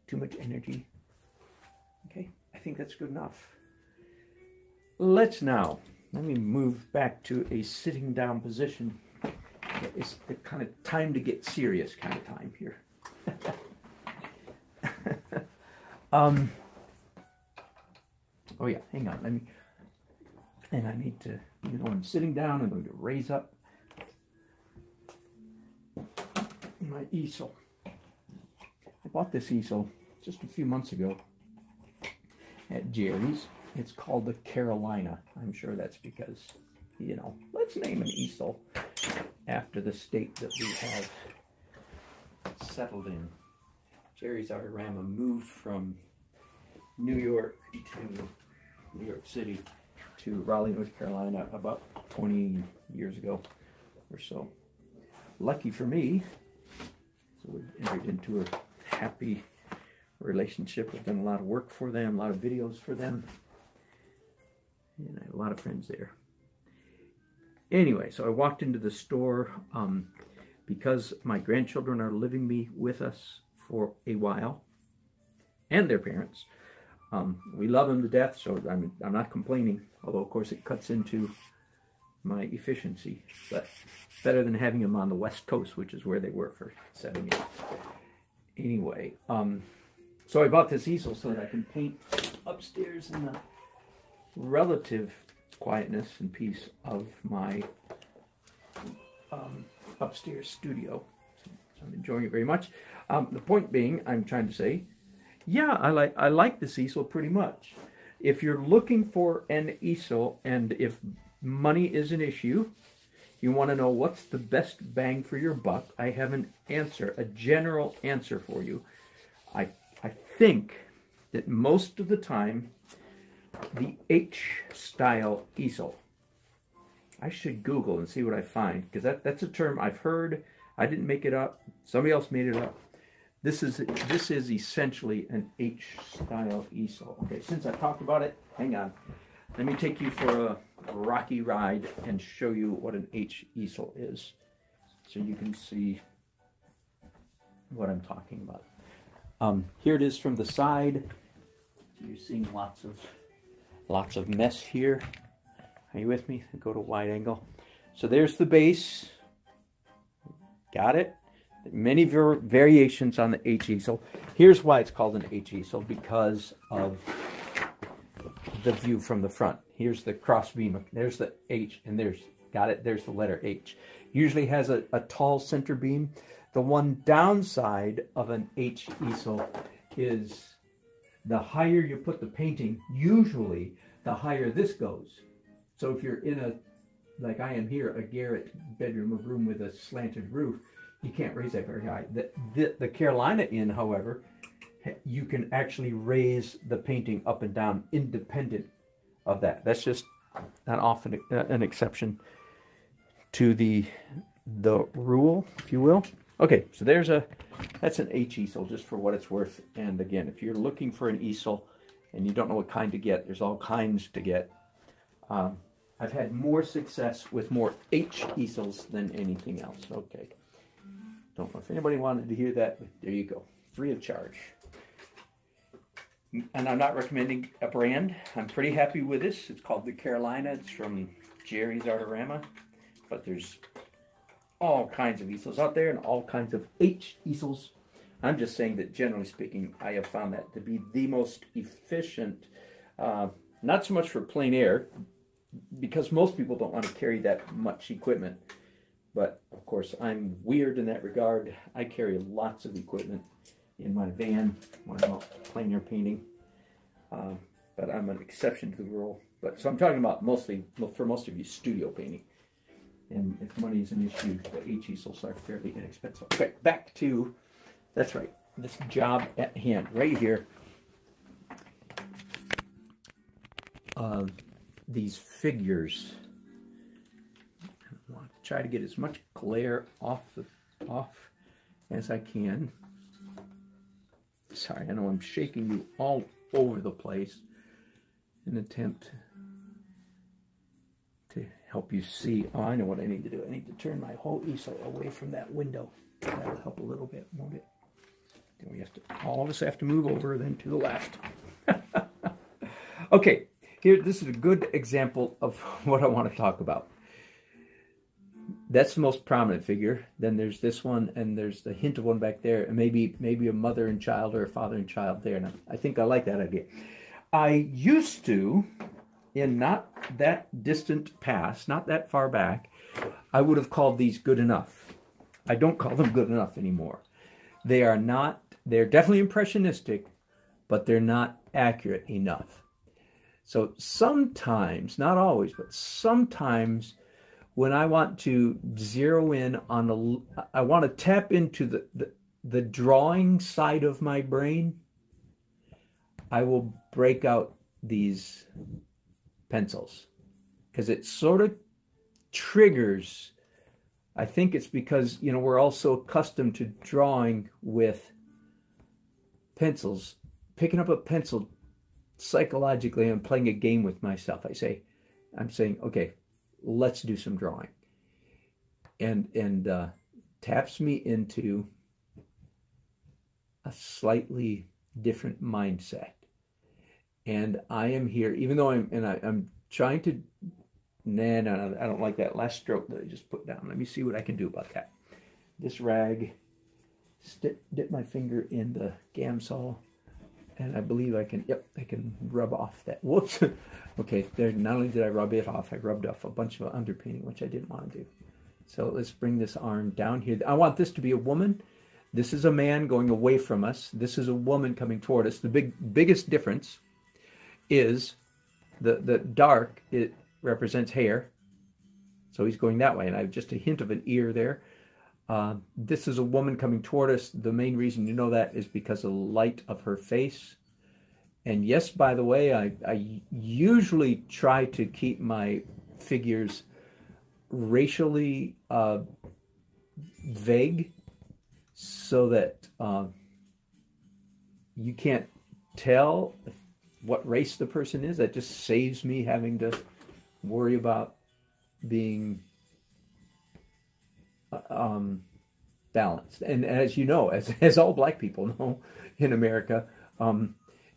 too much energy. Okay, I think that's good enough. Let me move back to a sitting down position. It's the kind of time to get serious kind of time here. Oh yeah, hang on, and I need to, I'm sitting down, I'm going to raise up my easel. I bought this easel just a few months ago at Jerry's. It's called the Carolina. I'm sure that's because, let's name an easel after the state that we have settled in. Jerry's Artarama moved from New York to New York City to Raleigh, North Carolina about 20 years ago or so. Lucky for me, so we entered into a happy relationship. We've done a lot of work for them, a lot of videos for them, and I had a lot of friends there. Anyway, so I walked into the store because my grandchildren are living with us for a while, and their parents. We love them to death, so I'm not complaining, although of course it cuts into my efficiency, but better than having them on the West Coast, which is where they were for 7 years. Anyway, so I bought this easel so that I can paint upstairs in the relative quietness and peace of my upstairs studio. So I'm enjoying it very much. The point being, I'm trying to say, yeah, I like this easel pretty much. If you're looking for an easel, and if money is an issue, you want to know what's the best bang for your buck, I have an answer, a general answer for you. I think that most of the time, the H-style easel, I should Google and see what I find, because that's a term I've heard. I didn't make it up. Somebody else made it up. This is essentially an H-style easel. Okay, since I talked about it, hang on. Let me take you for a rocky ride and show you what an H easel is, so you can see what I'm talking about. Here it is from the side. You're seeing lots of mess here. Are you with me? Go to wide angle. So there's the base. Got it? Many variations on the H easel. Here's why it's called an H easel, because of the view from the front. Here's the cross beam. There's the H, and there's the letter H. Usually has a tall center beam. The one downside of an H easel is the higher you put the painting, usually the higher this goes. So if you're in a, like I am here, a garret bedroom, a room with a slanted roof, you can't raise that very high. The Carolina Inn, however, you can actually raise the painting up and down independent of that. That's just not often an exception to the rule, if you will. Okay, so that's an H easel, just for what it's worth. And again, if you're looking for an easel and you don't know what kind to get, there's all kinds to get. I've had more success with more H easels than anything else. Okay. Don't know if anybody wanted to hear that, but there you go. Free of charge. And I'm not recommending a brand. I'm pretty happy with this. It's called the Carolina. It's from Jerry's Artarama. But there's all kinds of easels out there and all kinds of H easels. I'm just saying that generally speaking, I have found that to be the most efficient, not so much for plein air, because most people don't want to carry that much equipment. But of course, I'm weird in that regard. I carry lots of equipment in my van when I'm out plein air painting. But I'm an exception to the rule. So I'm talking about mostly, for most of you, studio painting. And if money is an issue, the H easels are fairly inexpensive. Okay, back to, that's right, this job at hand right here. These figures. I want to try to get as much glare off as I can. Sorry, I know I'm shaking you all over the place in an attempt to help you see. Oh, I know what I need to do. I need to turn my whole easel away from that window. That'll help a little bit, won't it? Then we have to All of us have to move over then to the left. Okay, here, this is a good example of what I want to talk about. That's the most prominent figure. Then there's this one, and there's the hint of one back there, and maybe a mother and child or a father and child there. And I think I like that idea. I used to, in not that distant past, not that far back, I would have called these good enough. I don't call them good enough anymore. They are not, they're definitely impressionistic, but they're not accurate enough. So sometimes, not always, but sometimes when I want to zero in on I want to tap into the drawing side of my brain, I will break out these pencils because it sort of triggers. I think it's because, you know, we're all so accustomed to drawing with pencils. Picking up a pencil, psychologically, I'm playing a game with myself. I'm saying, okay, let's do some drawing. And taps me into a slightly different mindset. And I am here, even though I'm trying to, no, I don't like that last stroke that I just put down. Let me see what I can do about that. This rag, dip my finger in the Gamsol, and I believe I can, yep, I can rub off that. Whoops. Okay, there, not only did I rub it off, I rubbed off a bunch of underpainting, which I didn't want to do. So let's bring this arm down here. I want this to be a woman. This is a man going away from us. This is a woman coming toward us. The biggest difference is the dark, it represents hair. So he's going that way, and I have just a hint of an ear there. This is a woman coming toward us. The main reason you know that is because of the light of her face. And yes, by the way, I usually try to keep my figures racially vague so that you can't tell what race the person is. That just saves me having to worry about being balanced. And as you know, as all black people know in America,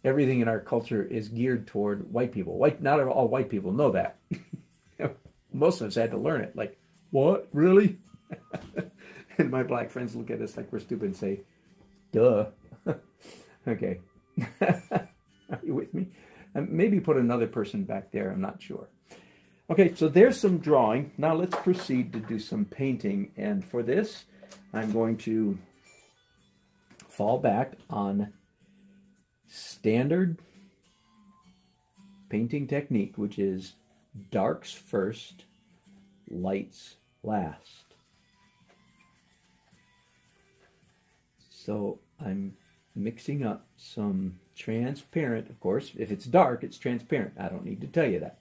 everything in our culture is geared toward white people. Not all white people know that. Most of us had to learn it. Like, what? Really? And my black friends look at us like we're stupid and say, duh. Okay. Are you with me? And maybe put another person back there. I'm not sure. Okay, so there's some drawing. Now let's proceed to do some painting. And for this, I'm going to fall back on standard painting technique, which is darks first, lights last. So I'm mixing up some transparent, of course. If it's dark, it's transparent. I don't need to tell you that.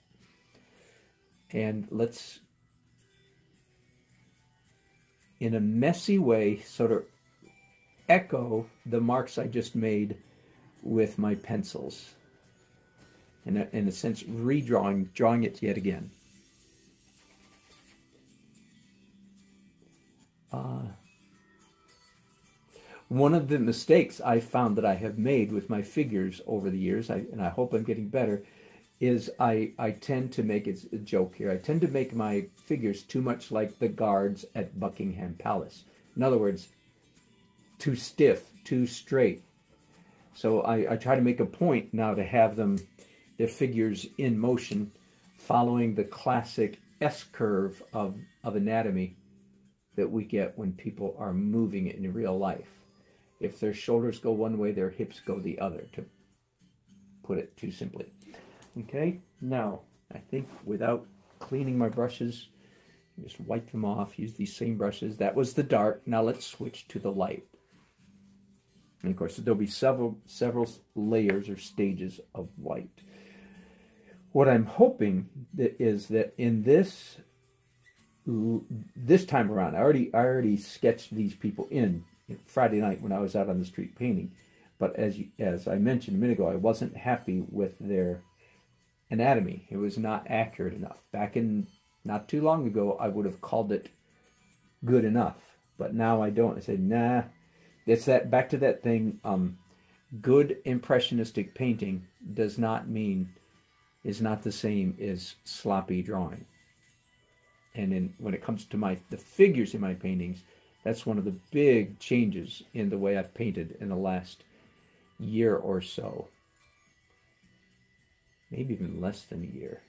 And let's, in a messy way, sort of echo the marks I just made with my pencils. In a sense, drawing it yet again. One of the mistakes I found that I have made with my figures over the years, and I hope I'm getting better, is I tend to make, it's a joke here, I tend to make my figures too much like the guards at Buckingham Palace. In other words, too stiff, too straight. So I try to make a point now to have their figures in motion, following the classic S-curve of anatomy that we get when people are moving in real life. If their shoulders go one way, their hips go the other, to put it too simply. Okay, now, I think without cleaning my brushes, just wipe them off, use these same brushes. That was the dark. Now let's switch to the light. And of course, there'll be several layers or stages of white. What I'm hoping is that in this time around, I already sketched these people in Friday night when I was out on the street painting. But as I mentioned a minute ago, I wasn't happy with their anatomy. It was not accurate enough. Back in not too long ago, I would have called it good enough. But now I don't. I say, nah, it's that back to that thing. good impressionistic painting does not mean, is not the same as sloppy drawing. And when it comes to the figures in my paintings, that's one of the big changes in the way I've painted in the last year or so. Maybe even less than a year.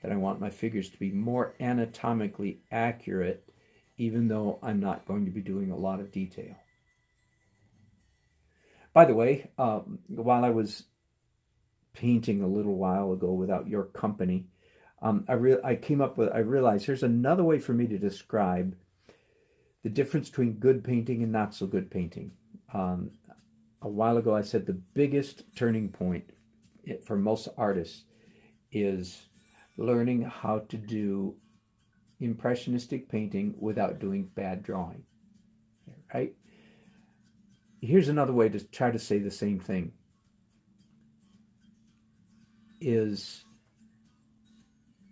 That I want my figures to be more anatomically accurate, even though I'm not going to be doing a lot of detail. By the way, while I was painting a little while ago without your company, I realized there's another way for me to describe the difference between good painting and not so good painting. A while ago I said the biggest turning point for most artists is learning how to do impressionistic painting without doing bad drawing, right? Here's another way to try to say the same thing. Is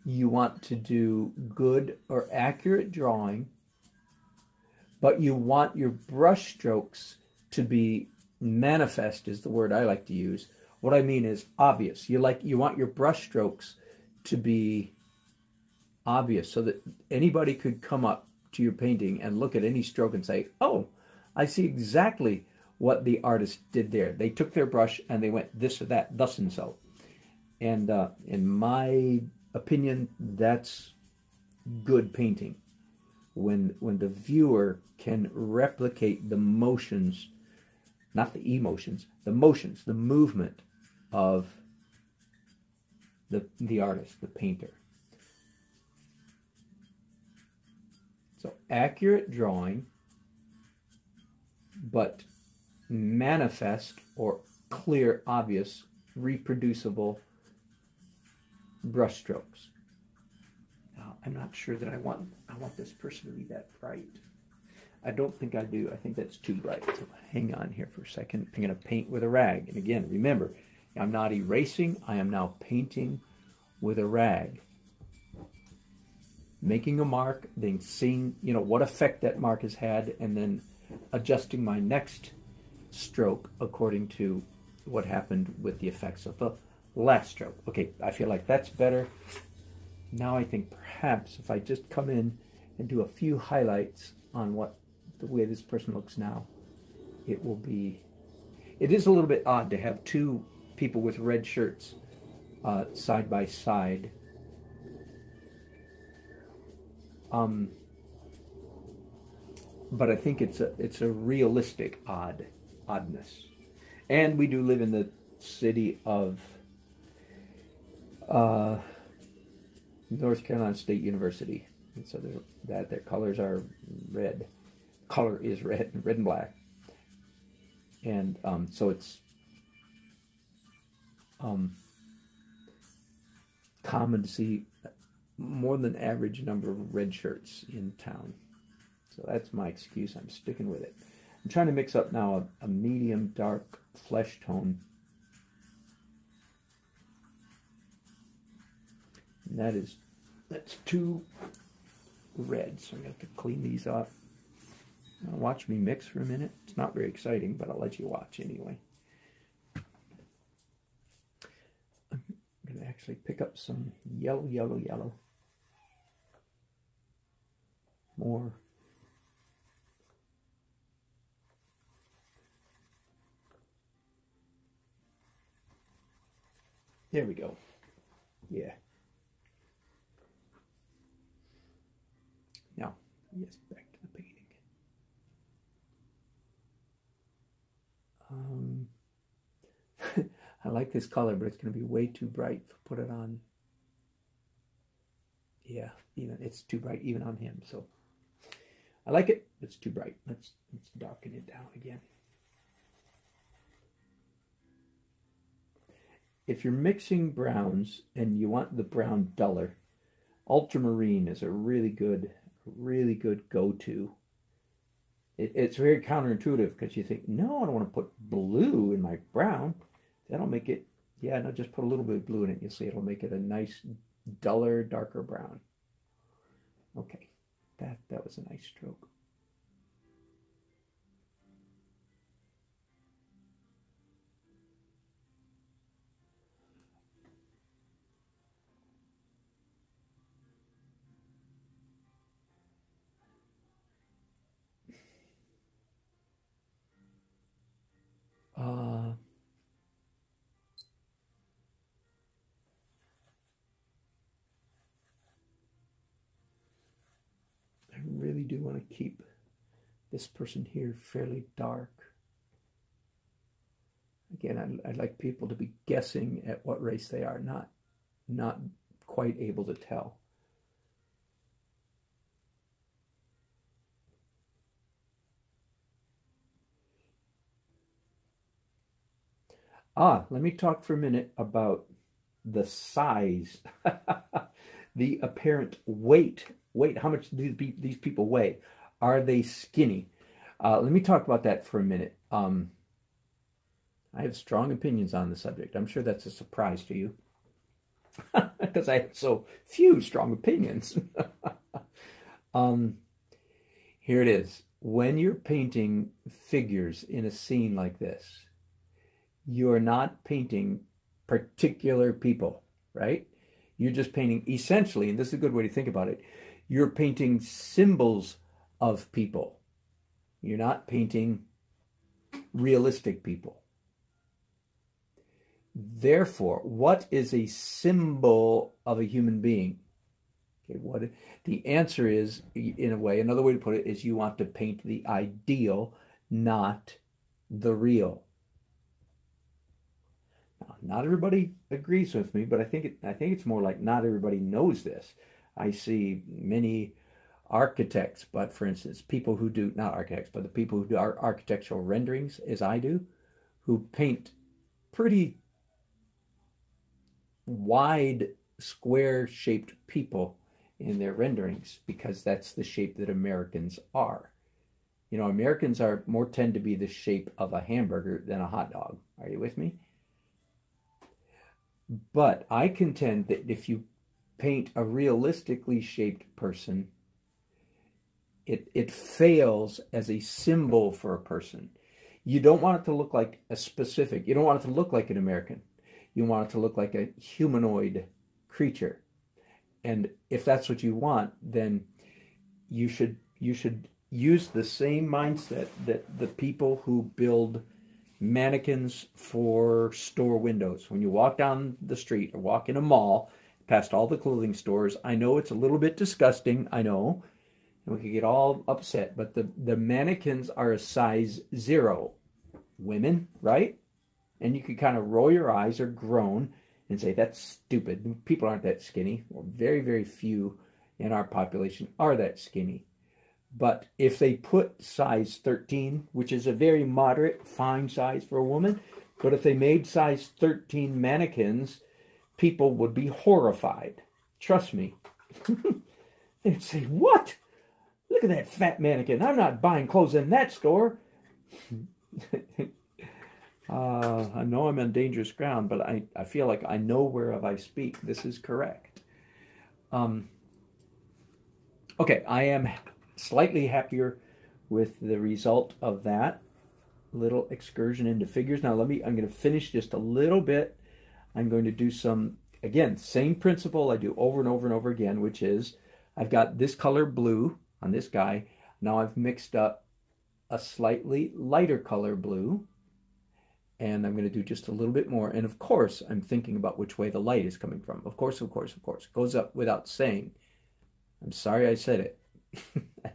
you want to do good or accurate drawing, but you want your brush strokes to be manifest, is the word I like to use. What I mean is obvious. You want your brush strokes to be obvious so that anybody could come up to your painting and look at any stroke and say, oh, I see exactly what the artist did there. They took their brush and they went this or that, thus and so. And in my opinion, that's good painting. When the viewer can replicate the motions, not the emotions, the motions, the movement of the artist, the painter. So accurate drawing, but manifest or clear, obvious, reproducible brush strokes. Now, I'm not sure that I want this person to be that bright. I don't think I do. I think that's too bright. So hang on here for a second. I'm going to paint with a rag. And again, remember, I'm not erasing. I am now painting with a rag. Making a mark, then seeing, what effect that mark has had, and then adjusting my next stroke according to what happened with the effects of the last stroke. Okay, I feel like that's better. Now I think perhaps if I just come in and do a few highlights on the way this person looks now, it is a little bit odd to have two people with red shirts side by side. But I think it's a realistic oddness. And we do live in the city of North Carolina State University, and so their colors are red. Color is red and black, and so it's common to see more than average number of red shirts in town. So that's my excuse. I'm sticking with it. I'm trying to mix up now a medium dark flesh tone. And that's too red, so I'm going to have to clean these up. Now watch me mix for a minute. It's not very exciting, but I'll let you watch anyway. I'm going to actually pick up some yellow. More. There we go. Yeah. Now, yes, back to the painting. I like this color, but it's going to be way too bright to put it on. Yeah, it's too bright even on him. So I like it, but it's too bright. Let's darken it down again. If you're mixing browns and you want the brown duller, ultramarine is a really good go-to. It's very counterintuitive because you think, no, I don't want to put blue in my brown. That'll make it, yeah, no, just put a little bit of blue in it. You'll see it'll make it a nice, duller, darker brown. Okay, that was a nice stroke. do want to keep this person here fairly dark. Again, I'd like people to be guessing at what race they are, not quite able to tell. Let me talk for a minute about the size, the apparent weight. How much do these people weigh? Are they skinny? Let me talk about that for a minute. I have strong opinions on the subject. I'm sure that's a surprise to you because I have so few strong opinions. Here it is. When you're painting figures in a scene like this, you're not painting particular people, right? You're just painting essentially, and this is a good way to think about it, you're painting symbols of people. You're not painting realistic people. Therefore, what is a symbol of a human being? Okay, what the answer is, in a way, another way to put it is you want to paint the ideal, not the real. Now, not everybody agrees with me, but I think it's more like not everybody knows this. I see many architects, but for instance, people who do, not architects, but the people who do architectural renderings, as I do, who paint pretty wide, square-shaped people in their renderings because that's the shape that Americans are. You know, Americans are more tend to be the shape of a hamburger than a hot dog. Are you with me? But I contend that if you paint a realistically shaped person, it fails as a symbol for a person. You don't want it to look like a specific, you don't want it to look like an American. You want it to look like a humanoid creature. And if that's what you want, then you should use the same mindset that the people who build mannequins for store windows. When you walk down the street or walk in a mall, past all the clothing stores, I know it's a little bit disgusting, I know, and we could get all upset, but the mannequins are a size 0. Women, right? And you could kind of roll your eyes or groan and say, that's stupid. People aren't that skinny. Well, very, very few in our population are that skinny. But if they put size 13, which is a very moderate, fine size for a woman, but if they made size 13 mannequins, people would be horrified. Trust me. They'd say, what? Look at that fat mannequin. I'm not buying clothes in that store. I know I'm on dangerous ground, but I feel like I know whereof I speak. This is correct. Okay, I am slightly happier with the result of that little excursion into figures. Now I'm going to finish just a little bit. I'm going to do some, again, same principle I do over and over and over again, which is I've got this color blue on this guy. Now I've mixed up a slightly lighter color blue, and I'm going to do just a little bit more. And of course, I'm thinking about which way the light is coming from. Of course, of course, of course. It goes up without saying. I'm sorry I said it.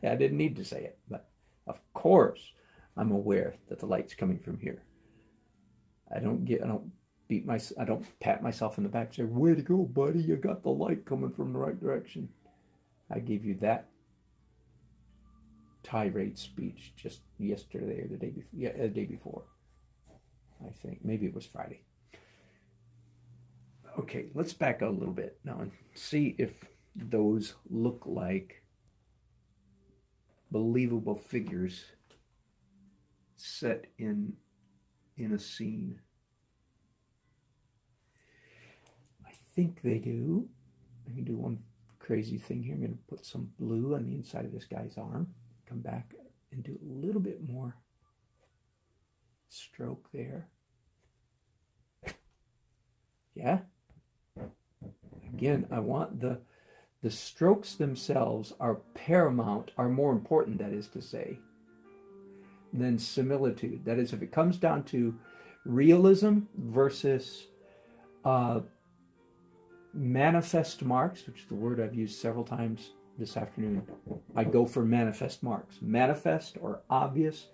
I didn't need to say it, but of course, I'm aware that the light's coming from here. I don't pat myself in the back and say, way to go, buddy, you got the light coming from the right direction. I gave you that tirade speech just yesterday or the day before. Yeah, the day before. I think maybe it was Friday. Okay, let's back out a little bit now and see if those look like believable figures set in a scene. I think they do. I can do one crazy thing here. I'm going to put some blue on the inside of this guy's arm. Come back and do a little bit more stroke there. Yeah. Again, I want the strokes themselves are paramount, are more important, that is to say, than similitude. That is, if it comes down to realism versus manifest marks, which is the word I've used several times this afternoon. I go for manifest marks. Manifest or obvious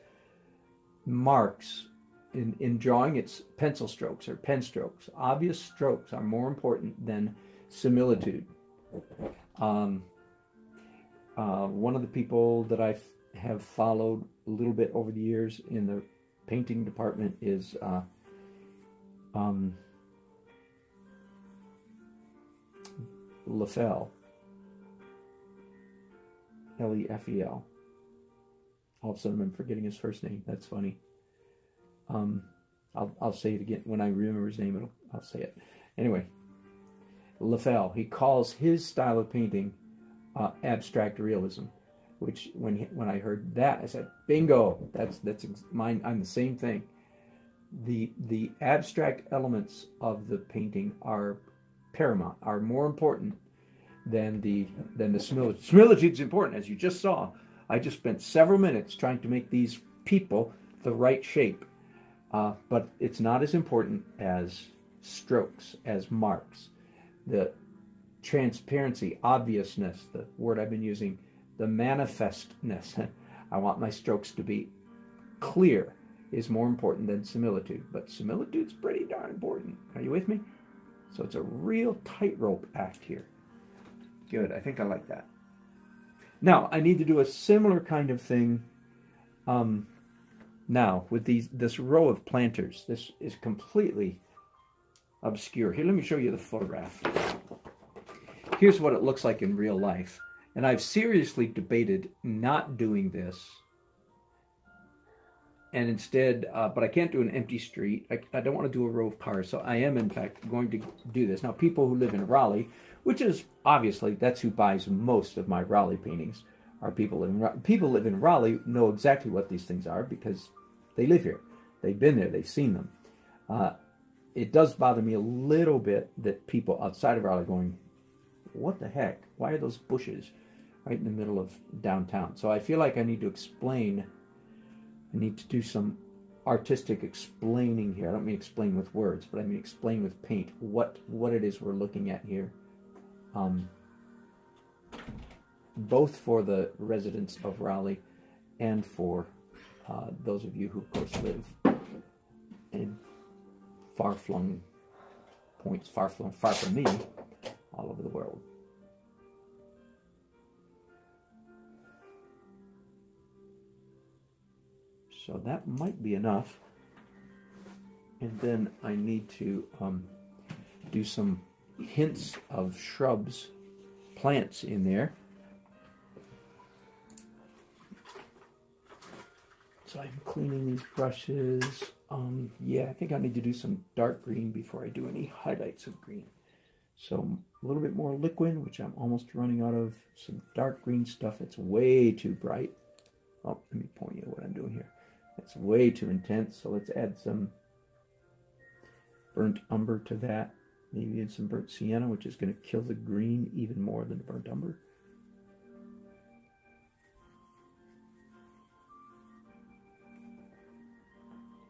marks. In drawing, it's pencil strokes or pen strokes. Obvious strokes are more important than similitude. One of the people that I have followed a little bit over the years in the painting department is Lefel. Lefel. All of a sudden I'm forgetting his first name. That's funny. I'll say it again. When I remember his name, I'll say it. Anyway, Lefel, he calls his style of painting abstract realism, which when I heard that, I said, bingo, that's mine. I'm the same thing. The abstract elements of the painting are paramount, are more important than the similitude. Similitude is important, as you just saw. I just spent several minutes trying to make these people the right shape, but it's not as important as strokes, as marks. The transparency, obviousness, the word I've been using, the manifestness. I want my strokes to be clear is more important than similitude, but similitude's pretty darn important. Are you with me? So it's a real tightrope act here. Good, I think I like that. Now, I need to do a similar kind of thing now with this row of planters. This is completely obscure. Here, let me show you the photograph. Here's what it looks like in real life. And I've seriously debated not doing this. And instead, but I can't do an empty street. I don't want to do a row of cars. So I am, in fact, going to do this. Now, people who live in Raleigh, which is obviously, that's who buys most of my Raleigh paintings, are people live in Raleigh, know exactly what these things are because they live here. They've been there. They've seen them. It does bother me a little bit that people outside of Raleigh are going, what the heck? Why are those bushes right in the middle of downtown? So I feel like I need to explain. I need to do some artistic explaining here. I don't mean explain with words, but I mean explain with paint what it is we're looking at here. Both for the residents of Raleigh and for those of you who, of course, live in far-flung points, far from me, all over the world. So that might be enough. And then I need to do some hints of shrubs, plants in there. So I'm cleaning these brushes. Yeah, I think I need to do some dark green before I do any highlights of green. So a little bit more liquid, which I'm almost running out of. Some dark green stuff that's way too bright. Oh, let me point you what I'm doing here. It's way too intense, so let's add some burnt umber to that. Maybe even some burnt sienna, which is going to kill the green even more than the burnt umber.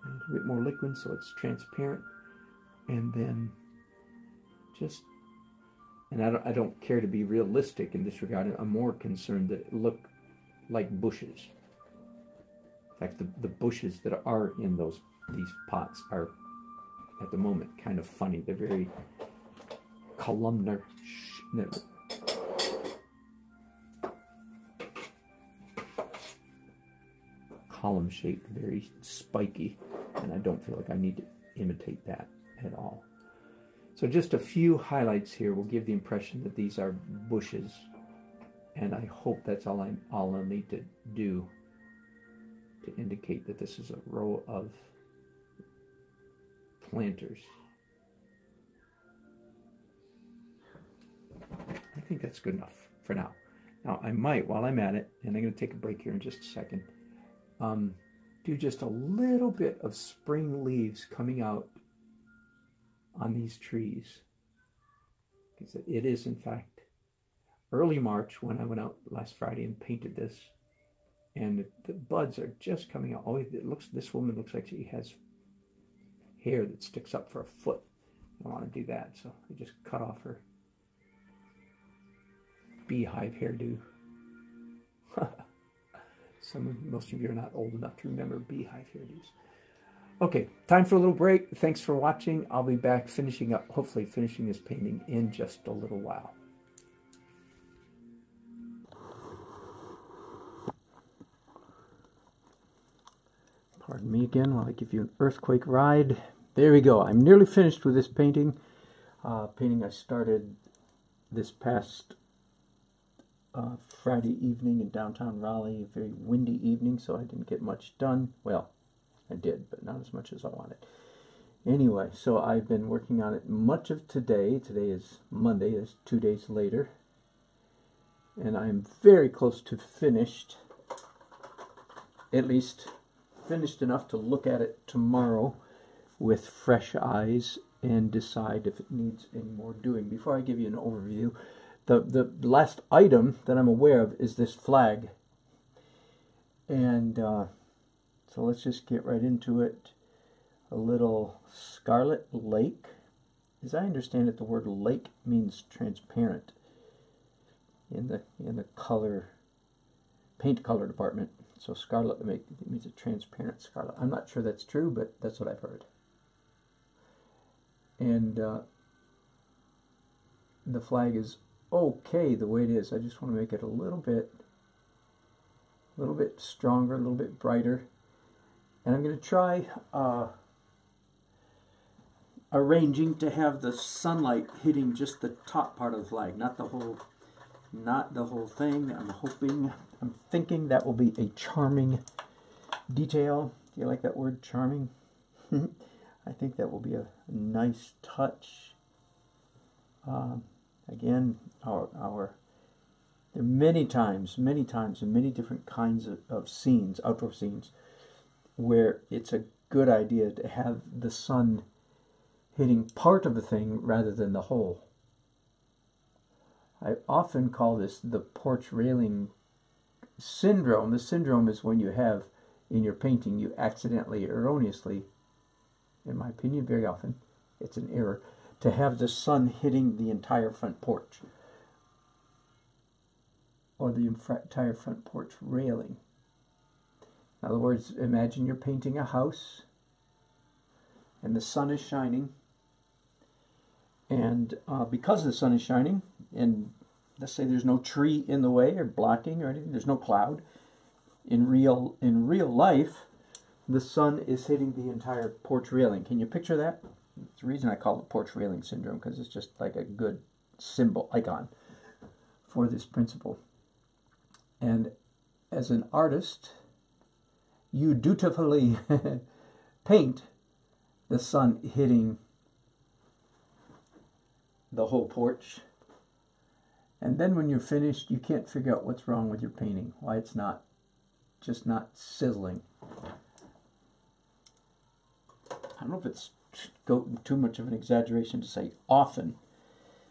And a little bit more liquid so it's transparent. And then just, and I don't care to be realistic in this regard. I'm more concerned that it look like bushes. In fact, the bushes that are in these pots are, at the moment, kind of funny. They're very columnar, column-shaped, very spiky, and I don't feel like I need to imitate that at all. So just a few highlights here will give the impression that these are bushes, and I hope that's all I'll need to do to indicate that this is a row of planters. I think that's good enough for now. Now I might, while I'm at it, and I'm going to take a break here in just a second, do just a little bit of spring leaves coming out on these trees. Because it is, in fact, early March when I went out last Friday and painted this. And the buds are just coming out. Oh, this woman looks like she has hair that sticks up for a foot. I don't want to do that, so I just cut off her beehive hairdo. Most of you are not old enough to remember beehive hairdos. Okay, time for a little break. Thanks for watching. I'll be back finishing up, hopefully finishing this painting in just a little while. Pardon me again while I give you an earthquake ride. There we go. I'm nearly finished with this painting. Painting I started this past Friday evening in downtown Raleigh. A very windy evening, so I didn't get much done. Well, I did, but not as much as I wanted. Anyway, so I've been working on it much of today. Today is Monday. It's 2 days later. And I'm very close to finished. At least finished enough to look at it tomorrow with fresh eyes and decide if it needs any more doing. Before I give you an overview, the last item that I'm aware of is this flag. And so let's just get right into it. A little scarlet lake. As I understand it, the word lake means transparent in the color, paint color department. So scarlet means a transparent scarlet. I'm not sure that's true, but that's what I've heard. And the flag is okay the way it is. I just want to make it a little bit stronger, a little bit brighter. And I'm going to try arranging to have the sunlight hitting just the top part of the flag, not the whole thing. I'm thinking that will be a charming detail. Do you like that word, charming? I think that will be a nice touch. Again, there are many times in many different kinds of scenes, outdoor scenes, where it's a good idea to have the sun hitting part of a thing rather than the whole. I often call this the porch railing syndrome. The syndrome is when you have, in your painting, you accidentally, erroneously, in my opinion, very often, it's an error, to have the sun hitting the entire front porch or the entire front porch railing. In other words, imagine you're painting a house and the sun is shining, and because the sun is shining, and let's say there's no tree in the way or blocking or anything, there's no cloud, in real life, the sun is hitting the entire porch railing. Can you picture that? It's the reason I call it porch railing syndrome, because it's just like a good symbol, icon for this principle. And as an artist, you dutifully paint the sun hitting the whole porch. And then when you're finished, you can't figure out what's wrong with your painting, why it's just not sizzling. I don't know if it's too much of an exaggeration to say often,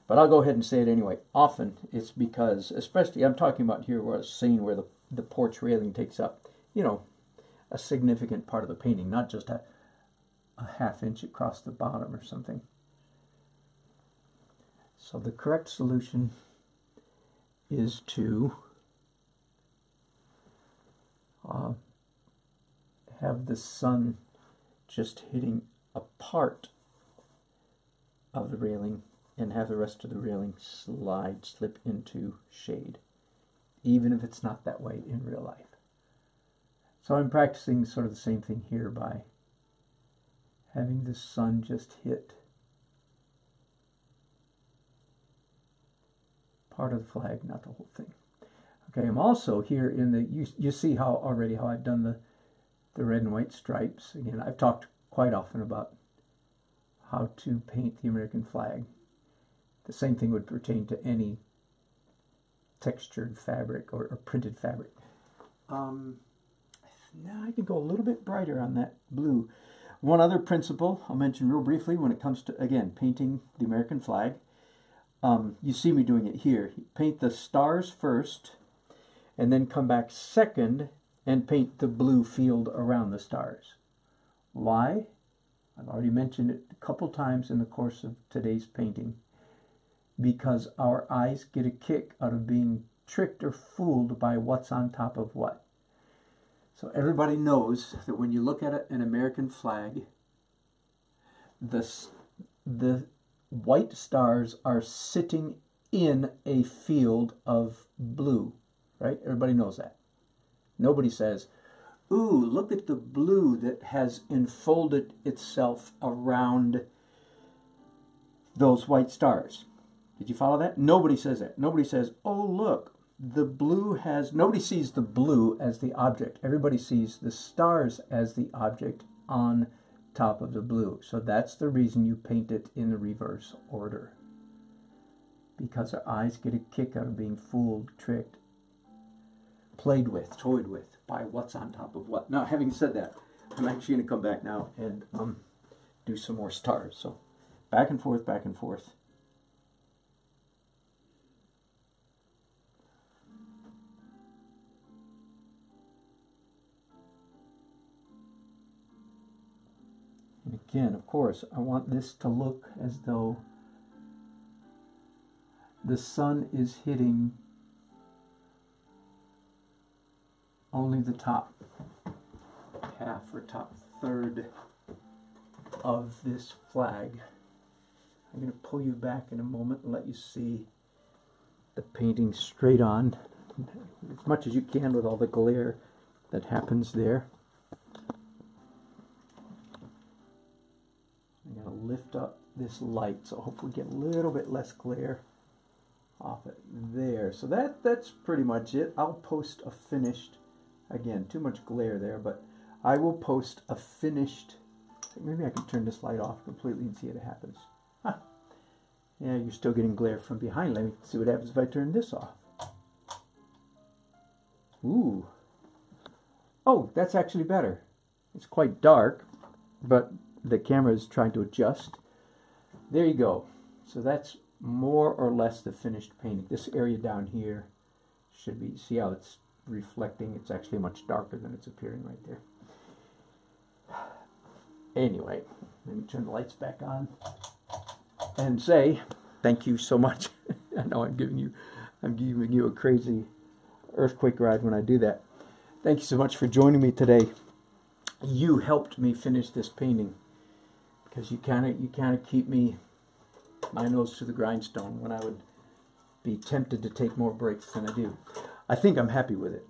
but I'll go ahead and say it anyway. Often it's because, especially I'm talking about here where a scene where the porch railing takes up, a significant part of the painting, not just a half inch across the bottom or something. So the correct solution is to have the sun just hitting a part of the railing and have the rest of the railing slip into shade, even if it's not that way in real life. So I'm practicing sort of the same thing here by having the sun just hit part of the flag, not the whole thing. Okay, I'm also here in the, you see how I've done the red and white stripes. Again, I've talked quite often about how to paint the American flag. The same thing would pertain to any textured fabric or printed fabric. Now I can go a little bit brighter on that blue. One other principle I'll mention real briefly when it comes to, again, painting the American flag. You see me doing it here. Paint the stars first, and then come back second and paint the blue field around the stars. Why? I've already mentioned it a couple times in the course of today's painting. because our eyes get a kick out of being tricked or fooled by what's on top of what. So everybody knows that when you look at an American flag, the white stars are sitting in a field of blue, right? Everybody knows that. Nobody says, ooh, look at the blue that has enfolded itself around those white stars. Did you follow that? Nobody says that. Nobody says, oh, look, the blue has... Nobody sees the blue as the object. Everybody sees the stars as the object on top of the blue. So that's the reason you paint it in the reverse order. Because our eyes get a kick out of being fooled, tricked, played with, toyed with by what's on top of what. Now, having said that, I'm actually going to come back now and do some more stars. So back and forth, back and forth. And again, of course, I want this to look as though the sun is hitting only the top half or top third of this flag. I'm going to pull you back in a moment and let you see the painting straight on as much as you can with all the glare that happens there. I'm going to lift up this light so hopefully get a little bit less glare off it there. So that's pretty much it. I'll post a finished, again, too much glare there, but I will post a finished, maybe I can turn this light off completely and see what happens. Huh. Yeah, you're still getting glare from behind. Let me see what happens if I turn this off. Ooh. Oh, that's actually better. It's quite dark, but the camera is trying to adjust. There you go. So that's more or less the finished painting. This area down here should be, see how it's reflecting? It's actually much darker than it's appearing right there. Anyway, let me turn the lights back on and say thank you so much. I know I'm giving you a crazy earthquake ride when I do that. Thank you so much for joining me today. You helped me finish this painting because you kind of keep me my nose to the grindstone when I would be tempted to take more breaks than I do. I think I'm happy with it.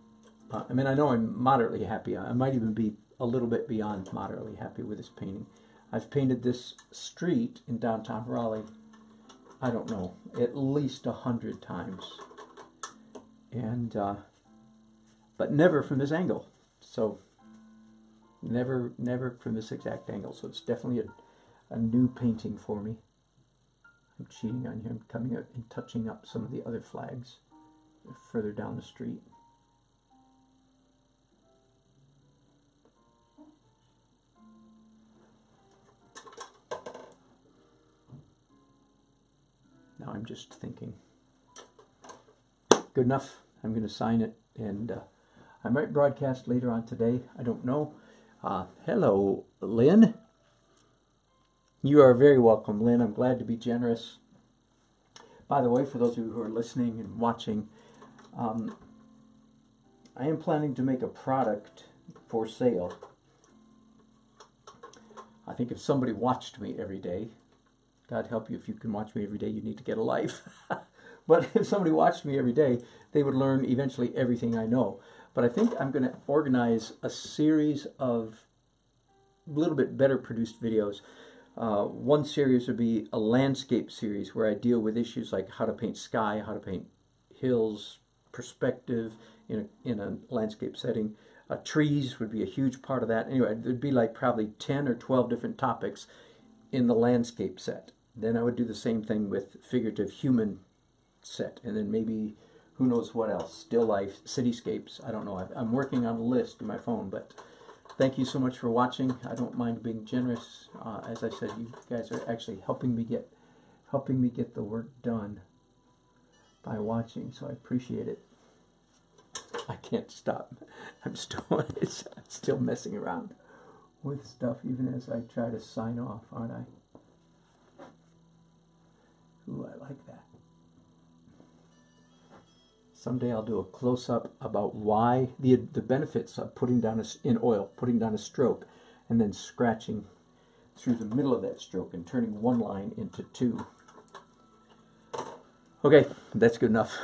I mean, I know I'm moderately happy. I might even be a little bit beyond moderately happy with this painting. I've painted this street in downtown Raleigh, I don't know, at least 100 times. And, but never from this angle. So, never from this exact angle. So it's definitely a new painting for me. I'm cheating on here. I'm coming out and touching up some of the other flags further down the street. Now I'm just thinking. Good enough. I'm going to sign it, and I might broadcast later on today. I don't know. Hello, Lynn. You are very welcome, Lynn. I'm glad to be generous. By the way, for those of you who are listening and watching, I am planning to make a product for sale. I think if somebody watched me every day, God help you if you can watch me every day, you need to get a life. But if somebody watched me every day, they would learn eventually everything I know. But I think I'm going to organize a series of a little bit better produced videos. One series would be a landscape series where I deal with issues like how to paint sky, how to paint hills, perspective in a landscape setting. Trees would be a huge part of that. Anyway, there'd be like probably 10 or 12 different topics in the landscape set. Then I would do the same thing with figurative human set, and then maybe who knows what else, still life, cityscapes. I don't know. I'm working on a list in my phone, but thank you so much for watching. I don't mind being generous. As I said, you guys are actually helping me get the work done by watching, so I appreciate it. I can't stop. I'm still messing around with stuff even as I try to sign off, aren't I? Ooh, I like that. Someday I'll do a close-up about why the benefits of putting down putting down a stroke, and then scratching through the middle of that stroke and turning one line into two. Okay, that's good enough.